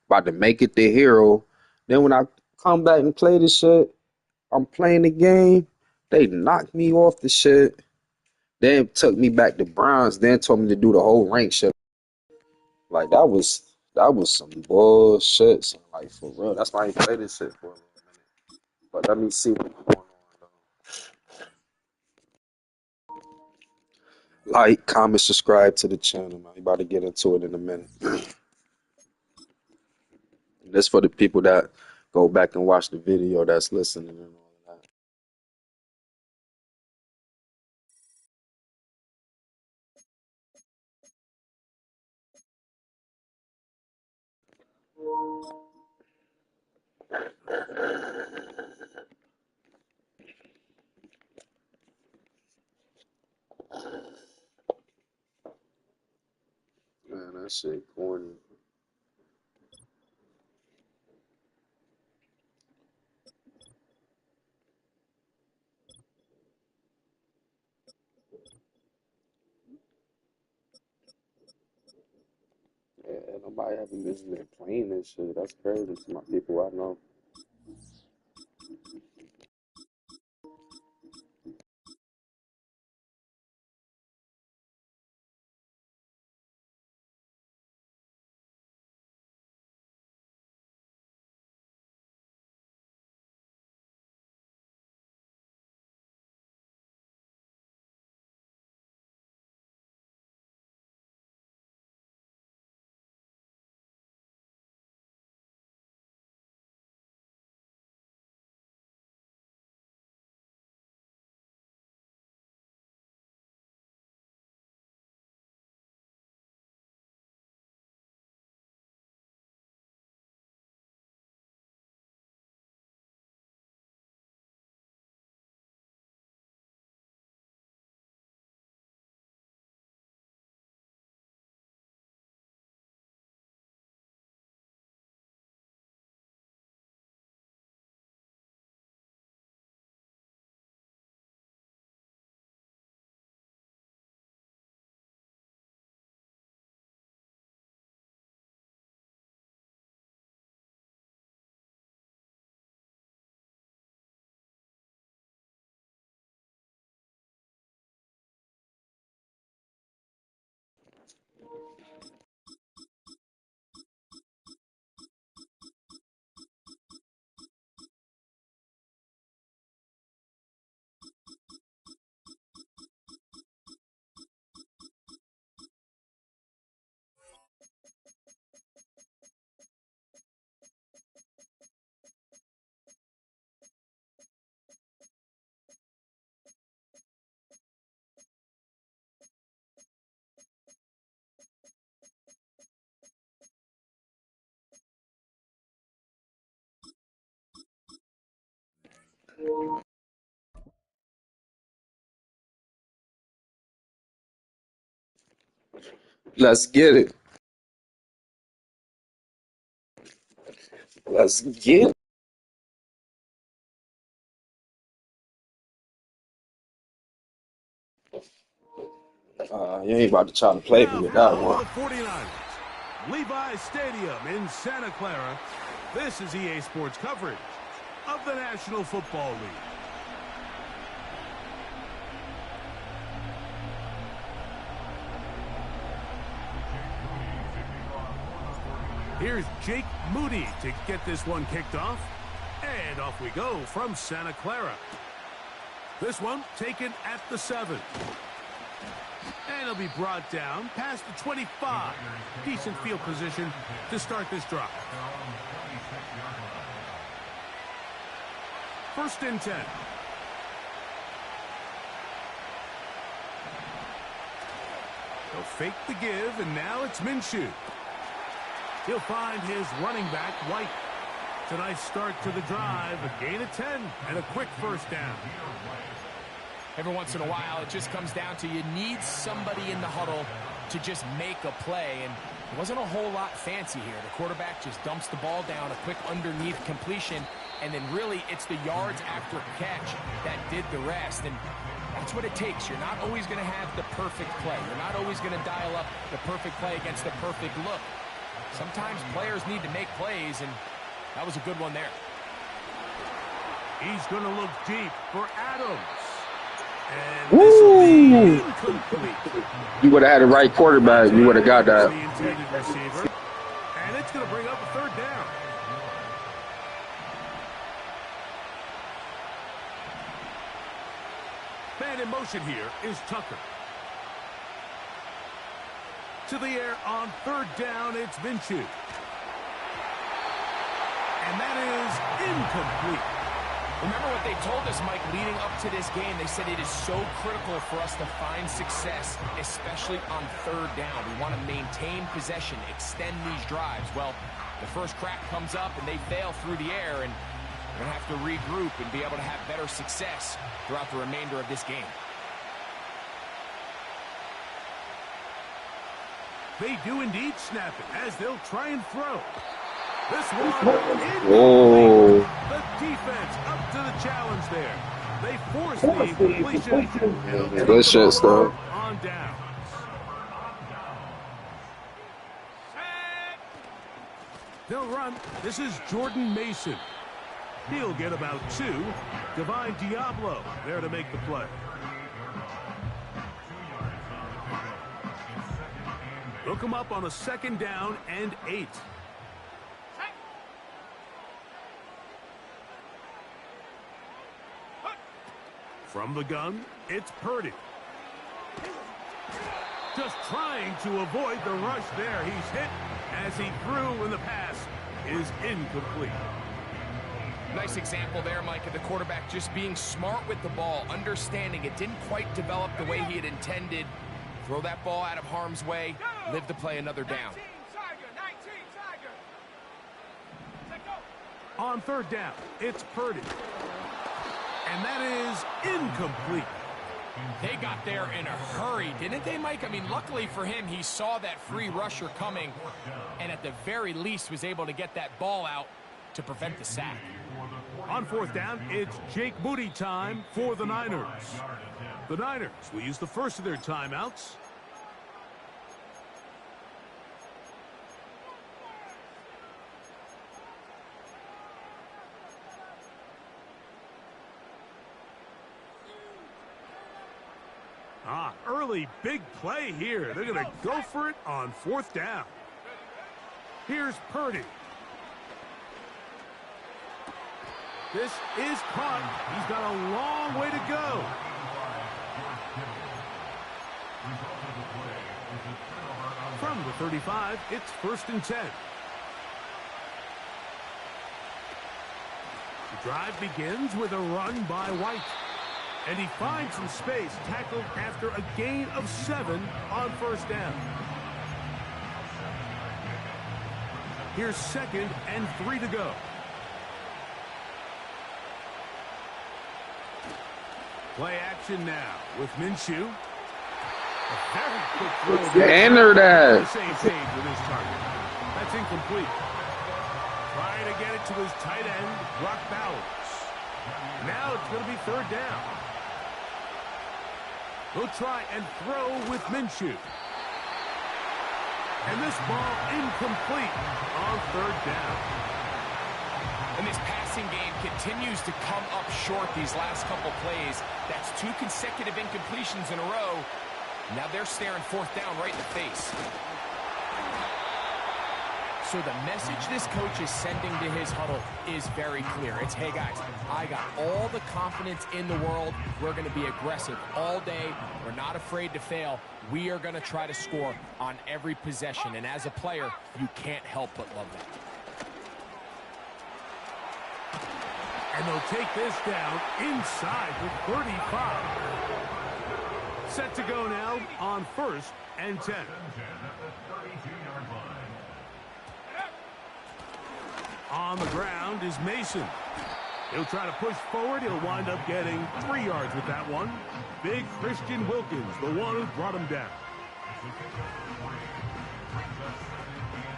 about to make it the hero. Then when I come back and play this shit, I'm playing the game. They knocked me off the shit. Then took me back to bronze. Then told me to do the whole rank shit. Like that was some bullshit. So, like for real. That's why I ain't play this shit for a little minute. But let me see what's going on though. Like, comment, subscribe to the channel, man. We about to get into it in a minute. That's for the people that go back and watch the video that's listening and all of that. Man, that shit corny. Yeah, nobody having business playing this shit. That's crazy to my people I know. Let's get it. Let's get it. You ain't about to try to play me with that For one. the 49ers, Levi's Stadium in Santa Clara. This is EA Sports coverage of the National Football League. Here's Jake Moody to get this one kicked off. And off we go from Santa Clara. This one taken at the 7. And it'll be brought down past the 25. Decent field position to start this drive. 1st and 10. They'll fake the give, and now it's Minshew. He'll find his running back, White. It's a nice start to the drive, a gain of 10, and a quick 1st down. Every once in a while, it just comes down to you need somebody in the huddle to just make a play, and it wasn't a whole lot fancy here. The quarterback just dumps the ball down, a quick underneath completion, and then really it's the yards after catch that did the rest, and that's what it takes. You're not always going to have the perfect play. You're not always going to dial up the perfect play against the perfect look. Sometimes players need to make plays, and that was a good one there. He's going to look deep for Adams. And this will be incomplete. You would have had the right quarterback. You would have got that. The intended receiver. And it's going to bring up a third down. Man in motion here is Tucker. To the air on third down, it's Minshew. And that is incomplete. Remember what they told us, Mike, leading up to this game. They said it is so critical for us to find success, especially on third down. We want to maintain possession, extend these drives. Well, the first crack comes up and they fail through the air, and we're going to have to regroup and be able to have better success throughout the remainder of this game. They do indeed snap it as they'll try and throw. This one, Oh. the defense up to the challenge there. They force the incompletion. Good shit, stuff. On downs. They'll run. This is Jordan Mason. He'll get about 2. Divine Diablo there to make the play. Hook him up on a 2nd down and 8. From the gun, it's Purdy. Just trying to avoid the rush there. He's hit as he threw, and the pass is incomplete. Nice example there, Mike, of the quarterback just being smart with the ball, understanding it didn't quite develop the way he had intended. Throw that ball out of harm's way, live to play another down. On third down, it's Purdy. And that is incomplete. They got there in a hurry, didn't they, Mike? I mean, luckily for him, he saw that free rusher coming, and at the very least was able to get that ball out to prevent the sack. On 4th down, it's Jake Moody time for the Niners. The Niners will use the first of their timeouts. Early big play here. They're going to go for it on 4th down. Here's Purdy. This is caught. He's got a long way to go. From the 35, it's 1st and 10. The drive begins with a run by White. And he finds some space, tackled after a gain of 7 on 1st down. Here's 2nd and 3 to go. Play action now with Minshew. A very quick throw. Enter that. Same page with his target. That's incomplete. Trying to get it to his tight end, Brock Bowers. Now it's going to be 3rd down. He'll try and throw with Minshew. And this ball incomplete on 3rd down. And this passing game continues to come up short these last couple plays. That's 2 consecutive incompletions in a row. Now they're staring 4th down right in the face. So the message this coach is sending to his huddle is very clear. It's, hey guys, I got all the confidence in the world. We're going to be aggressive all day. We're not afraid to fail. We are going to try to score on every possession. And as a player, you can't help but love that. And they'll take this down inside the 35. Set to go now on 1st and 10. On the ground is Mason. He'll try to push forward. He'll wind up getting 3 yards with that one. Big Christian Wilkins, the one who brought him down.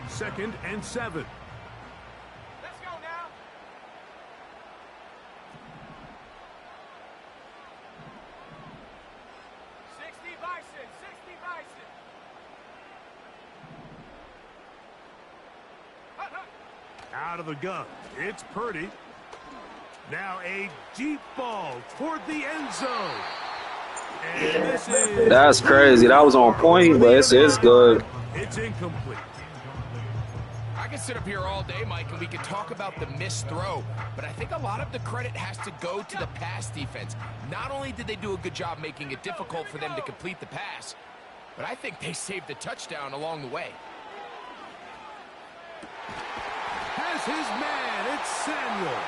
2nd and 7. Let's go now. Out of the gun, it's Purdy. Now a deep ball toward the end zone. And this is... That's crazy. That was on point, but it's good. It's incomplete. I can sit up here all day, Mike, and we can talk about the missed throw, but I think a lot of the credit has to go to the pass defense. Not only did they do a good job making it difficult for them to complete the pass, but I think they saved the touchdown along the way. Has his man, it's Samuel.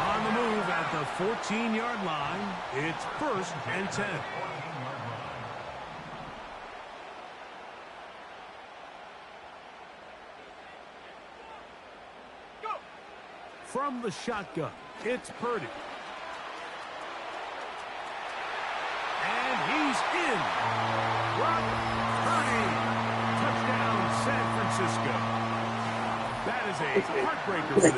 On the move at the 14-yard line, it's 1st and 10. From the shotgun, it's Purdy. And he's in. Brock Purdy. Touchdown, San Francisco. That is a heartbreaker for the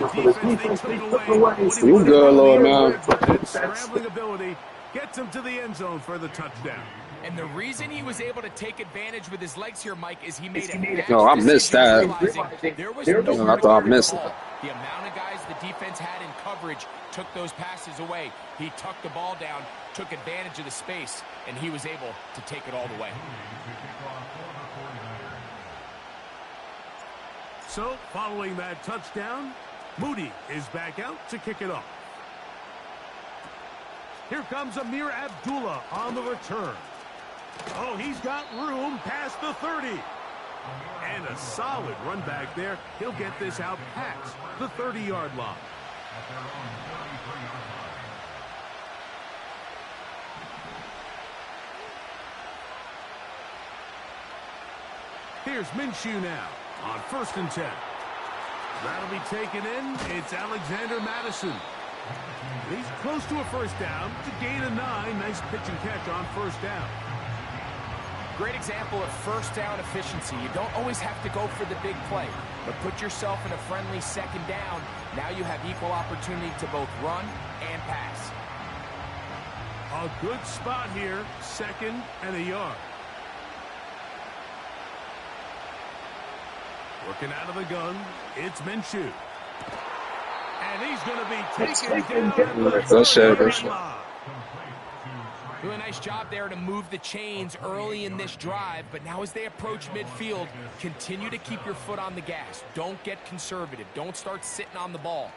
defense. They took it away. You good, Lord, man. That scrambling ability gets him to the end zone for the touchdown. And the reason he was able to take advantage with his legs here, Mike, is he made it. No, I missed that. I thought I missed it. The amount of guys the defense had in coverage took those passes away. He tucked the ball down, took advantage of the space, and he was able to take it all the way. So, following that touchdown, Moody is back out to kick it off. Here comes Amir Abdullah on the return. Oh, he's got room past the 30. And a solid run back there. He'll get this out past the 30-yard line. Here's Minshew now on 1st and 10. That'll be taken in. It's Alexander Madison. He's close to a first down to gain a 9. Nice pitch and catch on 1st down. Great example of first down efficiency. You don't always have to go for the big play, but put yourself in a friendly 2nd down. Now you have equal opportunity to both run and pass. A good spot here, 2nd and a yard. Working out of the gun, it's Minshew. And he's going to be taken down. Doing a nice job there to move the chains early in this drive, but now as they approach midfield, continue to keep your foot on the gas. Don't get conservative. Don't start sitting on the ball.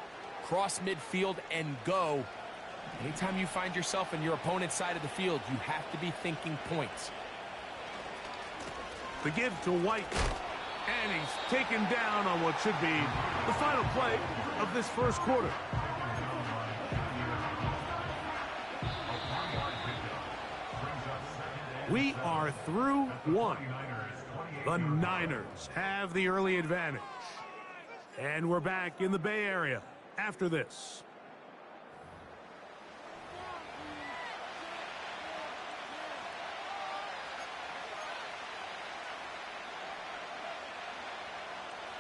Cross midfield and go. Anytime you find yourself in your opponent's side of the field, you have to be thinking points. The give to White. And he's taken down on what should be the final play of this 1st quarter. We are through 1. The Niners have the early advantage. And we're back in the Bay Area after this.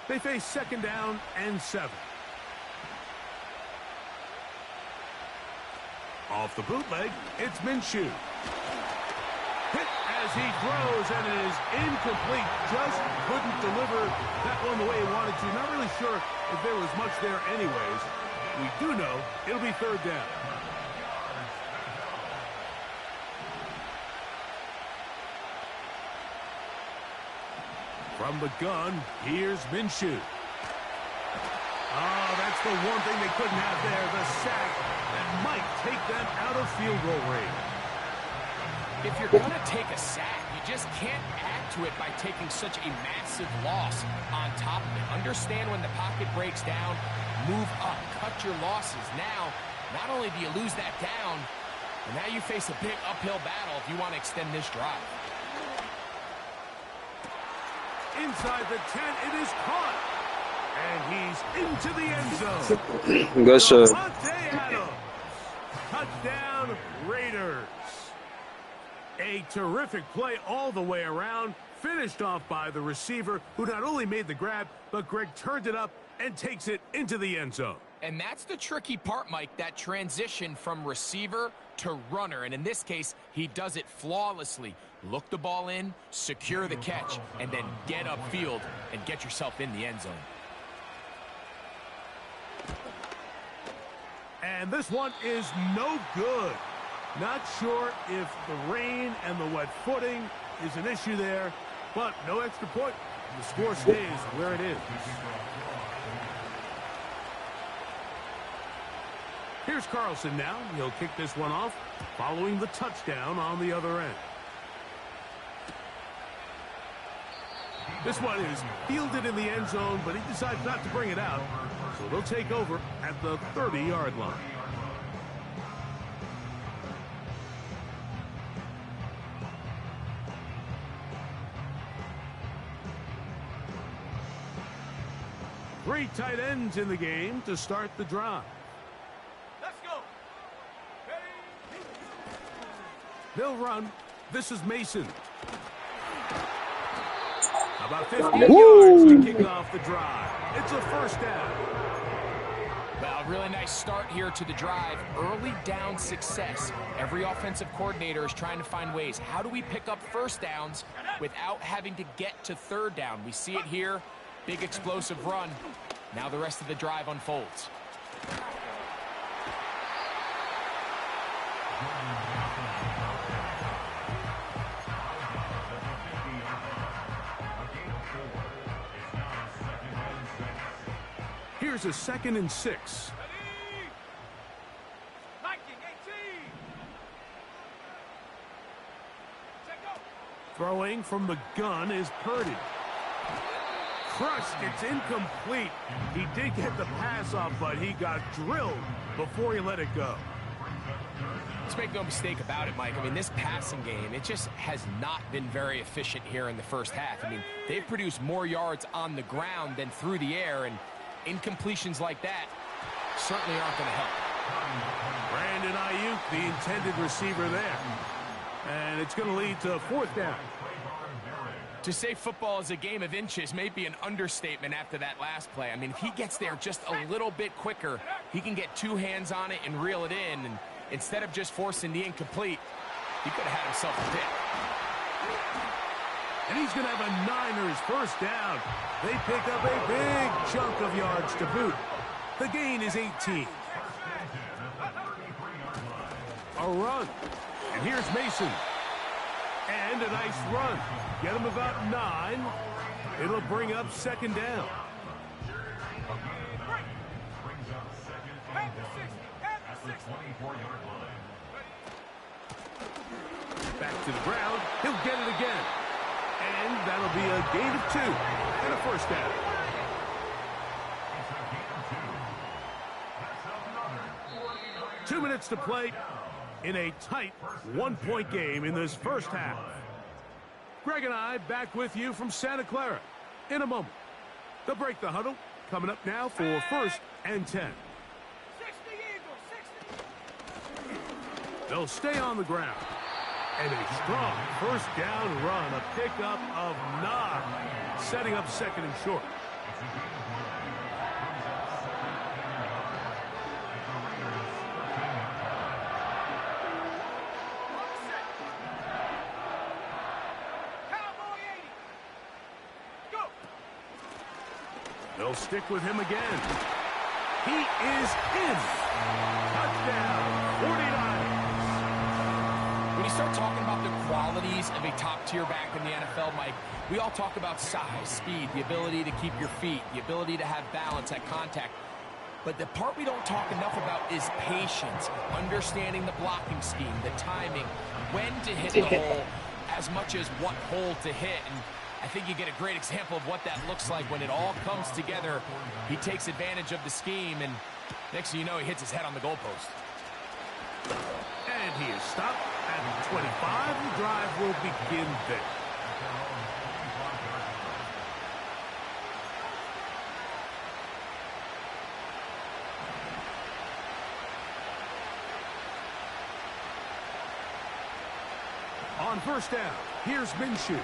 They face 2nd down and 7. Off the bootleg, it's Minshew. Hit as he throws, and it is incomplete. Just couldn't deliver that one the way he wanted to. Not really sure if there was much there anyways. We do know it'll be 3rd down. From the gun, here's Minshew. Oh, that's the one thing they couldn't have there, the sack that might take them out of field goal range. If you're going to take a sack, you just can't add to it by taking such a massive loss on top of it. Understand when the pocket breaks down, move up, cut your losses. Now, not only do you lose that down, but now you face a big uphill battle if you want to extend this drive. Inside the 10, it is caught. And he's into the end zone. Good shot. Davante Adams. Touchdown, Raiders. A terrific play all the way around. Finished off by the receiver, who not only made the grab, but Greg turned it up and takes it into the end zone. And that's the tricky part, Mike, that transition from receiver to runner. And in this case, he does it flawlessly. Look the ball in, secure the catch, and then get upfield and get yourself in the end zone. And this one is no good. Not sure if the rain and the wet footing is an issue there, but no extra point. The score stays where it is. Here's Carlson now. He'll kick this one off following the touchdown on the other end. This one is fielded in the end zone, but he decides not to bring it out. So they'll take over at the 30-yard line. Three tight ends in the game to start the drive. Let's go. They'll run. This is Mason. About 50 yards to kick off the drive. It's a first down. Well, really nice start here to the drive. Early down success. Every offensive coordinator is trying to find ways. How do we pick up first downs without having to get to third down? We see it here. Big explosive run. Now the rest of the drive unfolds. Here's a 2nd and 6. Throwing from the gun is Purdy. Crushed, it's incomplete. He did get the pass off, but he got drilled before he let it go. Let's make no mistake about it, Mike. I mean, this passing game, it just has not been very efficient here in the first half. I mean, they've produced more yards on the ground than through the air, and incompletions like that certainly aren't going to help. Brandon Ayuk, the intended receiver there. And it's going to lead to 4th down. To say football is a game of inches may be an understatement after that last play. I mean, if he gets there just a little bit quicker, he can get 2 hands on it and reel it in. And instead of just forcing the incomplete, he could have had himself a pick. And he's going to have a Niners first down. They pick up a big chunk of yards to boot. The gain is 18. A run. And here's Mason. And a nice run. Get him about 9. It'll bring up 2nd down. Back to the ground. He'll get it again. And that'll be a gain of 2 and a first down. Two minutes to play in a tight 1-point game in this first half. Greg and I back with you from Santa Clara in a moment. They'll break the huddle. Coming up now for 1st and 10. They'll stay on the ground. And a strong first down run, a pickup of 9, setting up 2nd and short. They'll stick with him again. He is in. Touchdown, 49ers. When you start talking about the qualities of a top-tier back in the NFL, Mike, we all talk about size, speed, the ability to keep your feet, the ability to have balance at contact. But the part we don't talk enough about is patience, understanding the blocking scheme, the timing, when to hit the hole, as much as what hole to hit. And I think you get a great example of what that looks like when it all comes together. He takes advantage of the scheme, and next thing you know, he hits his head on the goalpost. And he is stopped at 25. The drive will begin there. On first down, here's Minshew.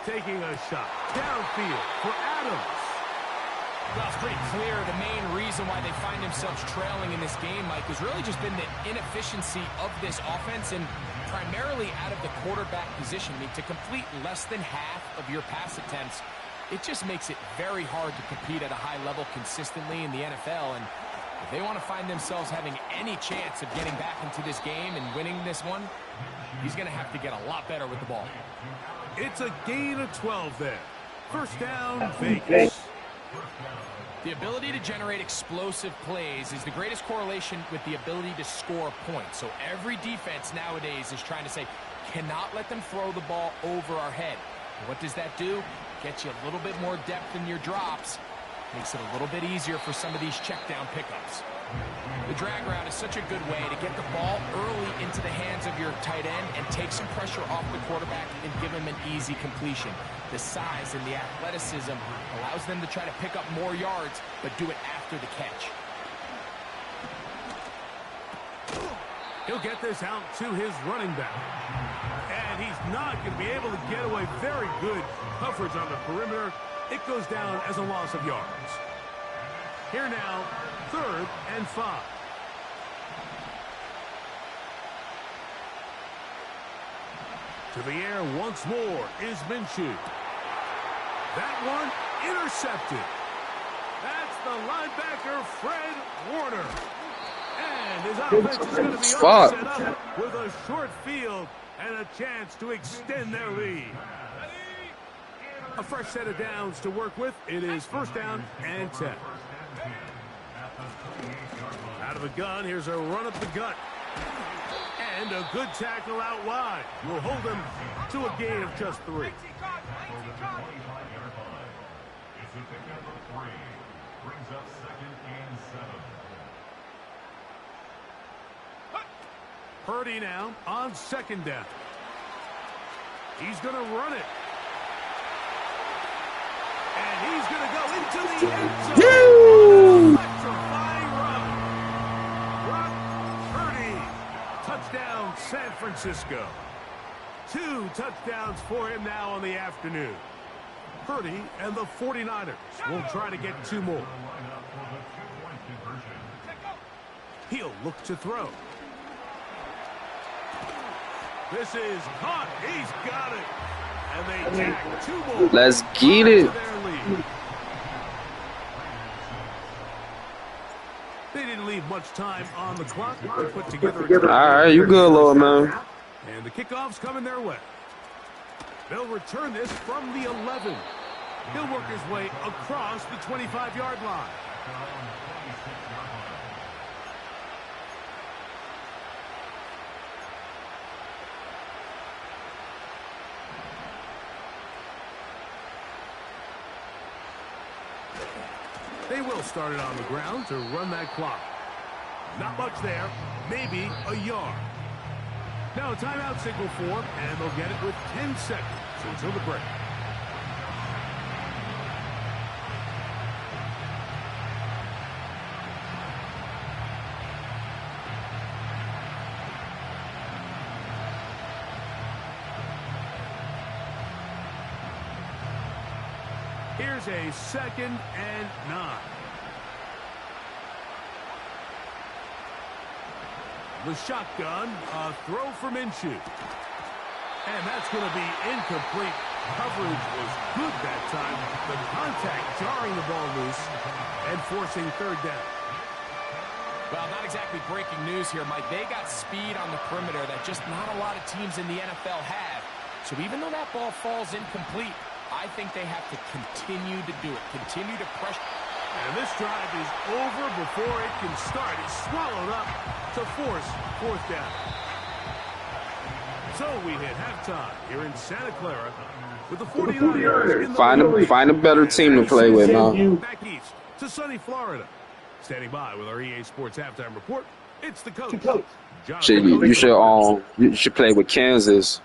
Taking a shot downfield for Adams. Well, it's pretty clear the main reason why they find themselves trailing in this game, Mike, has really just been the inefficiency of this offense and primarily out of the quarterback position. I mean, to complete less than half of your pass attempts, it just makes it very hard to compete at a high level consistently in the NFL. And If they want to find themselves having any chance of getting back into this game and winning this one, he's going to have to get a lot better with the ball. It's a gain of 12 there. First down, Vegas. The ability to generate explosive plays is the greatest correlation with the ability to score points. So every defense nowadays is trying to say, cannot let them throw the ball over our head. And what does that do? Gets you a little bit more depth in your drops. Makes it a little bit easier for some of these check down pickups. The drag route is such a good way to get the ball early into the hands of your tight end and take some pressure off the quarterback and give him an easy completion. The size and the athleticism allows them to try to pick up more yards, but do it after the catch. He'll get this out to his running back. And he's not going to be able to get away. Very good coverage on the perimeter. It goes down as a loss of yards. Here now, 3rd and 5. To the air once more is Minshew. That one intercepted. That's the linebacker, Fred Warner. And his offense is going to be all set up with a short field and a chance to extend their lead. A fresh set of downs to work with. It is 1st down and 10. Out of the gun, here's a run up the gut. And a good tackle out wide. Will hold him to a gain of just 3. Purdy now on 2nd down. He's going to run it. And he's going to go into the end zone. Electrifying run. Brock Purdy. Touchdown, San Francisco. 2 touchdowns for him now on the afternoon. Purdy and the 49ers will try to get 2 more. He'll look to throw. This is caught. He's got it. And they tack 2 more. Let's get it. They didn't leave much time on the clock to put together. All right, you good, little man. And the kickoff's coming their way. They'll return this from the 11. He'll work his way across the 25-yard line. They will start it on the ground to run that clock. Not much there, maybe a yard. Now a timeout signal for them, and they'll get it with 10 seconds until the break. Here's a 2nd and 9. The shotgun, a throw for Minshew. And that's going to be incomplete. Coverage was good that time. The contact jarring the ball loose and forcing 3rd down. Well, not exactly breaking news here, Mike. They got speed on the perimeter that just not a lot of teams in the NFL have. So even though that ball falls incomplete, I think they have to continue to do it. Continue to pressure. And this drive is over before it can start. It's swallowed up to force 4th down. So we hit halftime here in Santa Clara with the 49ers. Find a better team to play with, man. Back east to sunny Florida. Standing by with our EA Sports halftime report, it's the coach. You should play with Kansas.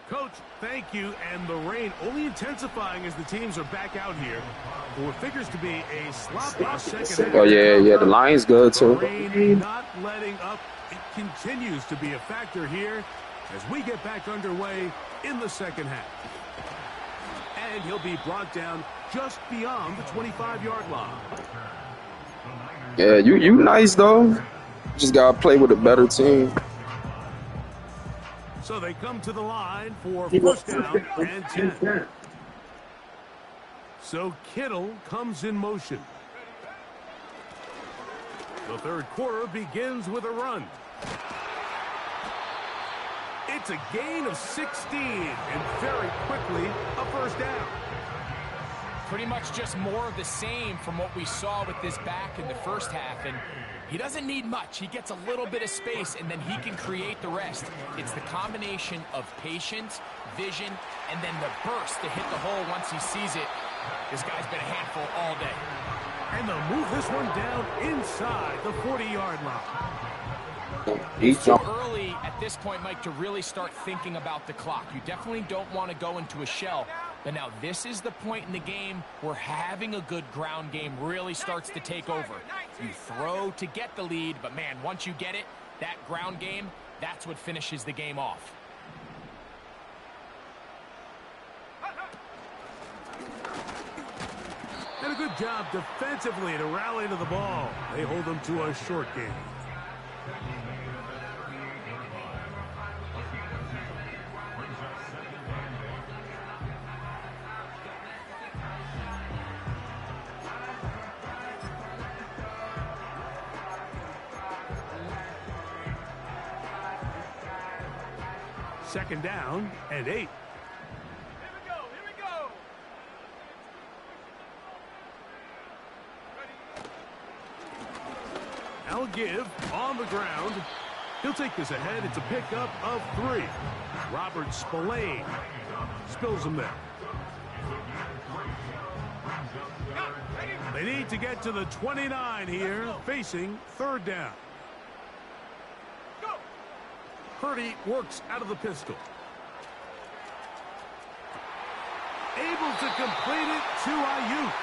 Coach, thank you. And the rain only intensifying as the teams are back out here for what figures to be a sloppy second half. Oh, yeah, the line's good, too. The rain not letting up. It continues to be a factor here as we get back underway in the second half. And he'll be brought down just beyond the 25-yard line. Yeah, you nice, though. Just got to play with a better team. So they come to the line for 1st down and 10. So Kittle comes in motion. The third quarter begins with a run. It's a gain of 16, and very quickly, a first down. Pretty much just more of the same from what we saw with this back in the first half, and he doesn't need much. He gets a little bit of space, and then he can create the rest. It's the combination of patience, vision, and then the burst to hit the hole once he sees it. This guy's been a handful all day. And they'll move this one down inside the 40-yard line. It's too early at this point, Mike, to really start thinking about the clock. You definitely don't want to go into a shell. But now this is the point in the game where having a good ground game really starts to take over. You throw to get the lead, but man, once you get it, that ground game, that's what finishes the game off. And a good job defensively to rally to the ball. They hold them to a short game. Second down and 8. Here we go. I'll give on the ground. He'll take this ahead. It's a pickup of 3. Robert Spillane spills him there. They need to get to the 29 here, facing third down. Purdy works out of the pistol. Able to complete it to Ayuk.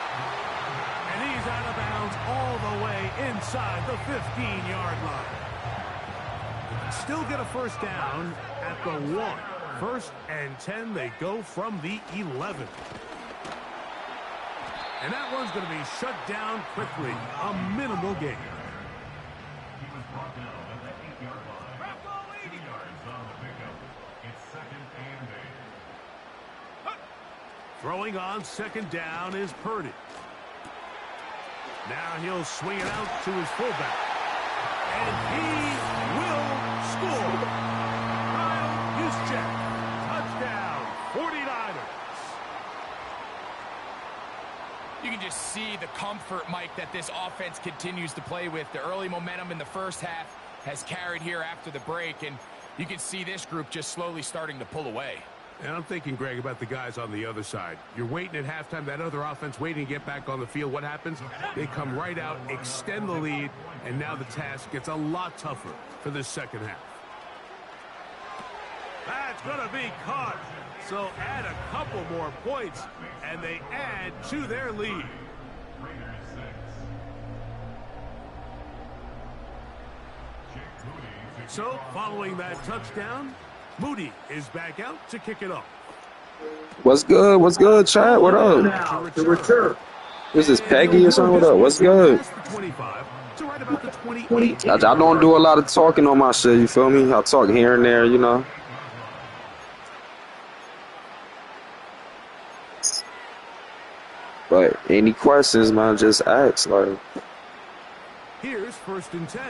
And he's out of bounds all the way inside the 15-yard line. Still get a first down at the 1. First and 10, they go from the 11. And that one's going to be shut down quickly. A minimal gain. Throwing on second down is Purdy. Now he'll swing it out to his fullback. And he will score. Kyle Juszczyk. Touchdown, 49ers. You can just see the comfort, Mike, that this offense continues to play with. The early momentum in the first half has carried here after the break, and you can see this group just slowly starting to pull away. And I'm thinking, Greg, about the guys on the other side. You're waiting at halftime, that other offense waiting to get back on the field. What happens? They come right out, extend the lead, and now the task gets a lot tougher for this second half. That's going to be caught. So add a couple more points, and they add to their lead. So, following that touchdown, Moody is back out to kick it off. What's good? What's good, Chad? What up? Is this Peggy or something? What up? What's good? I don't do a lot of talking on my shit, you feel me? I talk here and there, you know. But any questions, man, just ask. Like, here's first and 10.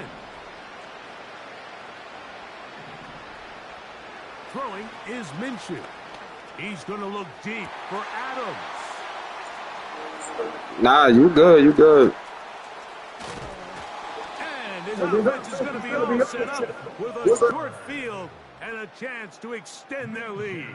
Throwing is Minshew. He's going to look deep for Adams. nah, you good, you good. And his offense is going to be all set up with a short field and a chance to extend their lead.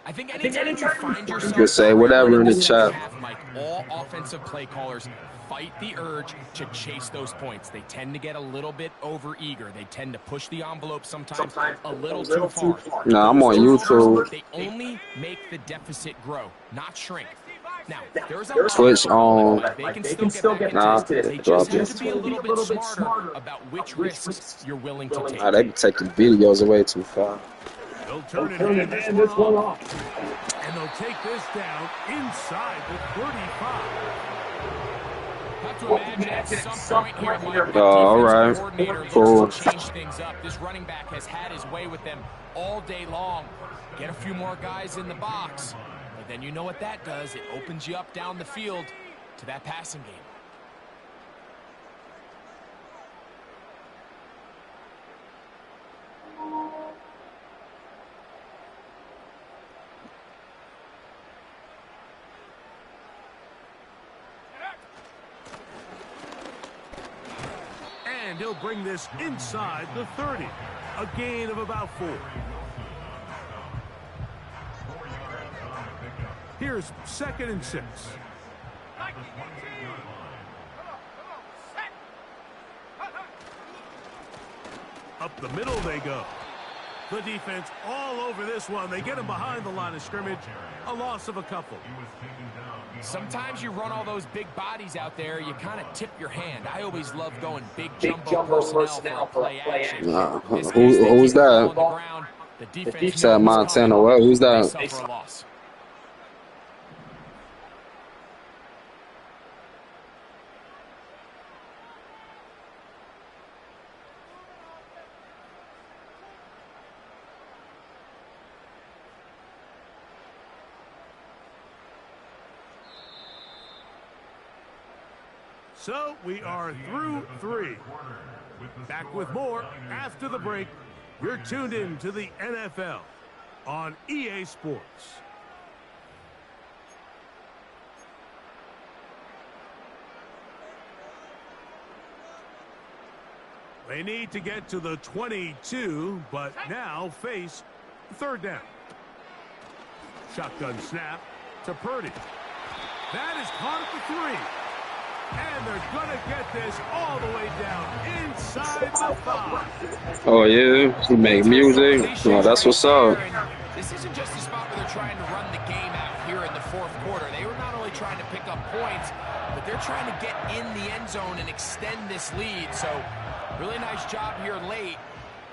I think anytime you find yourself... You can say whatever in the chat. Mike, all offensive play callers fight the urge to chase those points. They tend to get a little bit over-eager. They tend to push the envelope sometimes a little too far. Nah, I'm on YouTube. They only make the deficit grow, not shrink. Now, there's a Twitch on. They can still get back into it. They just have to be a little bit smarter about which risks you're willing to take. Nah, they be taking videos away too far. They'll turn it and this one off. And they'll take this down inside the 35. Have to imagine at some point here, Mike, all right, cool. looks to change things up. This running back has had his way with them all day long. Get a few more guys in the box, but then you know what that does. It opens you up down the field to that passing game. And he'll bring this inside the 30. A gain of about 4. Here's 2nd and 6. Up the middle they go. The defense all over this one. They get him behind the line of scrimmage. A loss of a couple. Sometimes you run all those big bodies out there, you kind of tip your hand. I always love going big jumbo personnel for play action. Who's that? The defense Said Montana. Well, who's that? Suffer a loss. So we are through 3. Back with more after the break. You're tuned in to the NFL on EA Sports. They need to get to the 22, but now face 3rd down. Shotgun snap to Purdy. That is caught at the 3. And they're going to get this all the way down inside the 5. Oh, yeah. You make music. Oh, that's what's up. This isn't just a spot where they're trying to run the game out here in the 4th quarter. They were not only trying to pick up points, but they're trying to get in the end zone and extend this lead. So, really nice job here late.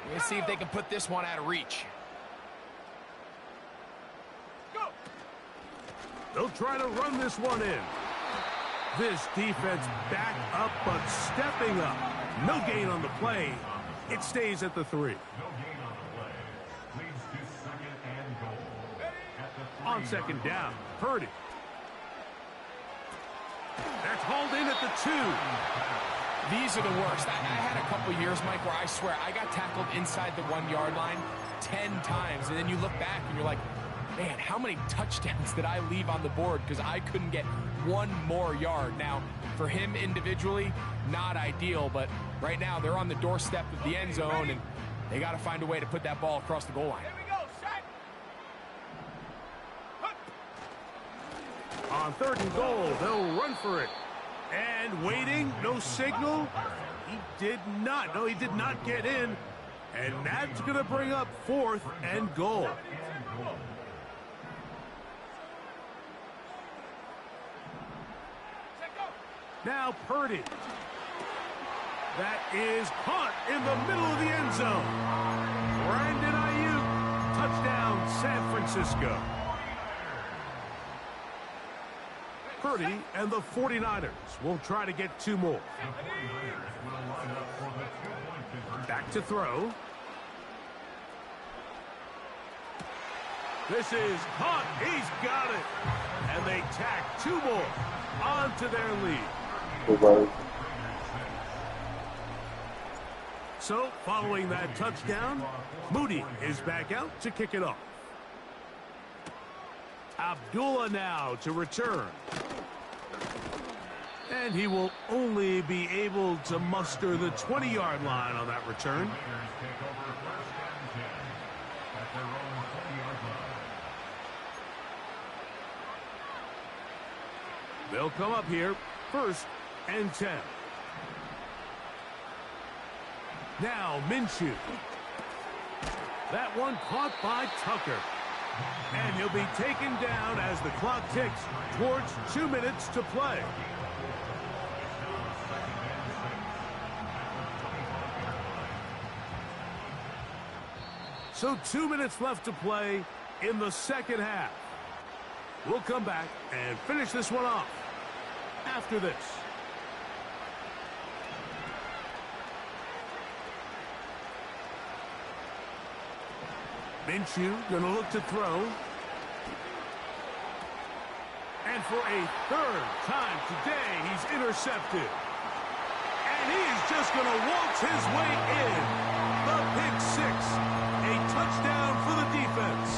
We're going to see if they can put this one out of reach. They'll try to run this one in. This defense back up, but stepping up. No gain on the play. It stays at the 3. On 2nd down, Purdy. That's hauled in at the 2. These are the worst. I had a couple years, Mike, where I swear I got tackled inside the 1-yard line 10 times. And then you look back and you're like, man, how many touchdowns did I leave on the board because I couldn't get one more yard? Now, for him individually, not ideal, but right now they're on the doorstep of the end zone, and they got to find a way to put that ball across the goal line. On 3rd and goal, they'll run for it. And waiting, no signal. He did not. No, he did not get in. And that's going to bring up 4th and goal. Now Purdy. That is caught in the middle of the end zone. Brandon Ayuk, touchdown San Francisco. Purdy and the 49ers will try to get 2 more. Back to throw. This is caught. He's got it. And they tack 2 more onto their lead. So, following that touchdown, Moody is back out to kick it off. Abdullah now to return. And he will only be able to muster the 20-yard line on that return. They'll come up here, 1st and 10. Now Minshew. That one caught by Tucker. And he'll be taken down as the clock ticks towards 2 minutes to play. So 2 minutes left to play in the 2nd half. We'll come back and finish this one off after this. Minshew gonna look to throw. And for a 3rd time today, he's intercepted. And he is just gonna waltz his way in. The pick 6. A touchdown for the defense.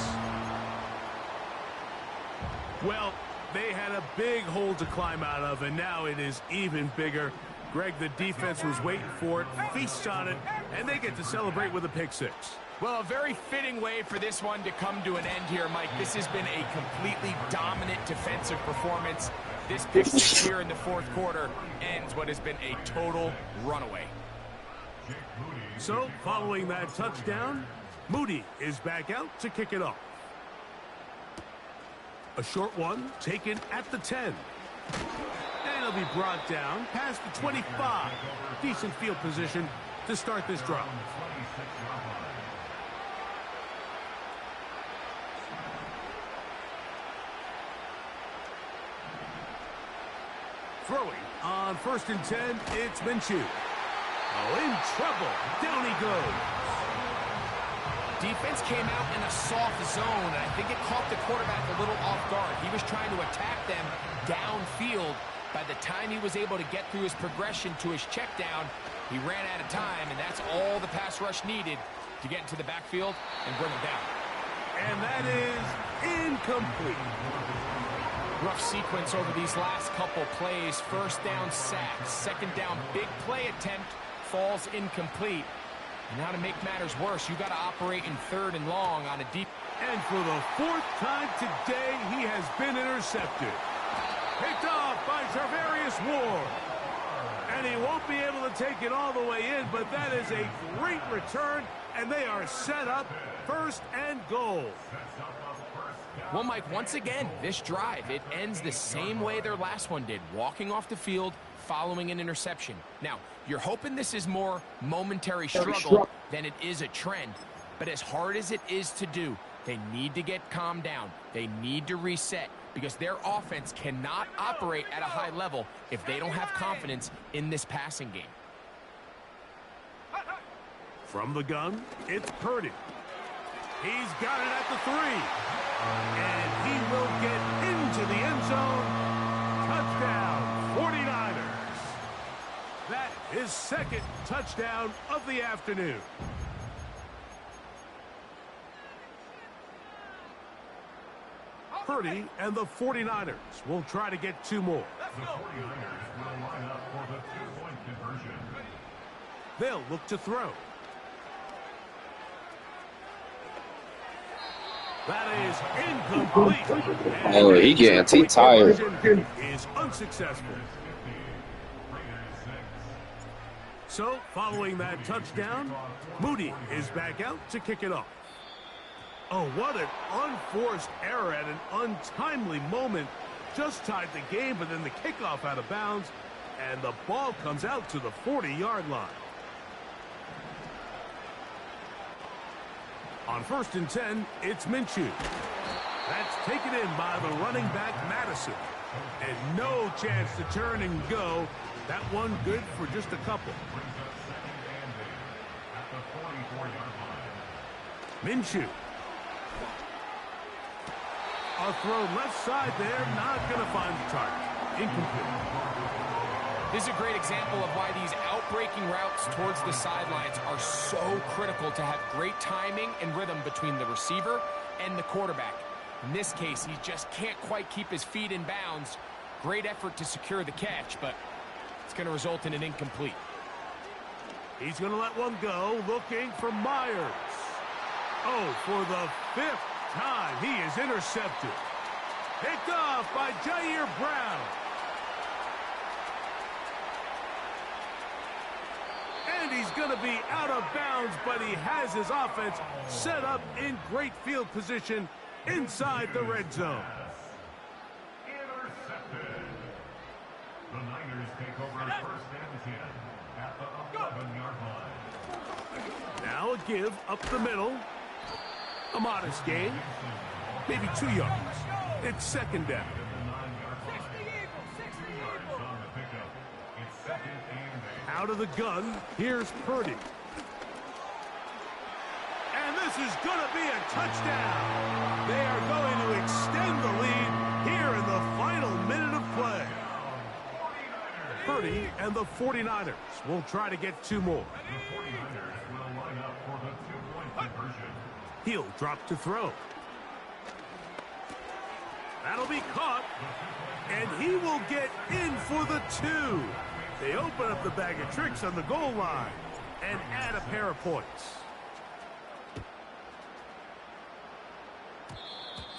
Well, they had a big hole to climb out of, and now it is even bigger. Greg, the defense was waiting for it, feasts on it, and they get to celebrate with a pick six. Well, a very fitting way for this one to come to an end here, Mike. This has been a completely dominant defensive performance. This pick six here in the fourth quarter ends what has been a total runaway. So, following that touchdown, Moody is back out to kick it off. A short one taken at the 10. And it'll be brought down past the 25. Decent field position to start this drive. Throwing on 1st and 10, it's Minshew. Oh, in trouble. Down he goes. Defense came out in a soft zone, and I think it caught the quarterback a little off guard. He was trying to attack them downfield. By the time he was able to get through his progression to his check down, he ran out of time, and that's all the pass rush needed to get into the backfield and bring him down. And that is incomplete. Rough sequence over these last couple plays. First down sack, second down big play attempt, falls incomplete. And now to make matters worse, you got to operate in 3rd and long on a deep. And for the 4th time today, he has been intercepted. Picked off by Tarvarius Ward. And he won't be able to take it all the way in, but that is a great return, and they are set up 1st and goal. Well, Mike, once again, this drive, it ends the same way their last one did, walking off the field following an interception. Now, you're hoping this is more momentary struggle than it is a trend, but as hard as it is to do, they need to get calmed down. They need to reset because their offense cannot operate at a high level if they don't have confidence in this passing game. From the gun, it's Purdy. He's got it at the 3. And he will get into the end zone. Touchdown, 49ers. That is 2nd touchdown of the afternoon. Purdy and the 49ers will try to get 2 more. The 49ers will line up for the 2-point conversion. They'll look to throw. That is incomplete. Oh, he getting tired. Is unsuccessful. So, following that touchdown, Moody is back out to kick it off. Oh, what an unforced error at an untimely moment. Just tied the game, but then the kickoff out of bounds, and the ball comes out to the 40-yard line. On 1st and 10, it's Minshew. That's taken in by the running back, Madison. And no chance to turn and go. That one good for just a couple. Minshew. A throw left side there, not going to find the target. Incomplete. This is a great example of why these out-breaking routes towards the sidelines are so critical to have great timing and rhythm between the receiver and the quarterback. In this case, he just can't quite keep his feet in bounds. Great effort to secure the catch, but it's going to result in an incomplete. He's going to let one go, looking for Myers. Oh, for the 5th time, he is intercepted. Picked off by Jair Brown. And he's going to be out of bounds, but he has his offense set up in great field position inside the red zone. Intercepted. The Niners take over 1st and 10 at the 11-yard line. Now a give up the middle. A modest gain. Maybe 2 yards. It's 2nd down. Out of the gun, here's Purdy. And this is going to be a touchdown. They are going to extend the lead here in the final minute of play. Purdy and the 49ers will try to get 2 more. The 49ers will line up for the 2-point conversion. He'll drop to throw. That'll be caught. And he will get in for the 2. They open up the bag of tricks on the goal line and add a pair of points.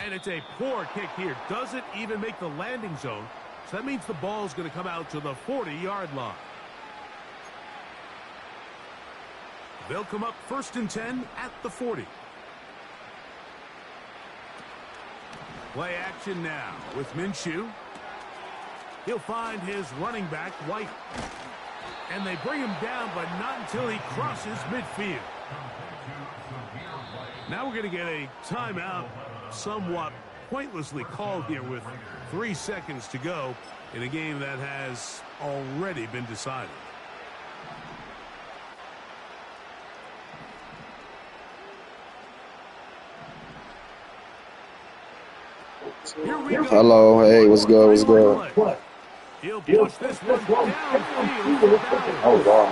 And it's a poor kick here. Doesn't even make the landing zone. So that means the ball's going to come out to the 40-yard line. They'll come up 1st and 10 at the 40. Play action now with Minshew. He'll find his running back, White. And they bring him down, but not until he crosses midfield. Now we're going to get a timeout, somewhat pointlessly called here with 3 seconds to go in a game that has already been decided. Here we go. Hello, hey, what's good, what's good? What? He'll push this one downfield. Oh, wow.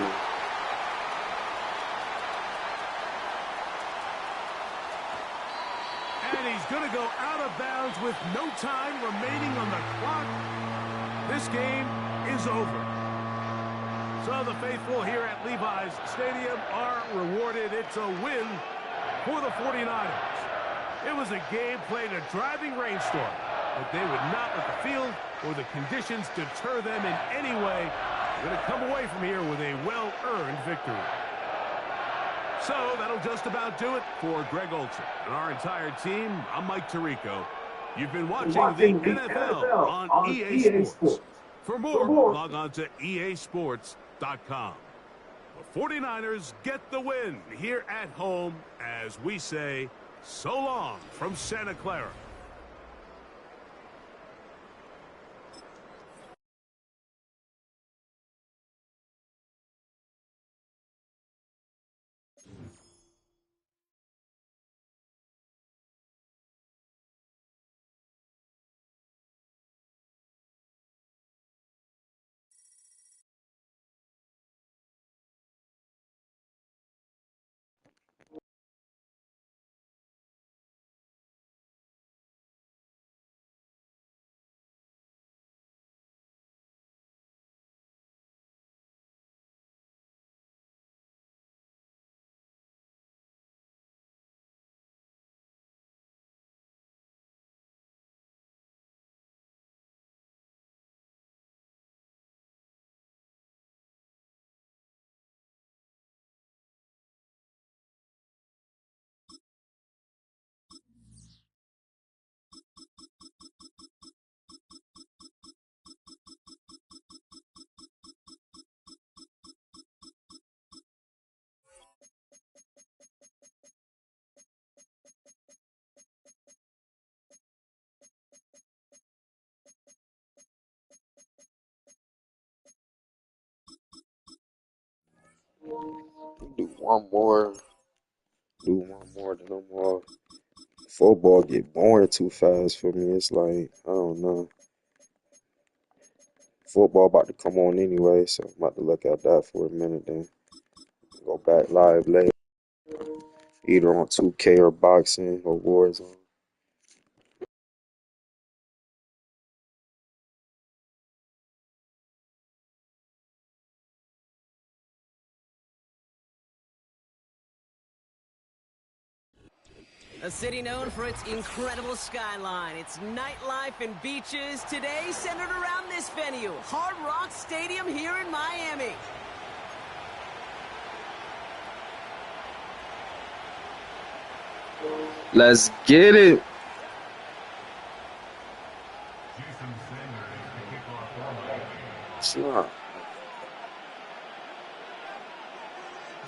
And he's going to go out of bounds with no time remaining on the clock. This game is over. So the faithful here at Levi's Stadium are rewarded. It's a win for the 49ers. It was a game played in a driving rainstorm, but they would not let the field or the conditions deter them in any way. They're going to come away from here with a well-earned victory. So that'll just about do it for Greg Olson and our entire team. I'm Mike Tirico. You've been watching the NFL on EA Sports. For more, log on to easports.com. The 49ers get the win here at home as we say so long from Santa Clara. Do one more, then I'm off. Football get boring too fast for me. It's like, I don't know. Football about to come on anyway, so I'm about to look at that for a minute, then go back live later, either on 2K or boxing or Warzone. A city known for its incredible skyline, its nightlife and beaches, today centered around this venue, Hard Rock Stadium here in Miami. Let's get it. It's not.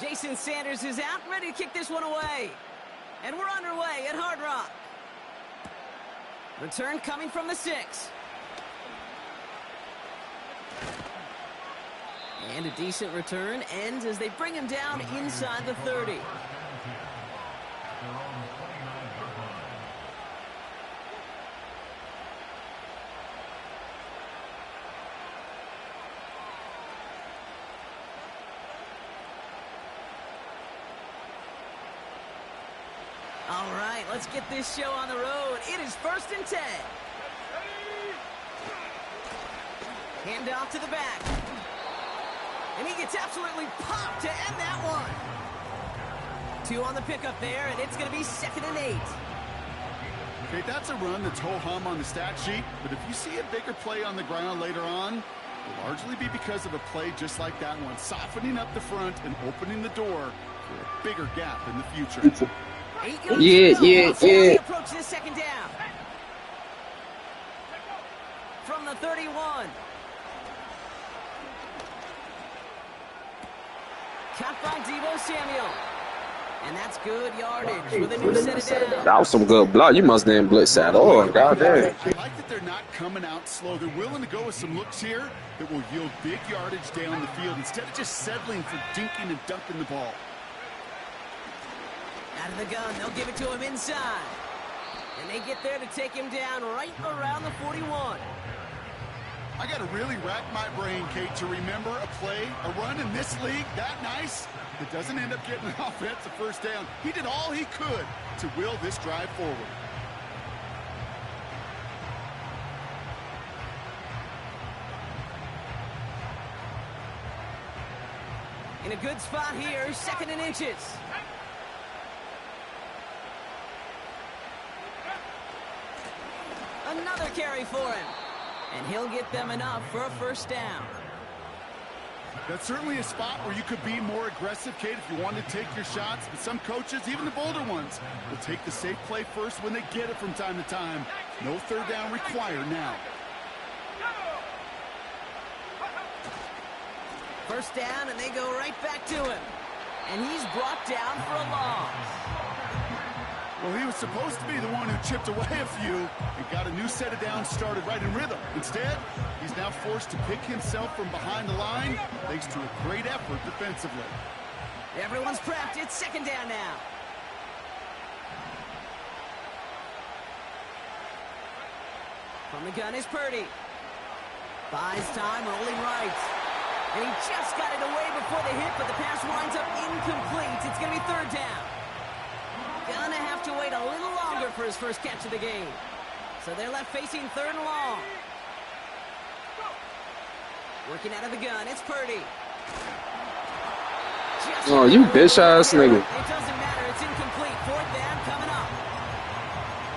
Jason Sanders is out, ready to kick this one away. And we're underway at Hard Rock. Return coming from the 6. And a decent return ends as they bring him down inside the 30. All right, let's get this show on the road. It is 1st and 10. Hand off to the back. And he gets absolutely popped to end that one. 2 on the pickup there, and it's going to be 2nd and 8. Okay, that's a run that's ho-hum on the stat sheet, but if you see a bigger play on the ground later on, it'll largely be because of a play just like that one, softening up the front and opening the door for a bigger gap in the future. 8 yards Yeah. He approaches the 2nd down. From the 31. Cut by Deebo Samuel. And that's good yardage with a new set of downs. That was some good block. You must didn't blitz at all. Goddamn. I like that they're not coming out slow. They're willing to go with some looks here that will yield big yardage down the field instead of just settling for dinking and dunking the ball. Out of the gun, they'll give it to him inside. And they get there to take him down right around the 41. I got to really rack my brain, Kate, to remember a play, a run in this league that nice that doesn't end up getting an offensive first down. He did all he could to will this drive forward. In a good spot here, 2nd and inches. Another carry for him. And he'll get them enough for a first down. That's certainly a spot where you could be more aggressive, Kate, if you wanted to take your shots. But some coaches, even the bolder ones, will take the safe play first when they get it from time to time. No 3rd down required now. First down, and they go right back to him. And he's brought down for a loss. Well, he was supposed to be the one who chipped away a few and got a new set of downs started right in rhythm. Instead, he's now forced to pick himself from behind the line thanks to a great effort defensively. Everyone's prepped. It's 2nd down now. From the gun is Purdy. Buys time, rolling right. And he just got it away before the hit, but the pass winds up incomplete. It's going to be 3rd down. Gonna have to wait a little longer for his first catch of the game. So they're left facing 3rd and long. Working out of the gun, it's Purdy. Oh, you bitch-ass nigga. It doesn't matter, it's incomplete. 4th down coming up.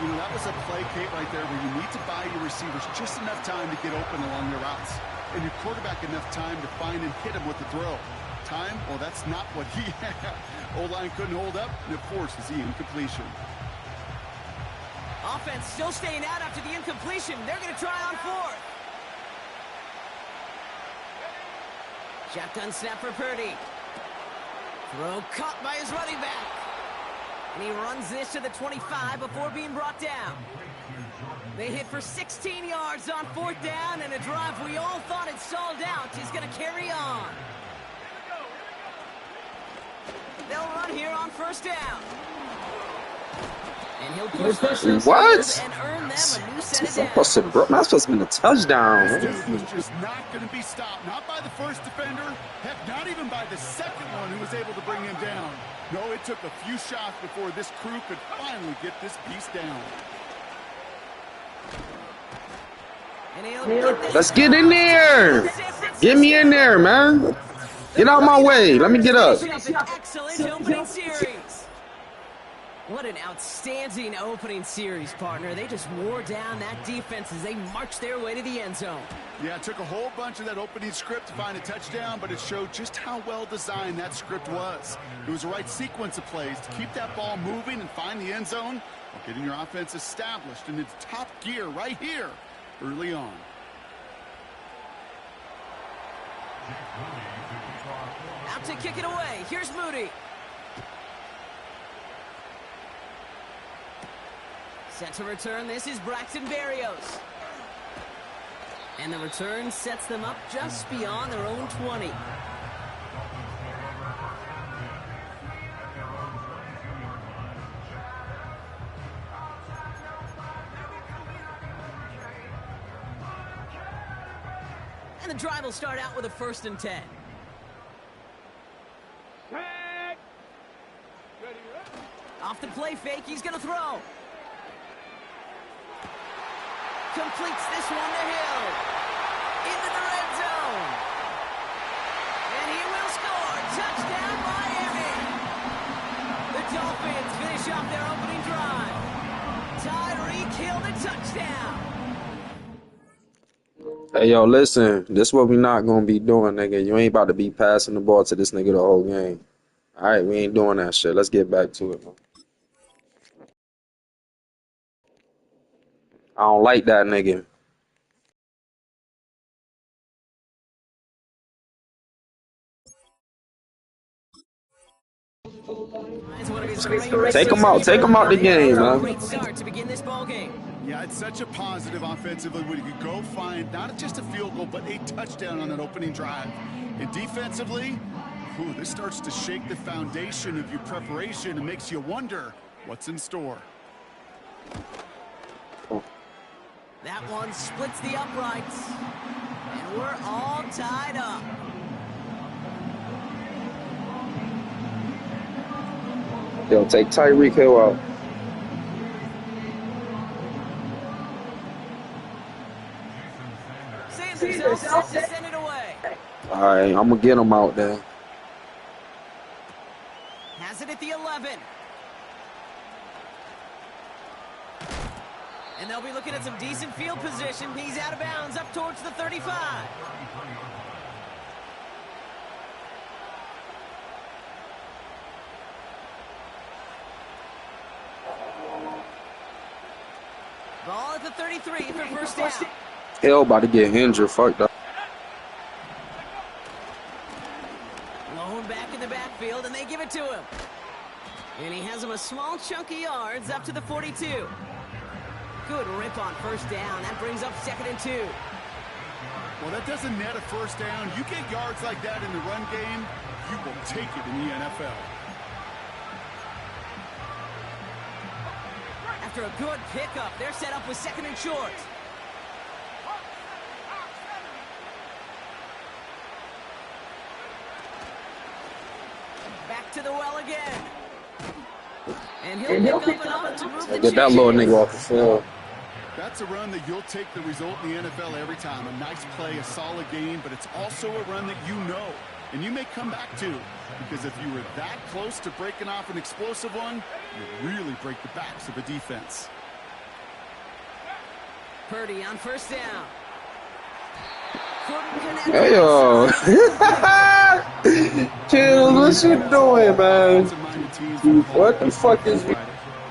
You know, that was a play, Kate, right there where you need to buy your receivers just enough time to get open along their routes. And your quarterback enough time to find and hit him with the throw. Time? Well, that's not what he had. O-line couldn't hold up, and of course, is the incompletion. Offense still staying out after the incompletion. They're going to try on 4th. Shotgun snap for Purdy. Throw caught by his running back. And he runs this to the 25 before being brought down. They hit for 16 yards on 4th down, and a drive we all thought had stalled out is going to carry on. They'll run here on 1st down. And he'll push this What? and earn them a new set of I'm supposed to, downs. bro. That's supposed to be a touchdown. This dude was just not going to be stopped. Not by the first defender. Heck, not even by the second one who was able to bring him down. No, it took a few shots before this crew could finally get this piece down. And he'll get this Let's get in there. Get me in there, man. Get out my way. Let me get up. Excellent opening series. What an outstanding opening series, partner. They just wore down that defense as they marched their way to the end zone. Yeah, it took a whole bunch of that opening script to find a touchdown, but it showed just how well designed that script was. It was the right sequence of plays to keep that ball moving and find the end zone while getting your offense established in its top gear right here early on. Out to kick it away. Here's Moody. Set to return. This is Braxton Berrios. And the return sets them up just beyond their own 20. And the drive will start out with a 1st and 10. Off the play fake, he's going to throw. Completes this one to Hill. Into the red zone. And he hailed a touchdown. Hey, yo, listen. This what we not gonna be doing, nigga. You ain't about to be passing the ball to this nigga the whole game. All right, we ain't doing that shit. Let's get back to it, man. I don't like that nigga. Take him out. Take him out the game, man. Great start to begin this ball game. Yeah, it's such a positive offensively when you can go find not just a field goal, but a touchdown on that opening drive. And defensively, this starts to shake the foundation of your preparation and makes you wonder what's in store. That one splits the uprights. And we're all tied up. Yo, take Tyreek Hill out. Sanders set to send it away. All right, I'm gonna get him out there. Has it at the 11. And they'll be looking at some decent field position. He's out of bounds up towards the 35. Ball at the 33 for first down. Hill about to get injured. Fuck that. Lone back in the backfield, and they give it to him. And he has him a small chunk of yards up to the 42. Good rip on first down. That brings up 2nd and 2. Well, that doesn't net a first down. You get yards like that in the run game, you will take it in the NFL. After a good pickup, they're set up with 2nd and short. Back to the well again. And he'll pick up enough to move the Get that little nigga off the field. That's a run that you'll take the result in the NFL every time. A nice play, a solid game, but it's also a run that you know and you may come back to, because if you were that close to breaking off an explosive one, you really break the backs of a defense. Purdy on first down. Couldn't connect. Hey, yo. Kills, what you doing, man? What the fuck is you?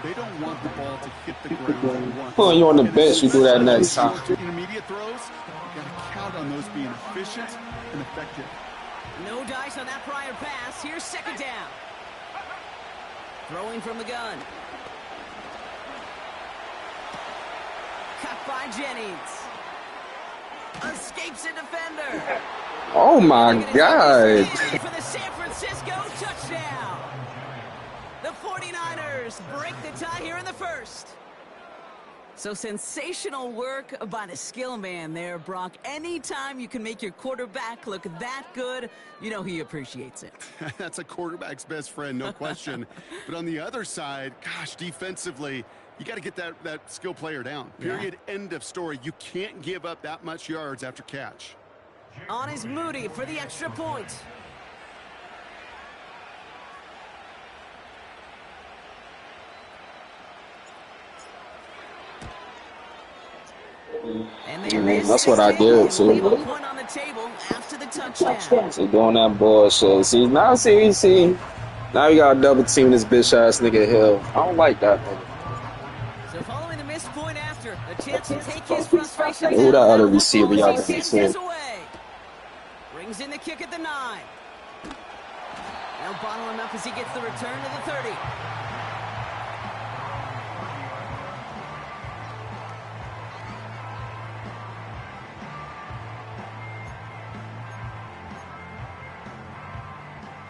They don't want the ball to hit the ground once. Pulling you on the bench, you do that next time. Intermediate throws, you got to count on those being efficient and effective. No dice on that prior pass. Here's 2nd down. Throwing from the gun. Cut by Jennings. Escapes a defender. Oh my God. For the San Francisco touchdown. The 49ers break the tie here in the first. So sensational work by the skill man there, Brock. Anytime you can make your quarterback look that good, you know he appreciates it. That's a quarterback's best friend, no question. But on the other side, gosh, defensively, you got to get that skill player down. Period. Yeah. End of story. You can't give up that much yards after catch. On is Moody for the extra point. And that's what I did too. Point on the table after the touchdown. See, doing that bullshit. See, now now you got to double team this bitch ass nigga Hill. I don't like that nigga. So following the missed point after, a chance to take his frustration. Who that other receiver y'all can see? Brings in the kick at the 9. They'll bottle him up as he gets the return to the 30.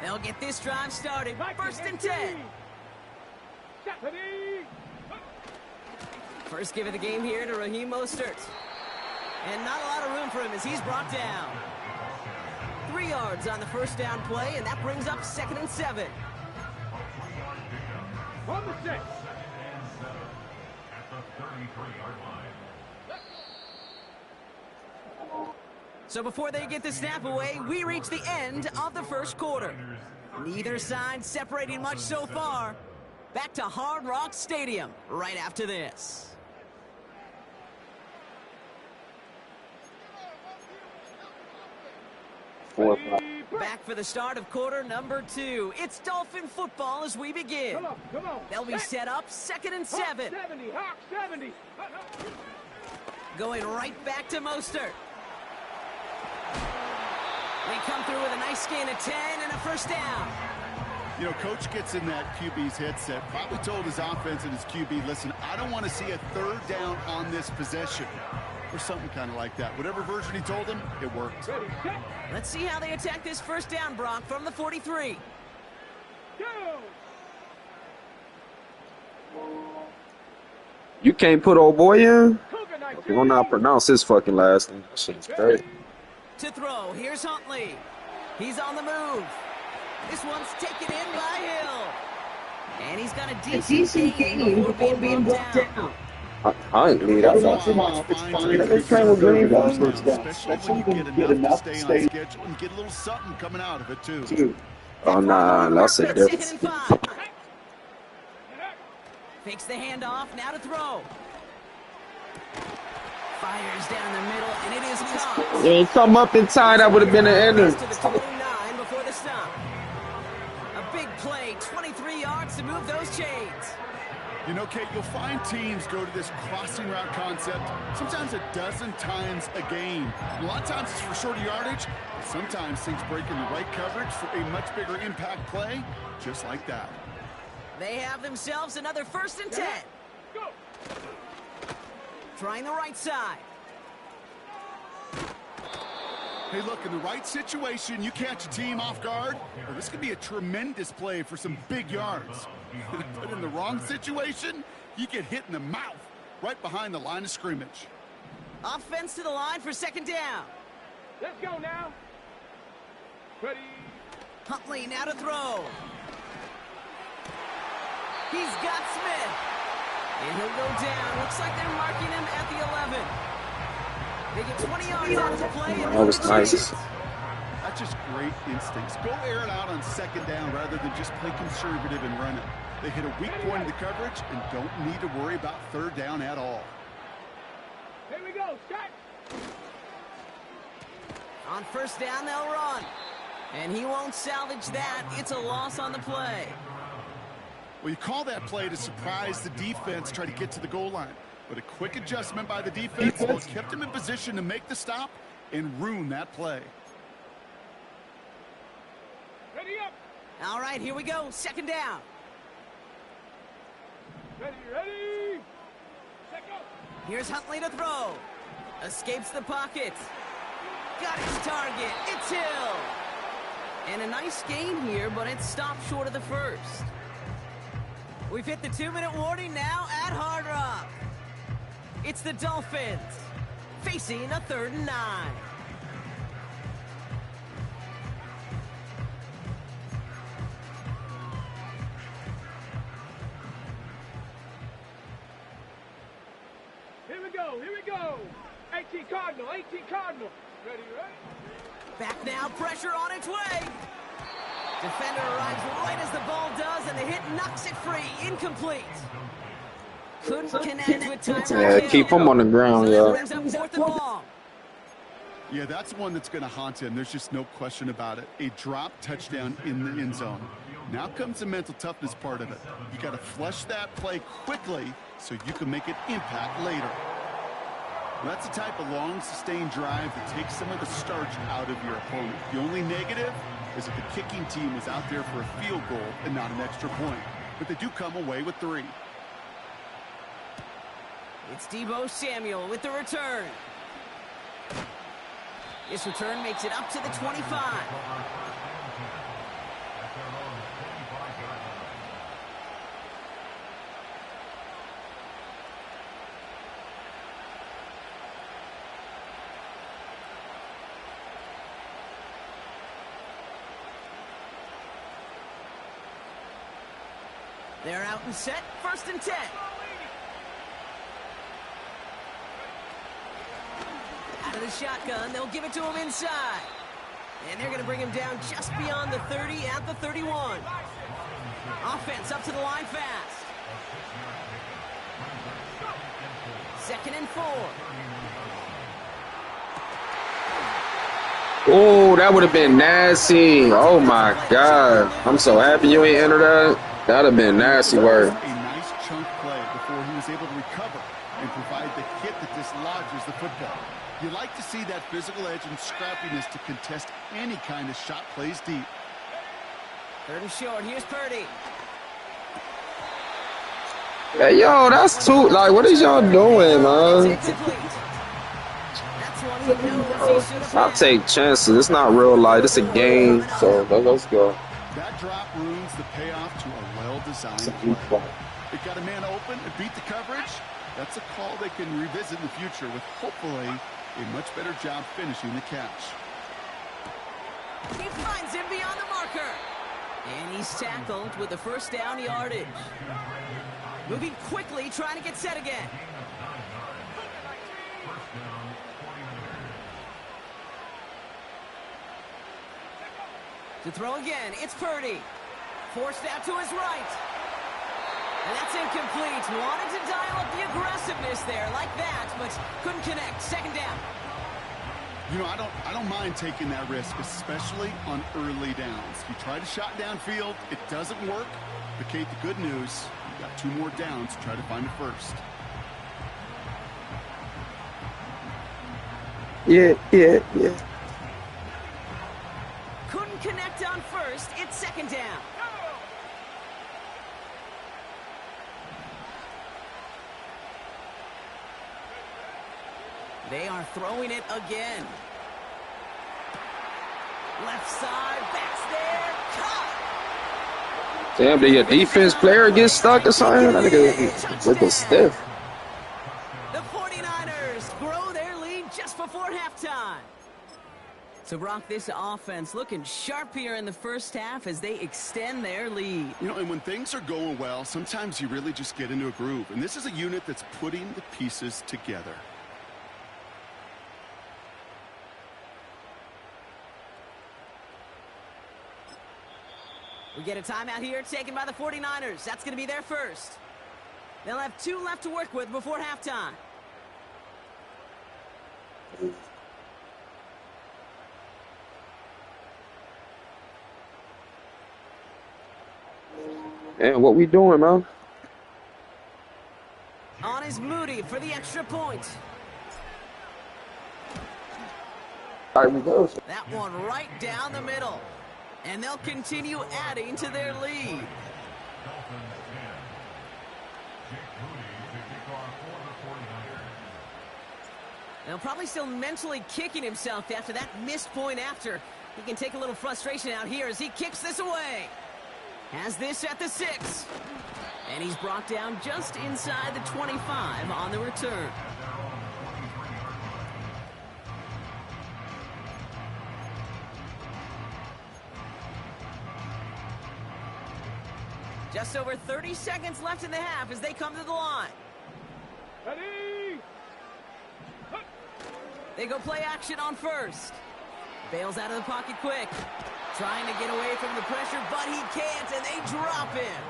They'll get this drive started. 1st and 10. First give of the game here to Raheem Mostert. And not a lot of room for him as he's brought down. 3 yards on the first down play, and that brings up 2nd and 7. From the 6. 2nd and 7 at the 33-yard line. So before they get the snap away, we reach the end of the first quarter. Neither side separating much so far. Back to Hard Rock Stadium right after this. 4 or 5. Back for the start of quarter number 2. It's Dolphin football as we begin. They'll be set up 2nd and 7. Going right back to Mostert. They come through with a nice gain of 10 and a first down. You know, coach gets in that QB's headset, probably told his offense and his QB, listen, I don't want to see a 3rd down on this possession. Or something kind of like that. Whatever version he told him, it worked. Let's see how they attack this first down, Brock, from the 43. You can't put old boy in? You will not pronounce his fucking last name. That shit's great. To throw, here's Huntley. He's on the move. This one's taken in by Hill. And he's got a decent gain before being brought down. Huntley, that's awesome. It's playing with Green Bay. Especially when you get enough to stay on schedule and get a little something coming out of it, too. Oh, nah, that's a difference. 2nd and 5. Fakes the handoff, now to throw. Fires down the middle, and it is caught. Yeah, come up in time, that would have been an ender. To the 29 before the stop. A big play, 23 yards to move those chains. You know, Kate, you'll find teams go to this crossing route concept sometimes a dozen times a game. A lot of times it's for shorter yardage, but sometimes things break in the right coverage for a much bigger impact play, just like that. They have themselves another 1st and 10. Go. Trying the right side. Hey, look, in the right situation, you catch a team off guard, well, this could be a tremendous play for some big yards. But in the wrong situation, you get hit in the mouth right behind the line of scrimmage. Offense to the line for 2nd down. Let's go now. Ready. Huntley now to throw. He's got Smith. And he'll go down. Looks like they're marking him at the 11. They get 20 yards out of the play. That was nice. That's just great instincts. Go air it out on 2nd down rather than just play conservative and run it. They hit a weak point in the coverage and don't need to worry about 3rd down at all. Here we go. Shot. On 1st down, they'll run. And he won't salvage that. It's a loss on the play. Well, you call that play to surprise the defense, try to get to the goal line. But a quick adjustment by the defense kept him in position to make the stop and ruin that play. Ready up. All right, here we go. 2nd down. Ready. Set go. Here's Huntley to throw. Escapes the pocket. Got his target. It's Hill. And a nice gain here, but it's stopped short of the 1st. We've hit the 2-minute warning now at Hard Rock. It's the Dolphins facing a 3rd and 9. Here we go. 18 Cardinal. Ready. Back now, pressure on its way. Defender arrives right as the ball does, and the hit knocks it free. Incomplete. Couldn't connect with time. Yeah, keep him on the ground, So yeah. that brings up 4th and long. Yeah, that's one that's going to haunt him. There's just no question about it. A drop touchdown in the end zone. Now comes the mental toughness part of it. You got to flush that play quickly so you can make an impact later. Well, that's the type of long, sustained drive that takes some of the starch out of your opponent. The only negative is that the kicking team was out there for a field goal and not an extra point. But they do come away with 3. It's Deebo Samuel with the return. This return makes it up to the 25. They're out and set. 1st and 10. Out of the shotgun, they'll give it to him inside. And they're going to bring him down just beyond the 30 at the 31. Offense up to the line fast. 2nd and 4. Oh, that would have been nasty. Oh my God. I'm so happy you ain't enter that. That'd have been nasty work. A nice chunk play before he was able to recover and provide the hit that dislodges the football. You like to see that physical edge and scrappiness to contest any kind of shot plays deep. Third and short. Here's Purdy. Hey, yo, that's too, like, what is y'all doing, man? It's incomplete. That's one he knows he should have I'll had. take chances. It's not real life. It's a game. So let's go. That drop ruins the payoff to a well-designed play. It got a man open and beat the coverage. That's a call they can revisit in the future with hopefully a much better job finishing the catch. He finds him beyond the marker. And he's tackled with the first down yardage. Moving quickly, trying to get set again. To throw again, it's Purdy. Forced out to his right. And that's incomplete. Wanted to dial up the aggressiveness there like that, but couldn't connect. Second down. You know, I don't mind taking that risk, especially on early downs. You try to shot downfield, it doesn't work. But Kate, the good news, you've got 2 more downs to try to find a first. Yeah. Couldn't connect on first. It's second down. They are throwing it again. Left side, backs there, caught. Damn, did your defense player get stuck or something? That nigga looking stiff. The 49ers grow their lead just before halftime. So, Brock, this offense looking sharp here in the first half as they extend their lead. You know, and when things are going well, sometimes you really just get into a groove. And this is a unit that's putting the pieces together. We get a timeout here taken by the 49ers. That's going to be their first. They'll have 2 left to work with before halftime. And what we doing, man? On is Moody for the extra point. All right, we go. That one right down the middle. And they'll continue adding to their lead. They'll probably still mentally kicking himself after that missed point after. He can take a little frustration out here as he kicks this away. Has this at the 6. And he's brought down just inside the 25 on the return. Just over 30 seconds left in the half as they come to the line. Ready? They go play action on first. Bails out of the pocket quick. Trying to get away from the pressure, but he can't, and they drop him.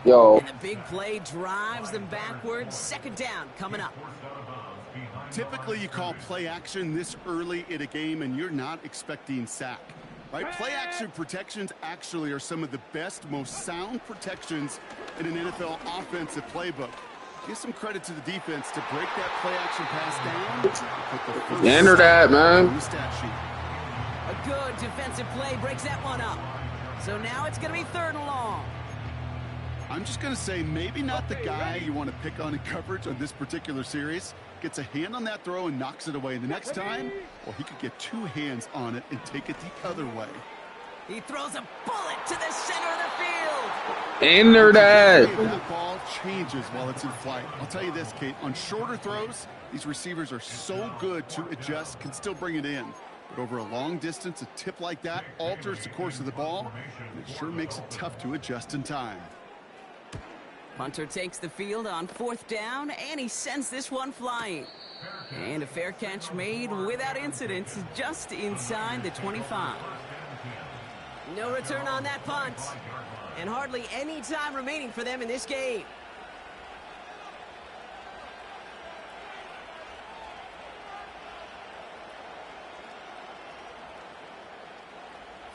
Yo. And the big play drives them backwards. Second down coming up. Typically, you call play action this early in a game, and you're not expecting sack. Right? Play action protections actually are some of the best, most sound protections in an NFL offensive playbook. Give some credit to the defense to break that play action pass down. Enter that, man. Stat sheet. A good defensive play breaks that one up. So now it's going to be 3rd and long. I'm just going to say maybe not the guy you want to pick on in coverage on this particular series. Gets a hand on that throw and knocks it away. And the next time, well, he could get 2 hands on it and take it the other way. He throws a bullet to the center of the field. Enter that. That ball changes while it's in flight. I'll tell you this, Kate, on shorter throws, these receivers are so good to adjust, can still bring it in. But over a long distance, a tip like that alters the course of the ball, and it sure makes it tough to adjust in time. Punter takes the field on 4th down, and he sends this one flying. And a fair catch made without incident just inside the 25. No return on that punt. And hardly any time remaining for them in this game.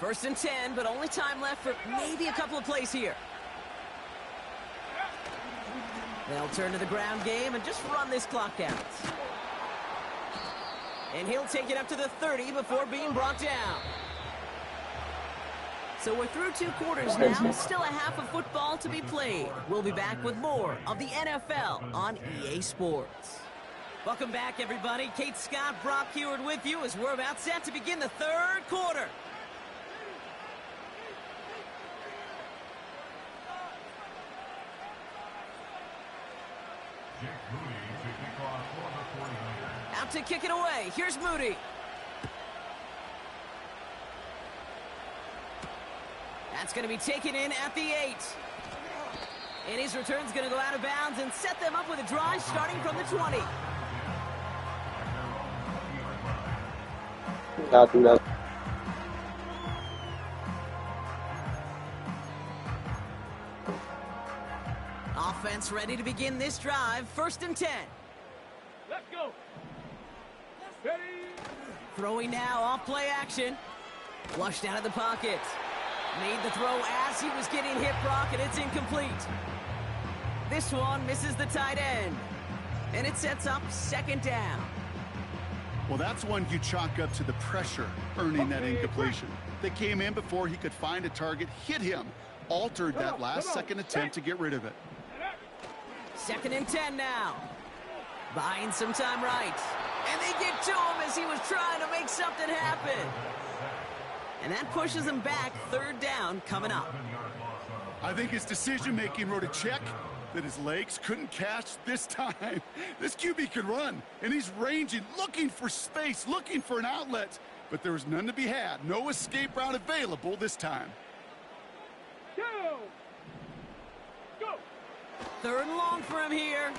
First and 10, but only time left for maybe a couple of plays here. They'll turn to the ground game and just run this clock out. And he'll take it up to the 30 before being brought down. So we're through 2 quarters now, still a half of football to be played. We'll be back with more of the NFL on EA Sports. Welcome back, everybody. Kate Scott, Brock Heward with you as we're about set to begin the 3rd quarter. Out to kick it away. Here's Moody. That's going to be taken in at the 8. And his return's going to go out of bounds and set them up with a drive starting from the 20. Not do that. Offense ready to begin this drive. First and 10. Let's go. Ready. Throwing now off play action. Flushed out of the pocket. Made the throw as he was getting hit, Brock, and it's incomplete. This one misses the tight end. And it sets up second down. Well, that's one you chalk up to the pressure earning that incompletion. They came in before he could find a target, hit him, altered that last-second attempt to get rid of it. Second and 10 now. Buying some time right. And they get to him as he was trying to make something happen. And that pushes him back. Third down coming up. I think his decision-making wrote a check that his legs couldn't catch this time. This QB can run, and he's ranging, looking for space, looking for an outlet. But there was none to be had. No escape route available this time. Go. Go. Third and long for him here.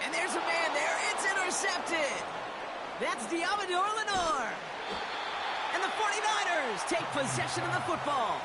And there's a man there. It's intercepted. That's Diamador Lenore. And the 49ers take possession of the football.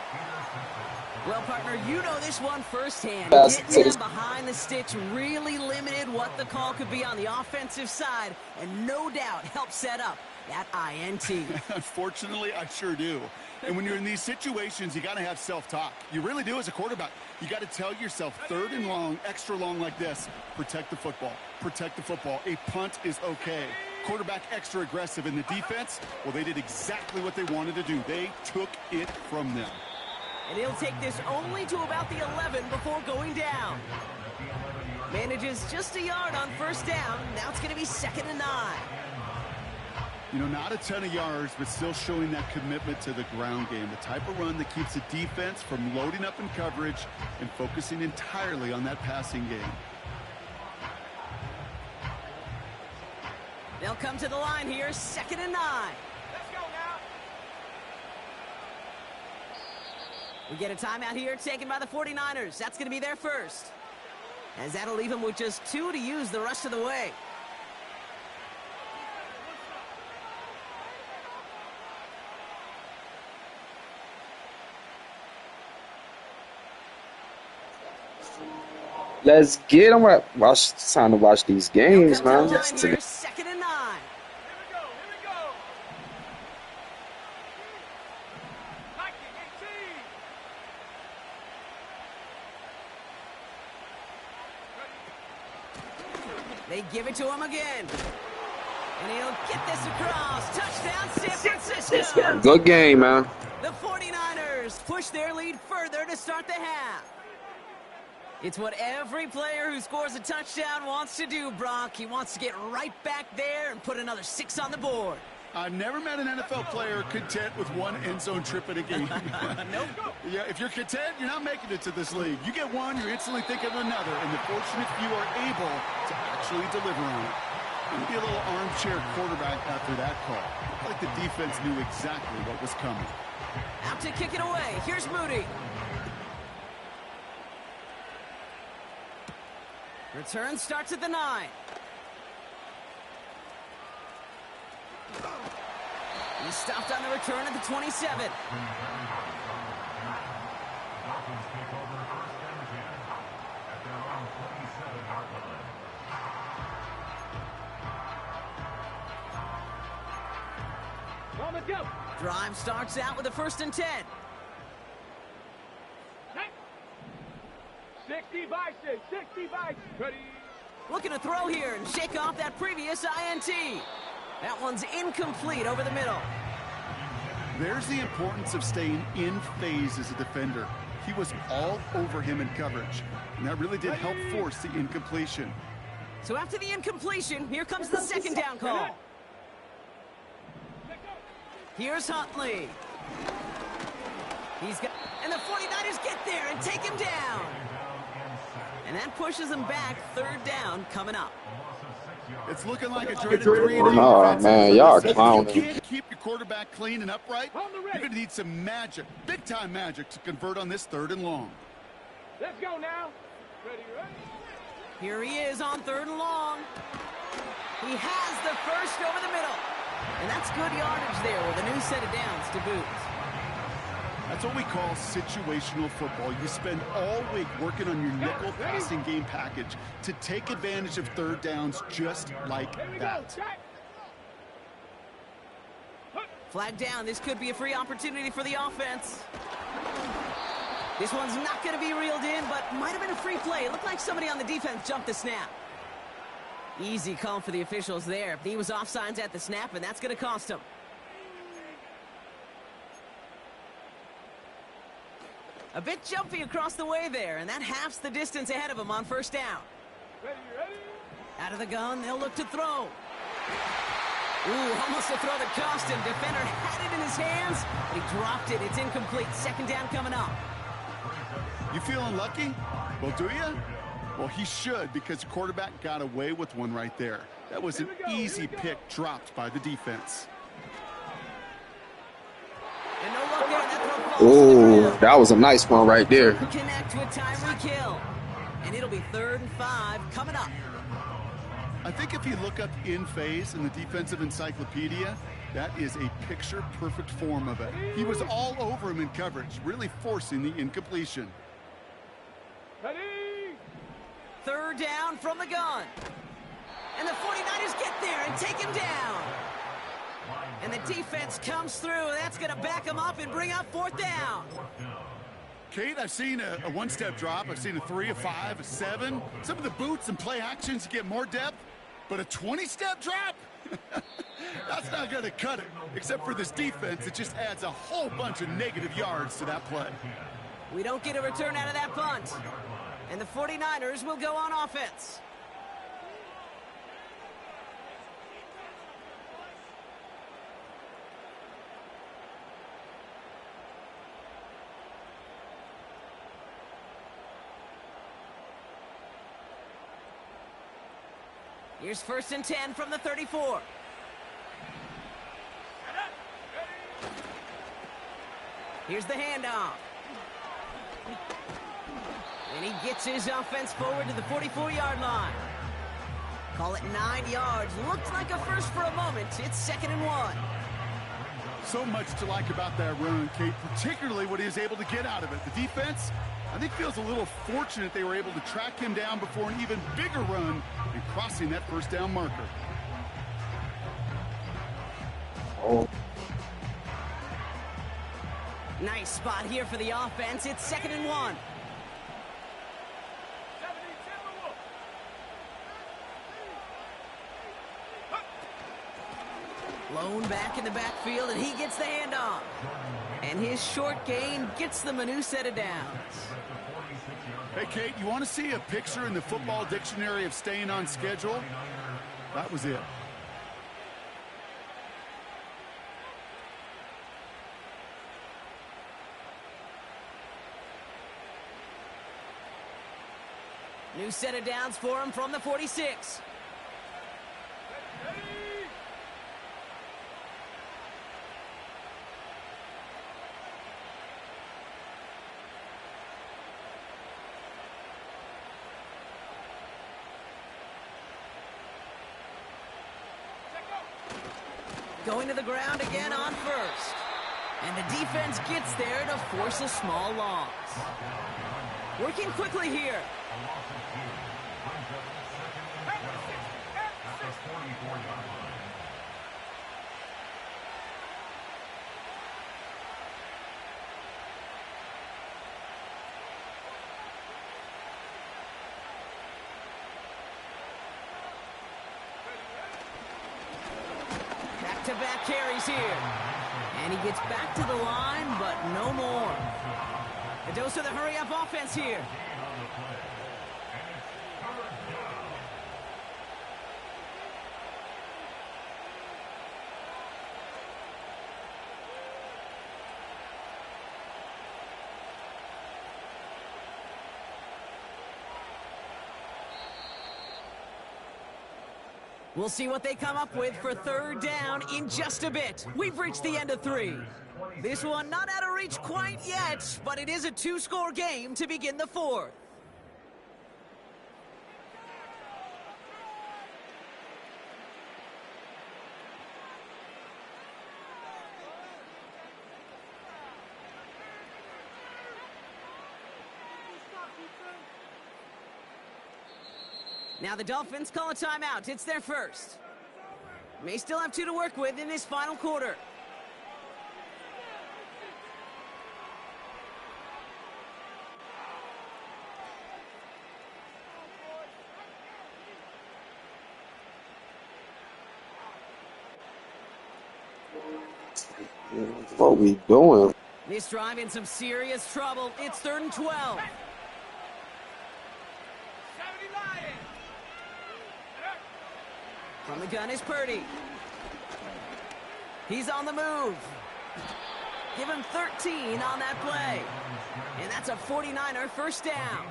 Well, partner, you know this one firsthand. Getting them behind the sticks really limited what the call could be on the offensive side, and no doubt helped set up that INT. Unfortunately, I sure do. And when you're in these situations, you got to have self-talk. You really do as a quarterback. You got to tell yourself, third and long, extra long like this, protect the football. Protect the football. A punt is okay. Quarterback extra aggressive in the defense, well, they did exactly what they wanted to do. They took it from them. And he'll take this only to about the 11 before going down. Manages just a yard on first down. Now it's going to be 2nd and 9. You know, not a ton of yards, but still showing that commitment to the ground game. The type of run that keeps the defense from loading up in coverage and focusing entirely on that passing game. They'll come to the line here, 2nd and 9. Let's go now. We get a timeout here taken by the 49ers. That's going to be their first. As that'll leave them with just 2 to use the rest of the way. Let's get them. It's time to watch these games, man. Here, 2nd and 9. Here we go. 19, 18. They give it to him again. And he'll get this across. Touchdown, San Francisco. Good game, man. The 49ers push their lead further to start the half. It's what every player who scores a touchdown wants to do, Brock. He wants to get right back there and put another 6 on the board. I've never met an NFL player content with one end zone trip in a game. Nope. Yeah, if you're content, you're not making it to this league. You get one, you're instantly thinking of another, and the fortunate few are able to actually deliver on it. Maybe a little armchair quarterback after that call. Looked like the defense knew exactly what was coming. Out to kick it away. Here's Moody. Return starts at the 9. He stopped on the return at the 27. Dolphins take over first and 10 at their own 27-yard line. on the jump. Drive starts out with a 1st and 10. 60 Bison, 60 Bison. Ready. Looking to throw here and shake off that previous INT. That one's incomplete over the middle. There's the importance of staying in phase as a defender. He was all over him in coverage, and that really did help force the incompletion. So after the incompletion, here comes the 2nd down call. Here's Huntley. And the 49ers get there and take him down. And that pushes them back. 3rd down coming up. It's looking like a dreaded 3-and-out. Oh, man, y'all clowning. If you can't keep your quarterback clean and upright, you're going to need some magic, big-time magic, to convert on this 3rd and long. Let's go now. Ready, ready. Here he is on 3rd and long. He has the first over the middle. And that's good yardage there with a new set of downs to boot. That's what we call situational football. You spend all week working on your nickel passing game package to take advantage of 3rd downs just like that. Flag down. This could be a free opportunity for the offense. This one's not going to be reeled in, but might have been a free play. It looked like somebody on the defense jumped the snap. Easy call for the officials there. He was offsides at the snap, and that's going to cost him. A bit jumpy across the way there, and that halves the distance ahead of him on 1st down. Ready, ready. Out of the gun, they'll look to throw. Ooh, almost a throw that cost him. Defender had it in his hands, but he dropped it. It's incomplete. 2nd down coming up. You feeling lucky? Well, do you? Well, he should, because the quarterback got away with one right there. That was an easy pick dropped by the defense. And no luck there. That throw falls to the Ooh, ground. that was a nice one right there. Connect with timely kill. And it'll be 3rd and 5 coming up. I think if you look up in phase in the defensive encyclopedia, that is a picture-perfect form of it. He was all over him in coverage, really forcing the incompletion. Ready. 3rd down from the gun. And the 49ers get there and take him down. And the defense comes through. That's going to back him up and bring up 4th down. Kate, I've seen a one-step drop. I've seen a 3, a 5, a 7. Some of the boots and play actions get more depth, but a 20-step drop? That's not going to cut it. Except for this defense, it just adds a whole bunch of negative yards to that play. We don't get a return out of that punt. And the 49ers will go on offense. Here's 1st and 10 from the 34. Here's the handoff. And he gets his offense forward to the 44-yard line. Call it 9 yards. Looked like a first for a moment. It's 2nd and 1. So much to like about that run, Kate, particularly what he was able to get out of it. The defense, I think, feels a little fortunate they were able to track him down before an even bigger run and crossing that 1st down marker. Oh. Nice spot here for the offense. It's 2nd and 1. Lone back in the backfield, and he gets the handoff. And his short gain gets them a new set of downs. Hey, Kate, you want to see a picture in the football dictionary of staying on schedule? That was it. New set of downs for him from the 46. Going to the ground again on 1st. And the defense gets there to force a small loss. Working quickly here. back-to-back carries here. And he gets back to the line, but no more. A dose of the hurry-up offense here. We'll see what they come up with for third down in just a bit. We've reached the end of 3. This one not out of reach quite yet, but it is a 2-score game to begin the 4th. Now the Dolphins call a timeout. It's their first. May still have 2 to work with in this final quarter. What we doing? This drive in some serious trouble. It's 3rd and 12. From the gun is Purdy. He's on the move. Give him 13 on that play. And that's a 49er first down.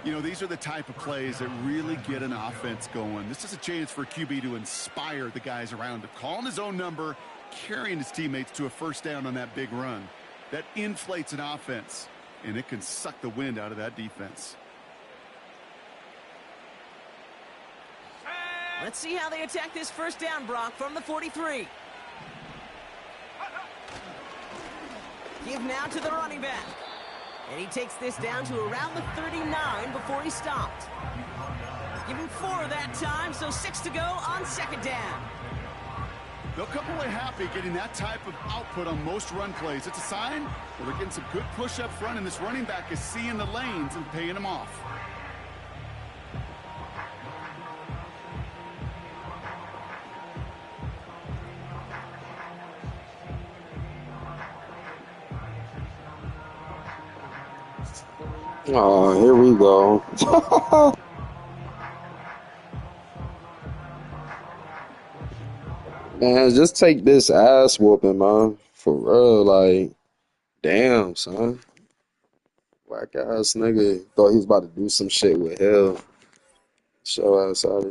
You know, these are the type of plays that really get an offense going. This is a chance for QB to inspire the guys around him. Calling his own number, carrying his teammates to a first down on that big run. That inflates an offense, and it can suck the wind out of that defense. Let's see how they attack this first down, Brock, from the 43. Give now to the running back. And he takes this down to around the 39 before he stopped. Give him 4 that time, so 6 to go on second down. They'll come away happy getting that type of output on most run plays. It's a sign that they're getting some good push up front, and this running back is seeing the lanes and paying them off. Oh, here we go. Man, just take this ass whooping, man. For real, like, damn, son. Whack ass nigga thought he was about to do some shit with hell. Show ass out.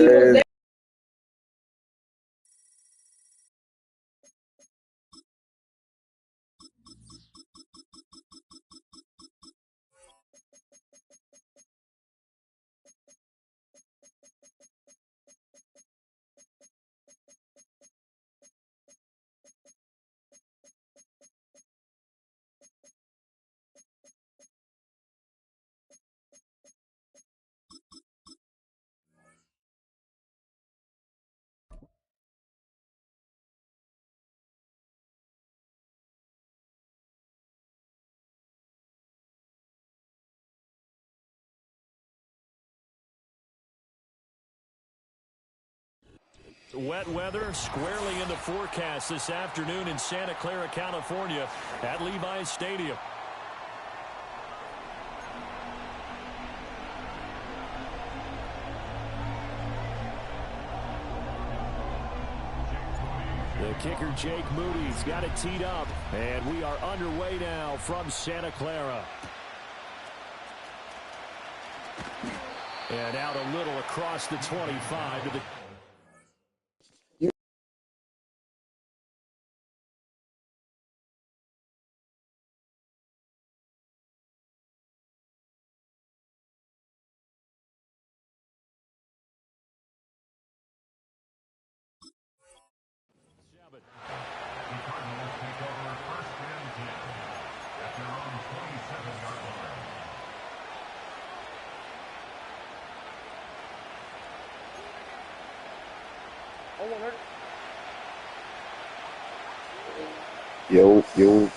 crazy. Wet weather squarely in the forecast this afternoon in Santa Clara, California at Levi's Stadium. The kicker, Jake Moody's got it teed up, and we are underway now from Santa Clara. And out a little across the 25 to the... The Cardinals take over first and 10 at their own 27-yard line. Yo.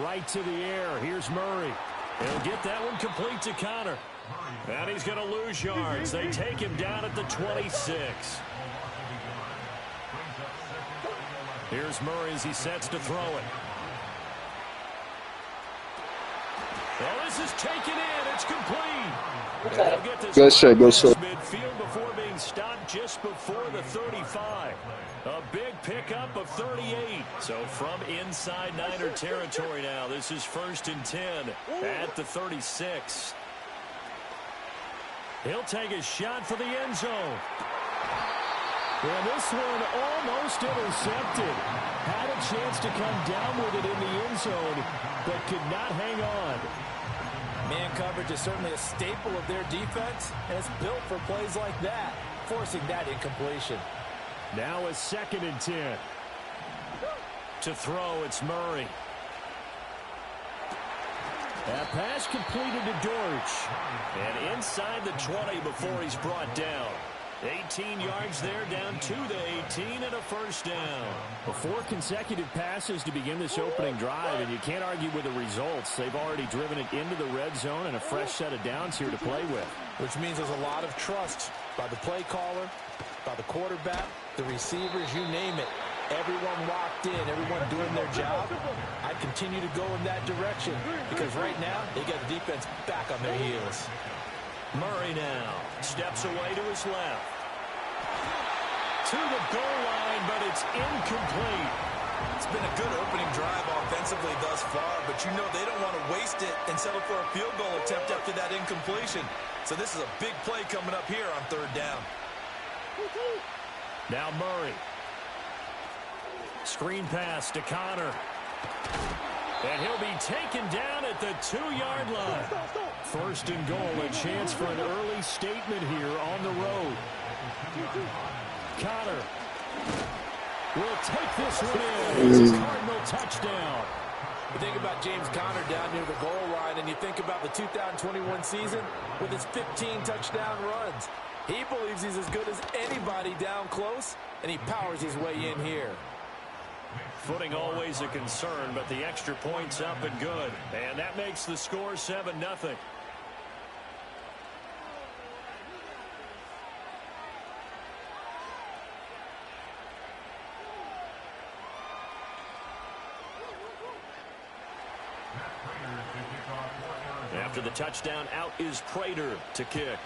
Right to the air. Here's Murray. He'll get that one complete to Connor. And he's going to lose yards. They take him down at the 26. Here's Murray as he sets to throw it. Well, this is taken in. It's complete. And he'll get this Go short. midfield before being stopped just before the 35. A big pickup of 38. So from inside Niner territory now, this is 1st and 10 at the 36. He'll take a shot for the end zone. And this one almost intercepted. Had a chance to come down with it in the end zone, but could not hang on. Man coverage is certainly a staple of their defense, and it's built for plays like that, forcing that incompletion. Now a 2nd and 10. To throw, it's Murray. That pass completed to Dortch. And inside the 20 before he's brought down. 18 yards there, down to the 18, and a first down. 4 consecutive passes to begin this opening drive, and you can't argue with the results. They've already driven it into the red zone and a fresh set of downs here to play with. Which means there's a lot of trust by the play caller, by the quarterback, the receivers, you name it. Everyone locked in, everyone doing their job. I continue to go in that direction because right now they got the defense back on their heels. Murray now steps away to his left. To the goal line, but it's incomplete. It's been a good opening drive offensively thus far, but you know they don't want to waste it and settle for a field goal attempt after that incompletion. So this is a big play coming up here on 3rd down. Now Murray. Screen pass to Connor. And he'll be taken down at the 2-yard line. 1st and goal, a chance for an early statement here on the road. Connor will take this one in. It's a Cardinal touchdown. You think about James Conner down near the goal line, and you think about the 2021 season with his 15 touchdown runs. He believes he's as good as anybody down close, and he powers his way in here. Footing always a concern, but the extra point's up and good. And that makes the score 7-0. After the touchdown, out is Prater to kick.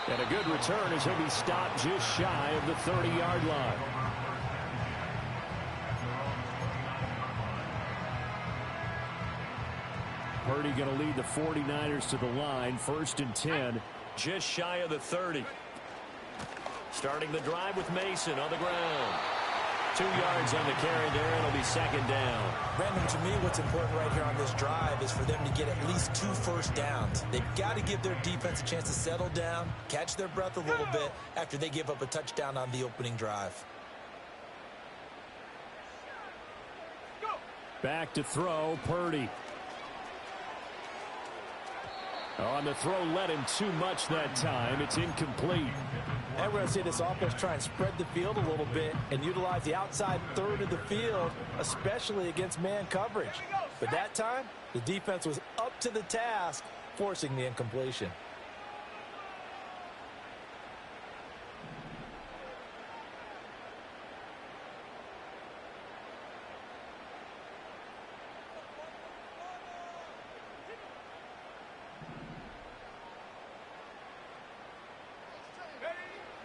And a good return as he'll be stopped just shy of the 30-yard line. Purdy going to lead the 49ers to the line. 1st and 10, just shy of the 30. Starting the drive with Mason on the ground. 2 yards on the carry there, and it'll be 2nd down. Brandon, to me, what's important right here on this drive is for them to get at least 2 first downs. They've got to give their defense a chance to settle down, catch their breath a little bit after they give up a touchdown on the opening drive. Back to throw, Purdy. On the throw, led him too much that time. It's incomplete. And we're going to see this offense try and spread the field a little bit and utilize the outside third of the field, especially against man coverage. But that time, the defense was up to the task, forcing the incompletion.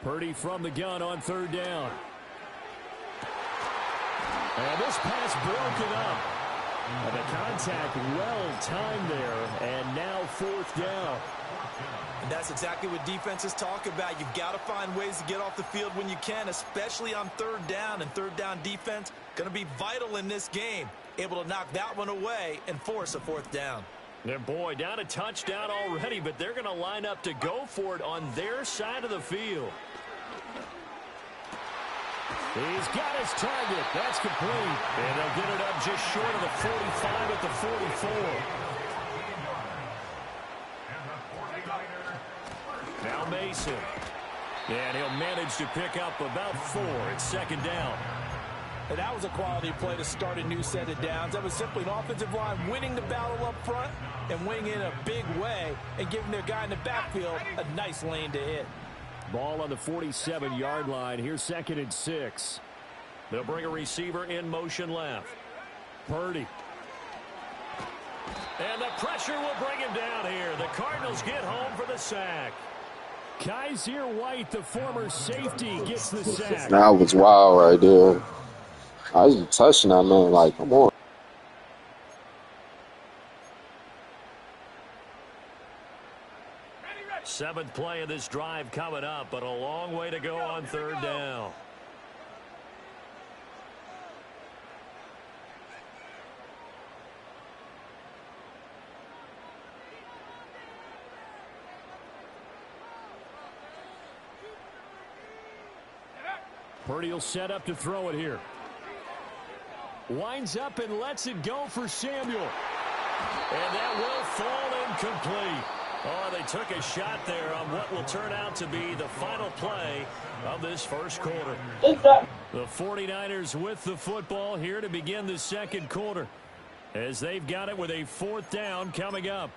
Purdy from the gun on 3rd down. And this pass broken up. And the contact well timed there. And now 4th down. And that's exactly what defenses talk about. You've got to find ways to get off the field when you can, especially on 3rd down. And 3rd down defense going to be vital in this game. Able to knock that one away and force a 4th down. And boy, down a touchdown already, but they're going to line up to go for it on their side of the field. He's got his target. That's complete. And they'll get it up just short of the 45 at the 44. Now Mason. And he'll manage to pick up about 4. It's 2nd down. And that was a quality play to start a new set of downs. That was simply an offensive line winning the battle up front and winning in a big way and giving their guy in the backfield a nice lane to hit. Ball on the 47-yard line. Here's 2nd and 6. They'll bring a receiver in motion left. Purdy. And the pressure will bring him down here. The Cardinals get home for the sack. Kaiser White, the former safety, gets the sack. That was wild right there. I was touching that man like, come on. Seventh play of this drive coming up, but a long way to go on 3rd down. Purdy will set up to throw it here. Winds up and lets it go for Samuel. And that will fall incomplete. Oh, they took a shot there on what will turn out to be the final play of this 1st quarter. The 49ers with the football here to begin the 2nd quarter, as they've got it with a 4th down coming up.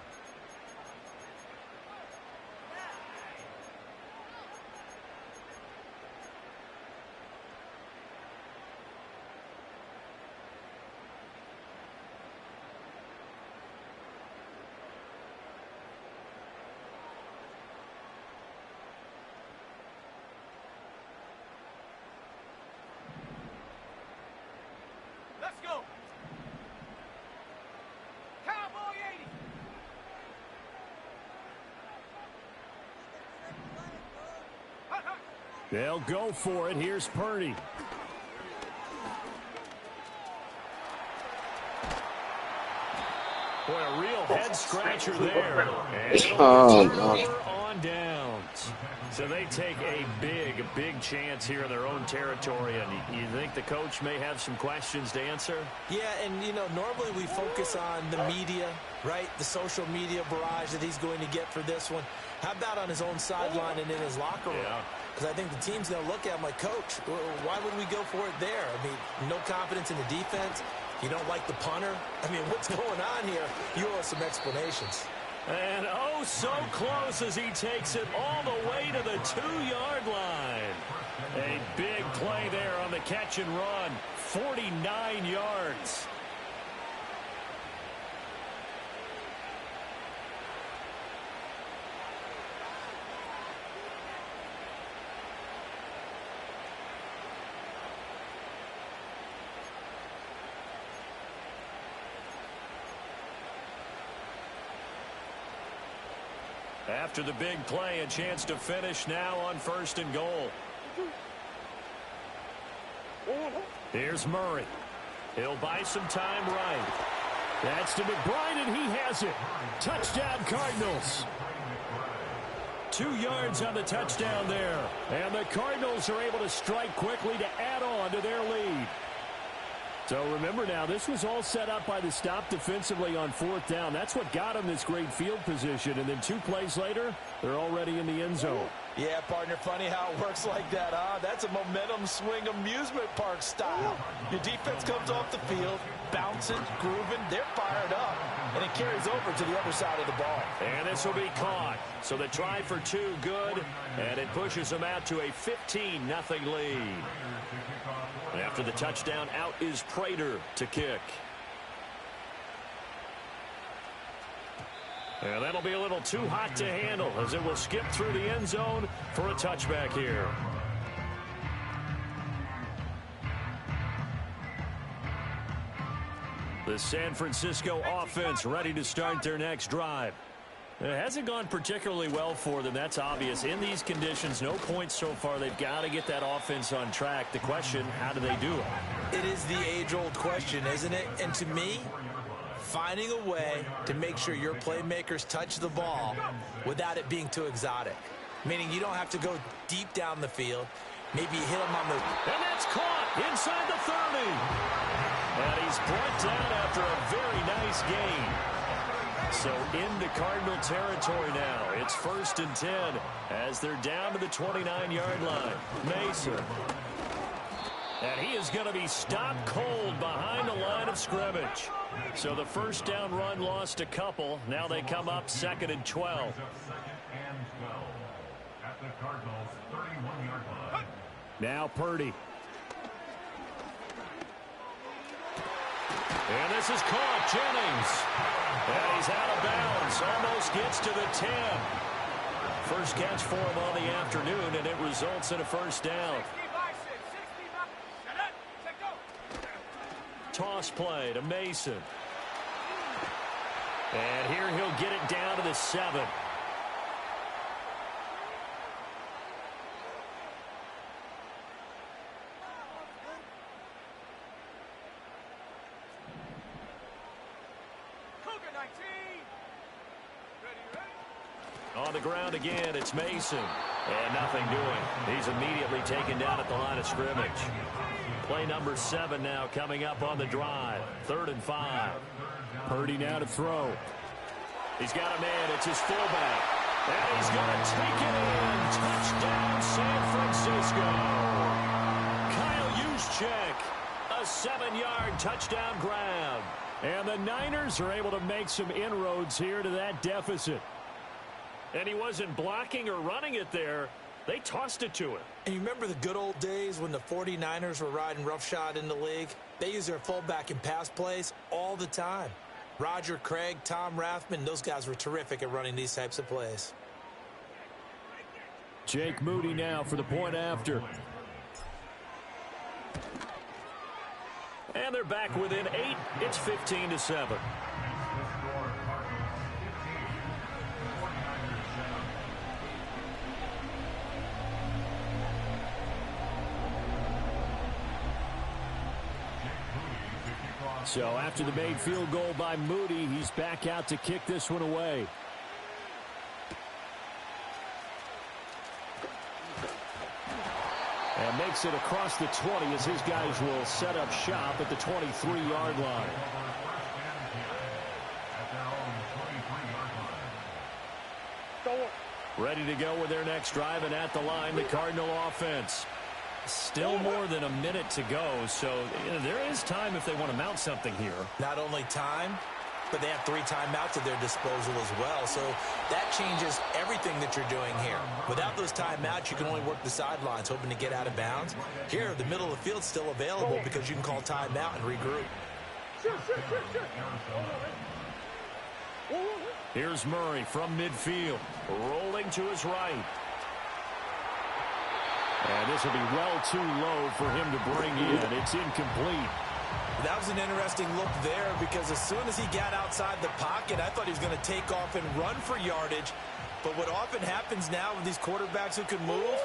They'll go for it. Here's Purdy. Boy, a real head scratcher there. And on downs. So they take a big chance here in their own territory. And you think the coach may have some questions to answer? Yeah, and, you know, normally we focus on the media, right? The social media barrage that he's going to get for this one. How about on his own sideline and in his locker room? Yeah. Because I think the team's going to look at him like, Coach, why would we go for it there? I mean, no confidence in the defense. You don't like the punter? I mean, what's going on here? You owe us some explanations. And oh, so close as he takes it all the way to the 2-yard line. A big play there on the catch and run. 49 yards. After the big play, a chance to finish now on 1st and goal. Here's Murray. He'll buy some time right. That's to McBride, and he has it. Touchdown, Cardinals. 2 yards on the touchdown there. And the Cardinals are able to strike quickly to add on to their lead. So remember now, this was all set up by the stop defensively on 4th down. That's what got them this great field position. And then 2 plays later, they're already in the end zone. Yeah, partner, funny how it works like that, huh? That's a momentum swing amusement park style. Your defense comes off the field, bouncing, grooving, they're fired up, and it carries over to the other side of the ball. And this will be caught. So the try for 2, good, and it pushes them out to a 15-0 lead. After the touchdown, out is Prater to kick. And that'll be a little too hot to handle as it will skip through the end zone for a touchback here. The San Francisco offense ready to start their next drive. It hasn't gone particularly well for them. That's obvious. In these conditions, no points so far. They've got to get that offense on track. The question, how do they do it? It is the age-old question, isn't it? And to me, finding a way to make sure your playmakers touch the ball without it being too exotic. Meaning you don't have to go deep down the field. Maybe hit them on the... And that's caught inside the 30. And he's brought down after a very nice gain. So into Cardinal territory now. It's 1st and 10 as they're down to the 29-yard line. Mason. And he is going to be stopped cold behind the line of scrimmage. So the 1st down run lost a couple. Now they come up 2nd and 12. At the Cardinals' 31-yard line. Now Purdy. And this is caught. Jennings. And he's out of bounds. Almost gets to the 10. First catch for him on the afternoon, and it results in a 1st down. Toss play to Mason. And here he'll get it down to the 7. On the ground again, it's Mason. And nothing doing. He's immediately taken down at the line of scrimmage. Play number 7 now coming up on the drive. 3rd and 5. Purdy now to throw. He's got a man. It's his fullback. And he's going to take it in. Touchdown, San Francisco. Kyle Juszczyk. A 7-yard touchdown grab. And the Niners are able to make some inroads here to that deficit. And he wasn't blocking or running it there. They tossed it to him. And you remember the good old days when the 49ers were riding roughshod in the league? They use their fullback in pass plays all the time. Roger Craig, Tom Rathman, those guys were terrific at running these types of plays. Jake Moody now for the point after. And they're back within 8. It's 15-7. So after the made field goal by Moody, he's back out to kick this one away. And makes it across the 20 as his guys will set up shop at the 23-yard line. Ready to go with their next drive, and at the line, the Cardinal offense. Still more than a minute to go, so there is time if they want to mount something here. Not only time, but they have 3 timeouts at their disposal as well, so that changes everything that you're doing here. Without those timeouts, you can only work the sidelines, hoping to get out of bounds. Here, the middle of the field's still available because you can call timeout and regroup. Here's Murray from midfield, rolling to his right. And this will be well too low for him to bring in. It's incomplete. That was an interesting look there because as soon as he got outside the pocket, I thought he was going to take off and run for yardage. But what often happens now with these quarterbacks who can move,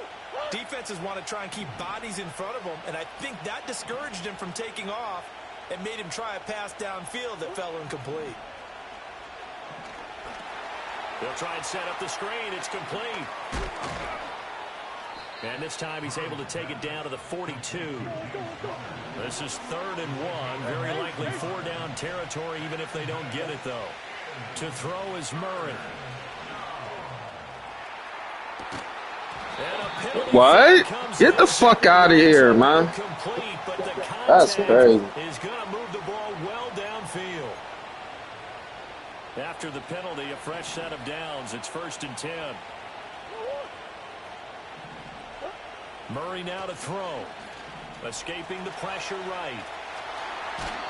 defenses want to try and keep bodies in front of them, and I think that discouraged him from taking off and made him try a pass downfield that fell incomplete. They'll try and set up the screen. It's complete. And this time he's able to take it down to the 42. This is 3rd and 1. Very likely 4-down territory, even if they don't get it, though. To throw is Murray. What? Get the fuck out of here, man. That's crazy. Is going to move the ball well downfield. After the penalty, a fresh set of downs. It's 1st and 10. Murray now to throw. Escaping the pressure right.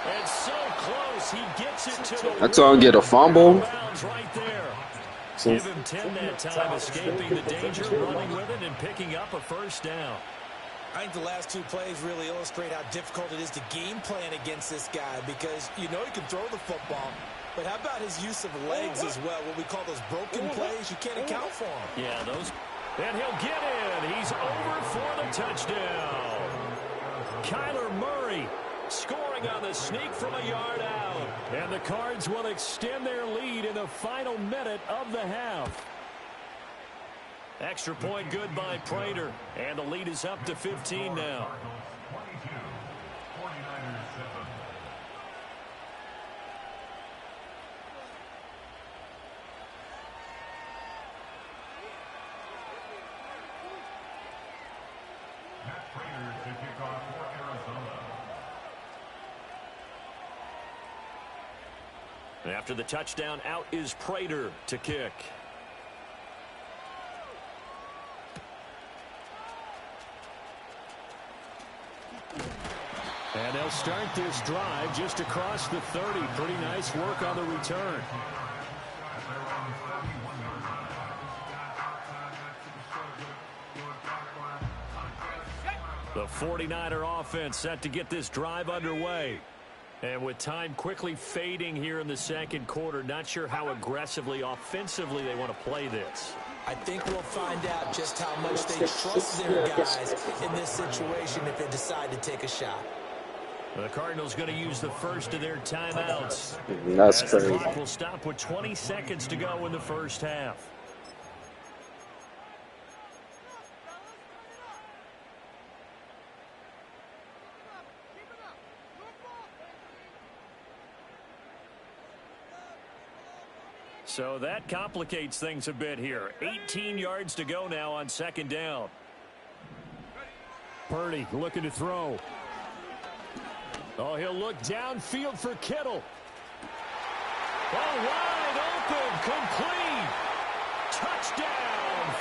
And so close, he gets it to the... That's all get a fumble. Right there. Give him 10 that time, escaping the danger, running with it, and picking up a 1st down. I think the last 2 plays really illustrate how difficult it is to game plan against this guy, because you know he can throw the football, but how about his use of legs as well? What we call those broken plays, you can't account for them. Yeah, those. And he'll get in. He's over for the touchdown. Kyler Murray scoring on the sneak from a yard out. And the Cards will extend their lead in the final minute of the half. Extra point good by Prater. And the lead is up to 15 now. After the touchdown, out is Prater to kick. And they'll start this drive just across the 30. Pretty nice work on the return. The 49er offense set to get this drive underway. And with time quickly fading here in the second quarter, not sure how aggressively, offensively they want to play this. I think we'll find out just how much they trust their guys in this situation if they decide to take a shot. The Cardinals going to use the first of their timeouts. That's crazy. The clock will stop with 20 seconds to go in the first half. So that complicates things a bit here. 18 yards to go now on 2nd down. Purdy looking to throw. Oh, he'll look downfield for Kittle. Oh, wide open, complete. Touchdown,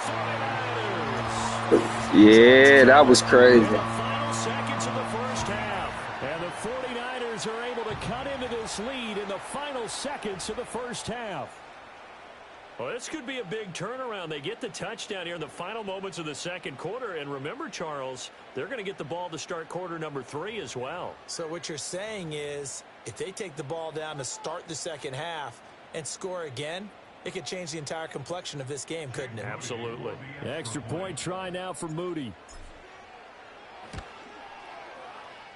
49ers. Yeah, that was crazy. The final seconds of the first half. And the 49ers are able to cut into this lead in the final seconds of the first half. Well, this could be a big turnaround. They get the touchdown here in the final moments of the second quarter. And remember, Charles, they're going to get the ball to start quarter number 3 as well. So what you're saying is if they take the ball down to start the second half and score again, it could change the entire complexion of this game, couldn't it? Absolutely. Extra point try now for Moody.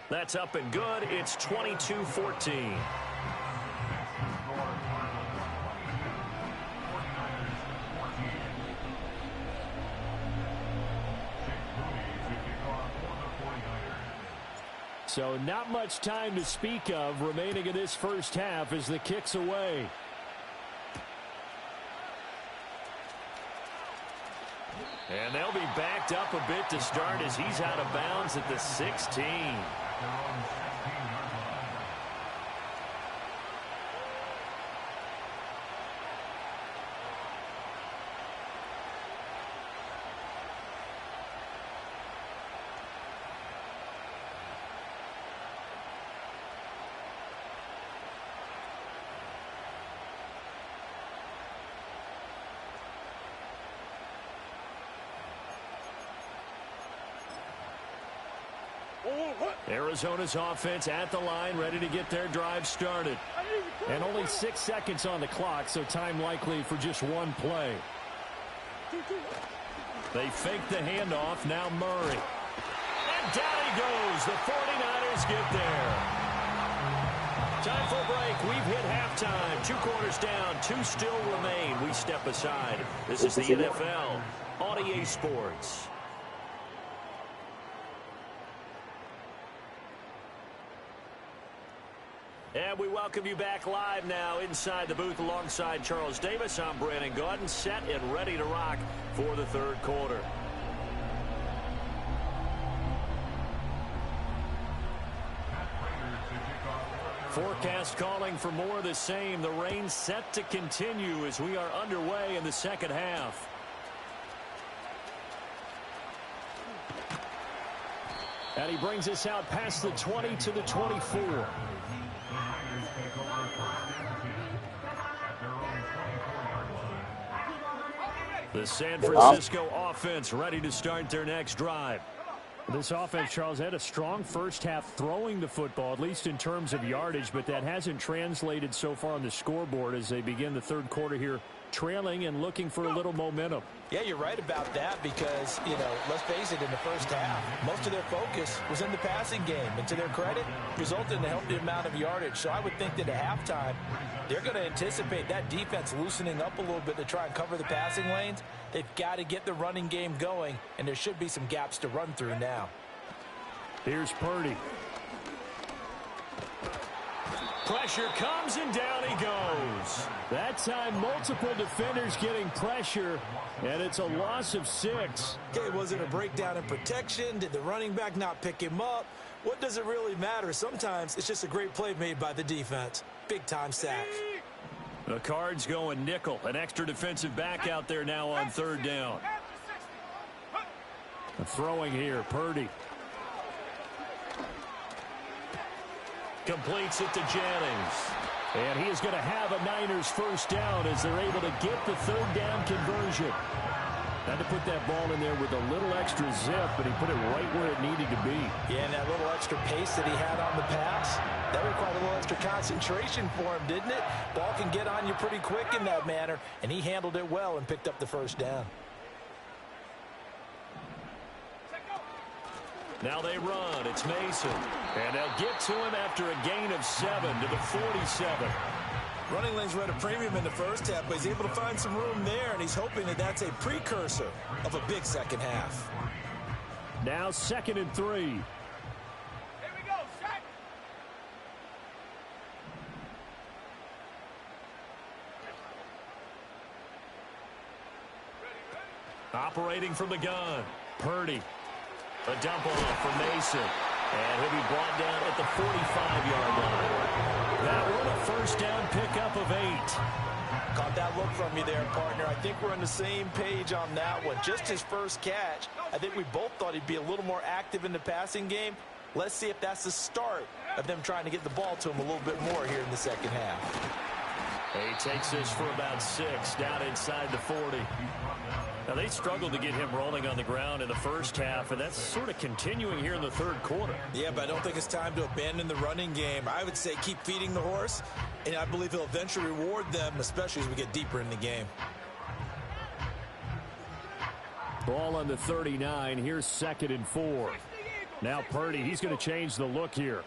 That's up and good. It's 22-14. So not much time to speak of remaining in this first half as the kick's away. And they'll be backed up a bit to start as he's out of bounds at the 16. Arizona's offense at the line, ready to get their drive started. And only 6 seconds on the clock, so time likely for just one play. They fake the handoff. Now Murray. And down he goes. The 49ers get there. Time for a break. We've hit halftime. 2 quarters down. 2 still remain. We step aside. This is the NFL on EA Sports. And we welcome you back live now inside the booth alongside Charles Davis. I'm Brandon Gaudin, set and ready to rock for the 3rd quarter. Forecast calling for more of the same. The rain set to continue as we are underway in the 2nd half. And he brings us out past the 20 to the 24. The San Francisco offense ready to start their next drive. This offense, Charles, had a strong first half throwing the football, at least in terms of yardage, but that hasn't translated so far on the scoreboard as they begin the 3rd quarter here, trailing and looking for a little momentum. Yeah, you're right about that because, let's face it, in the first half, most of their focus was in the passing game. And to their credit, resulted in a healthy amount of yardage. So I would think that at halftime, they're going to anticipate that defense loosening up a little bit to try and cover the passing lanes. They've got to get the running game going, and there should be some gaps to run through now. Here's Purdy. Pressure comes, and down he goes. That time, multiple defenders getting pressure, and it's a loss of 6. Okay, was it a breakdown in protection? Did the running back not pick him up? What does it really matter? Sometimes it's just a great play made by the defense. Big-time sack. The Cards going nickel. An extra defensive back out there now on 3rd down. Throwing here, Purdy. Completes it to Jennings. And he is going to have a Niners first down as they're able to get the 3rd down conversion. Had to put that ball in there with a little extra zip, but he put it right where it needed to be. Yeah, and that little extra pace that he had on the pass, that required a little extra concentration for him, didn't it? Ball can get on you pretty quick in that manner, and he handled it well and picked up the first down. Now they run. It's Mason. And they'll get to him after a gain of 7 to the 47. Running lanes were at a premium in the first half, but he's able to find some room there, and he's hoping that that's a precursor of a big second half. Now 2nd and 3. Here we go, set. Operating from the gun. Purdy. A dump off for Mason. And he'll be brought down at the 45-yard line. That one a first down pickup of 8. Caught that look from you there, partner. I think we're on the same page on that one. Just his first catch. I think we both thought he'd be a little more active in the passing game. Let's see if that's the start of them trying to get the ball to him a little bit more here in the second half. He takes this for about 6 down inside the 40. Now, they struggled to get him rolling on the ground in the first half, and that's sort of continuing here in the 3rd quarter. Yeah, but I don't think it's time to abandon the running game. I would say keep feeding the horse, and I believe he'll eventually reward them, especially as we get deeper in the game. Ball on the 39. Here's 2nd and 4. Now Purdy, he's going to change the look here.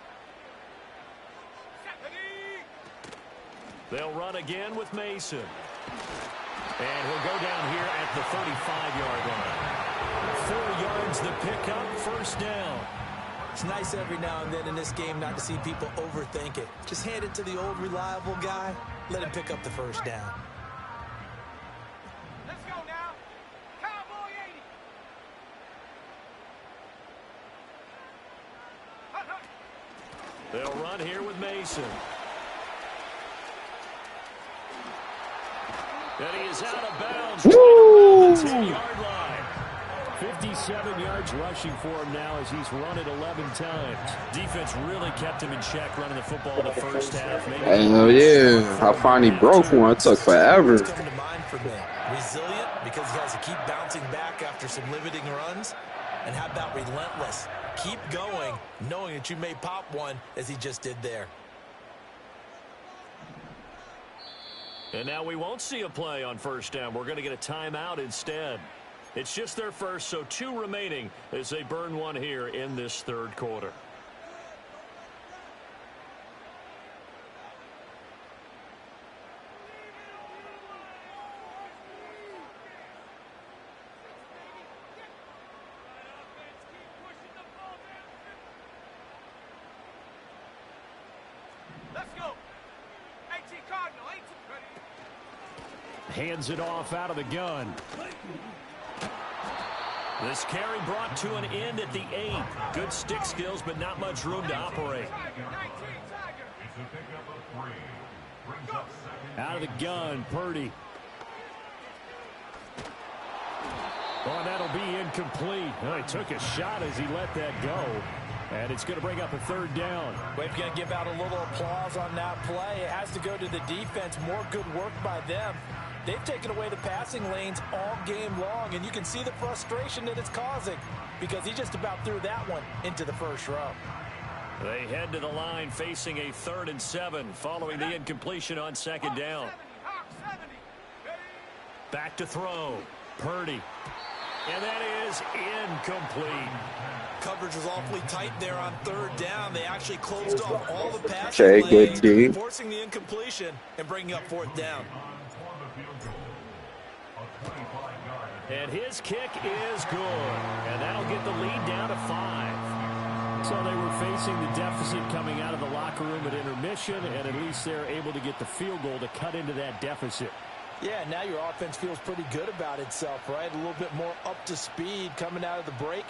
They'll run again with Mason. And he'll go down here at the 35-yard line. 4 yards the pickup, first down. It's nice every now and then in this game not to see people overthink it. Just hand it to the old reliable guy. Let him pick up the first down. Let's go now. Cowboy 80. They'll run here with Mason. And he is out of bounds. Woo! 10-yard line. 57 yards rushing for him now as he's run it 11 times. Defense really kept him in check running the football in the first half. Hell yeah. I finally broke one. It took forever. What's coming to mind for me? Resilient because he has to keep bouncing back after some limiting runs. And how about relentless? Keep going, knowing that you may pop one as he just did there. And now we won't see a play on first down. We're going to get a timeout instead. It's just their first, so 2 remaining as they burn one here in this third quarter. Hands it off out of the gun. This carry brought to an end at the 8. Good stick skills, but not much room to operate. Out of the gun, Purdy. Oh, that'll be incomplete. Oh, he took a shot as he let that go. And it's going to bring up a third down. We're going to give out a little applause on that play. It has to go to the defense. More good work by them. They've taken away the passing lanes all game long, and you can see the frustration that it's causing because he just about threw that one into the first row. They head to the line facing a 3rd and 7 following the incompletion on second down. Back to throw. Purdy. And that is incomplete. Coverage was awfully tight there on 3rd down. They actually closed off all the passing lanes, good D. forcing the incompletion and bringing up 4th down. And his kick is good. And that'll get the lead down to 5. So they were facing the deficit coming out of the locker room at intermission, and at least they're able to get the field goal to cut into that deficit. Yeah, now your offense feels pretty good about itself, right? A little bit more up to speed coming out of the break.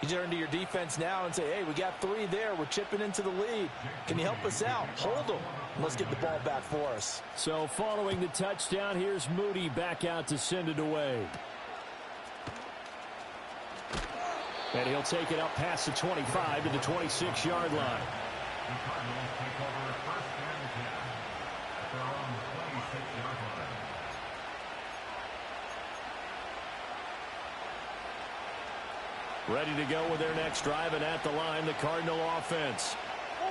You turn to your defense now and say, hey, we got 3 there. We're chipping into the lead. Can you help us out? Hold them. Let's get the ball back for us. So following the touchdown, here's Moody back out to send it away. And he'll take it up past the 25 to the 26-yard line. Ready to go with their next drive, and at the line, the Cardinal offense.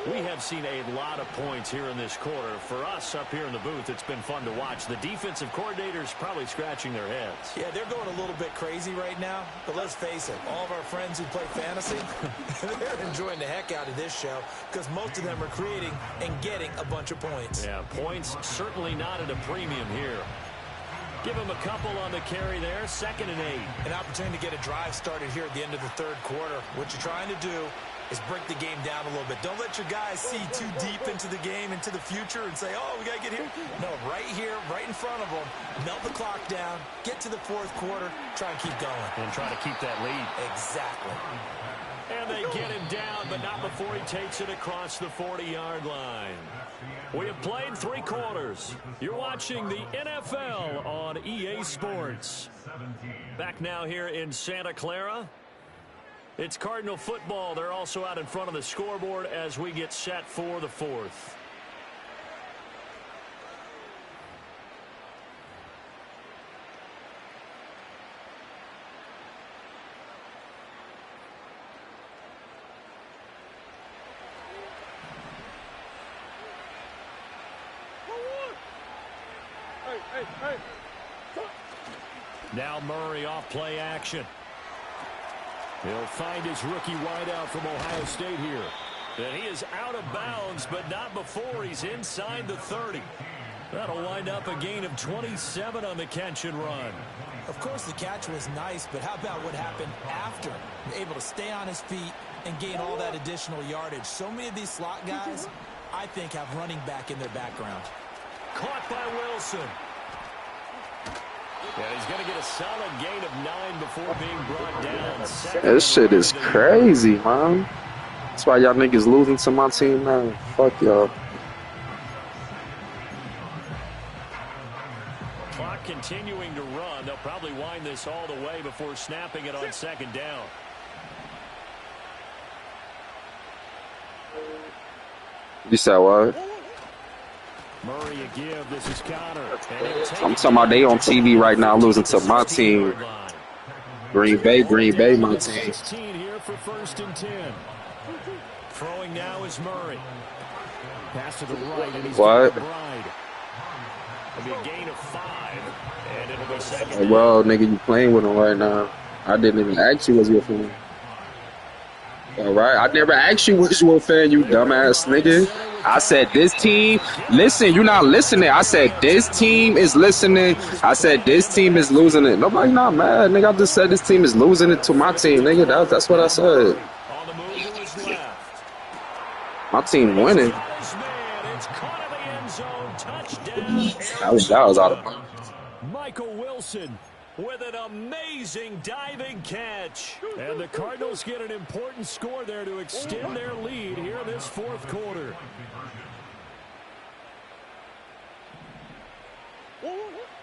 We have seen a lot of points here in this quarter. For us up here in the booth, it's been fun to watch. The defensive coordinators probably scratching their heads. Yeah, they're going a little bit crazy right now, but let's face it, all of our friends who play fantasy, they're enjoying the heck out of this show because most of them are creating and getting a bunch of points. Yeah, points certainly not at a premium here. Give him a couple on the carry there, 2nd and 8. An opportunity to get a drive started here at the end of the third quarter. What you're trying to do is break the game down a little bit. Don't let your guys see too deep into the game, into the future, and say, oh, we got to get here. No, right here, right in front of them, melt the clock down, get to the 4th quarter, try and keep going. And try to keep that lead. Exactly. And they get him down, but not before he takes it across the 40-yard line. We have played 3 quarters. You're watching the NFL on EA Sports. Back now here in Santa Clara. It's Cardinal football. They're also out in front of the scoreboard as we get set for the 4th. Now Murray off play action. He'll find his rookie wideout from Ohio State here. And he is out of bounds, but not before he's inside the 30. That'll wind up a gain of 27 on the catch and run. Of course, the catch was nice, but how about what happened after? Able to stay on his feet and gain all that additional yardage. So many of these slot guys, I think, have running back in their background. Caught by Wilson. Yeah, he's going to get a solid gain of 9 before being brought down. This shit is crazy, man. That's why y'all niggas losing to my team, man. Fuck y'all. Clock continuing to run. They'll probably wind this all the way before snapping it on 2nd down. You said what? Murray a give. This is Connor. I'm talking about they on TV right now losing to my team. Green Bay, my team. 16 here for 1st and 10. Throwing now is Murray. Pass to the right, and he's what? It'll be a gain of 5, and it'll be second. Well, nigga, you playing with him right now. I didn't even ask you was your fan. All right, I never asked you was you a fan, you dumbass nigga. I said this team. Listen, you're not listening. I said this team is listening. I said this team is losing it. Nobody not mad, nigga. I just said this team is losing it to my team, nigga. That's what I said. My team winning. That was out of bounds. Michael Wilson with an amazing diving catch. And the Cardinals get an important score there to extend their lead here in this fourth quarter.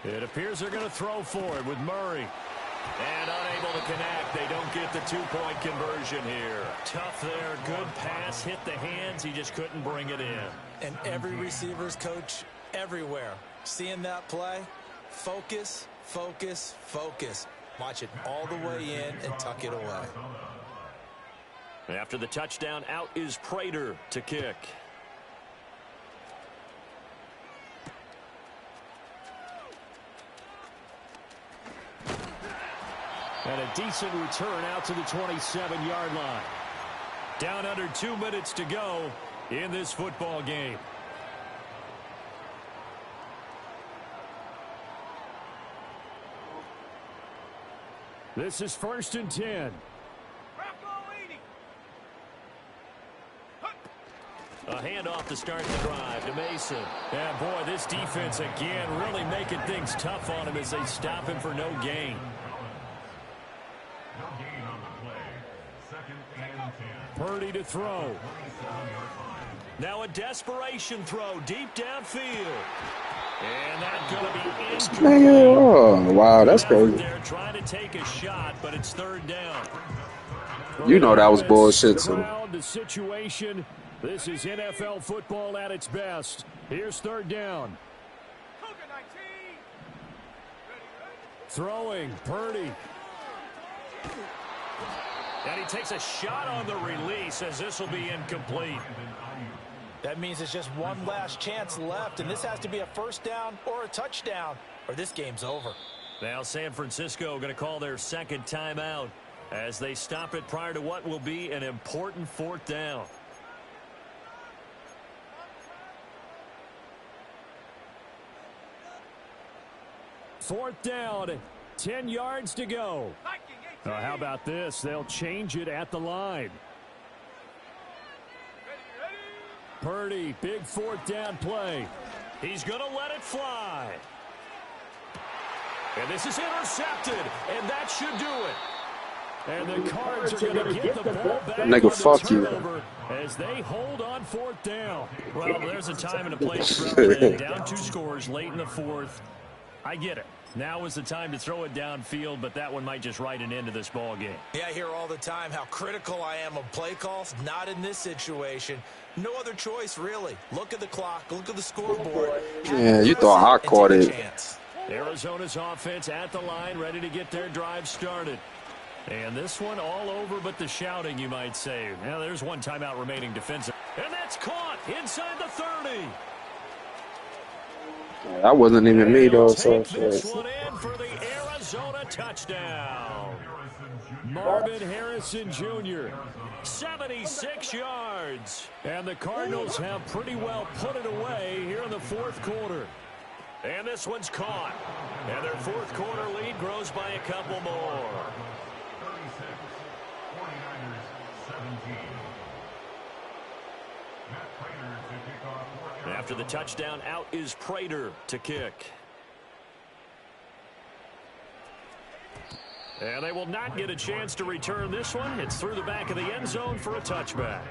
It appears they're going to throw for it with Murray. And unable to connect. They don't get the two-point conversion here. Tough there. Good pass. Hit the hands. He just couldn't bring it in. And every receiver's coach everywhere. Seeing that play, focus, focus, focus. Watch it all the way in and tuck it away. After the touchdown, out is Prater to kick. And a decent return out to the 27-yard line. Down under 2 minutes to go in this football game. This is 1st and 10. A handoff to start the drive to Mason. And boy, this defense again really making things tough on him as they stop him for no gain. No gain on the play. 2nd and 10. Purdy to throw. Now a desperation throw deep downfield. And that's going to be incomplete. Oh, wow, that's crazy. They're trying to take a shot, but it's 3rd down. You know that was bullshit, too. The situation. This is NFL football at its best. Here's 3rd down. Throwing, Purdy. And he takes a shot on the release as this will be incomplete. That means there's just one last chance left, and this has to be a 1st down or a touchdown, or this game's over. Now San Francisco going to call their 2nd timeout as they stop it prior to what will be an important 4th down. Fourth down, 10 yards to go. How about this? They'll change it at the line. Purdy, big 4th down play. He's going to let it fly. And this is intercepted, and that should do it. And the Cards are going to get the ball back. Nigga, fuck you. As they hold on 4th down. Well, there's a time and a place for everything. Down 2 scores late in the 4th. I get it. Now is the time to throw it downfield, but that one might just write an end to this ball game. Yeah, I hear all the time how critical I am of play calls. Not in this situation. No other choice, really. Look at the clock. Look at the scoreboard. Yeah, you thought I caught it. Arizona's offense at the line, ready to get their drive started. And this one all over but the shouting, you might say. Now, there's one timeout remaining defensive. And that's caught inside the 30. That wasn't even me, though. So this one in for the Arizona touchdown. Marvin Harrison Jr., 76 yards. And the Cardinals have pretty well put it away here in the 4th quarter. And this one's caught. And their 4th quarter lead grows by a couple more. 36, 49ers 17. Matt Prater to kick off. After the touchdown, out is Prater to kick. And they will not get a chance to return this one. It's through the back of the end zone for a touchback.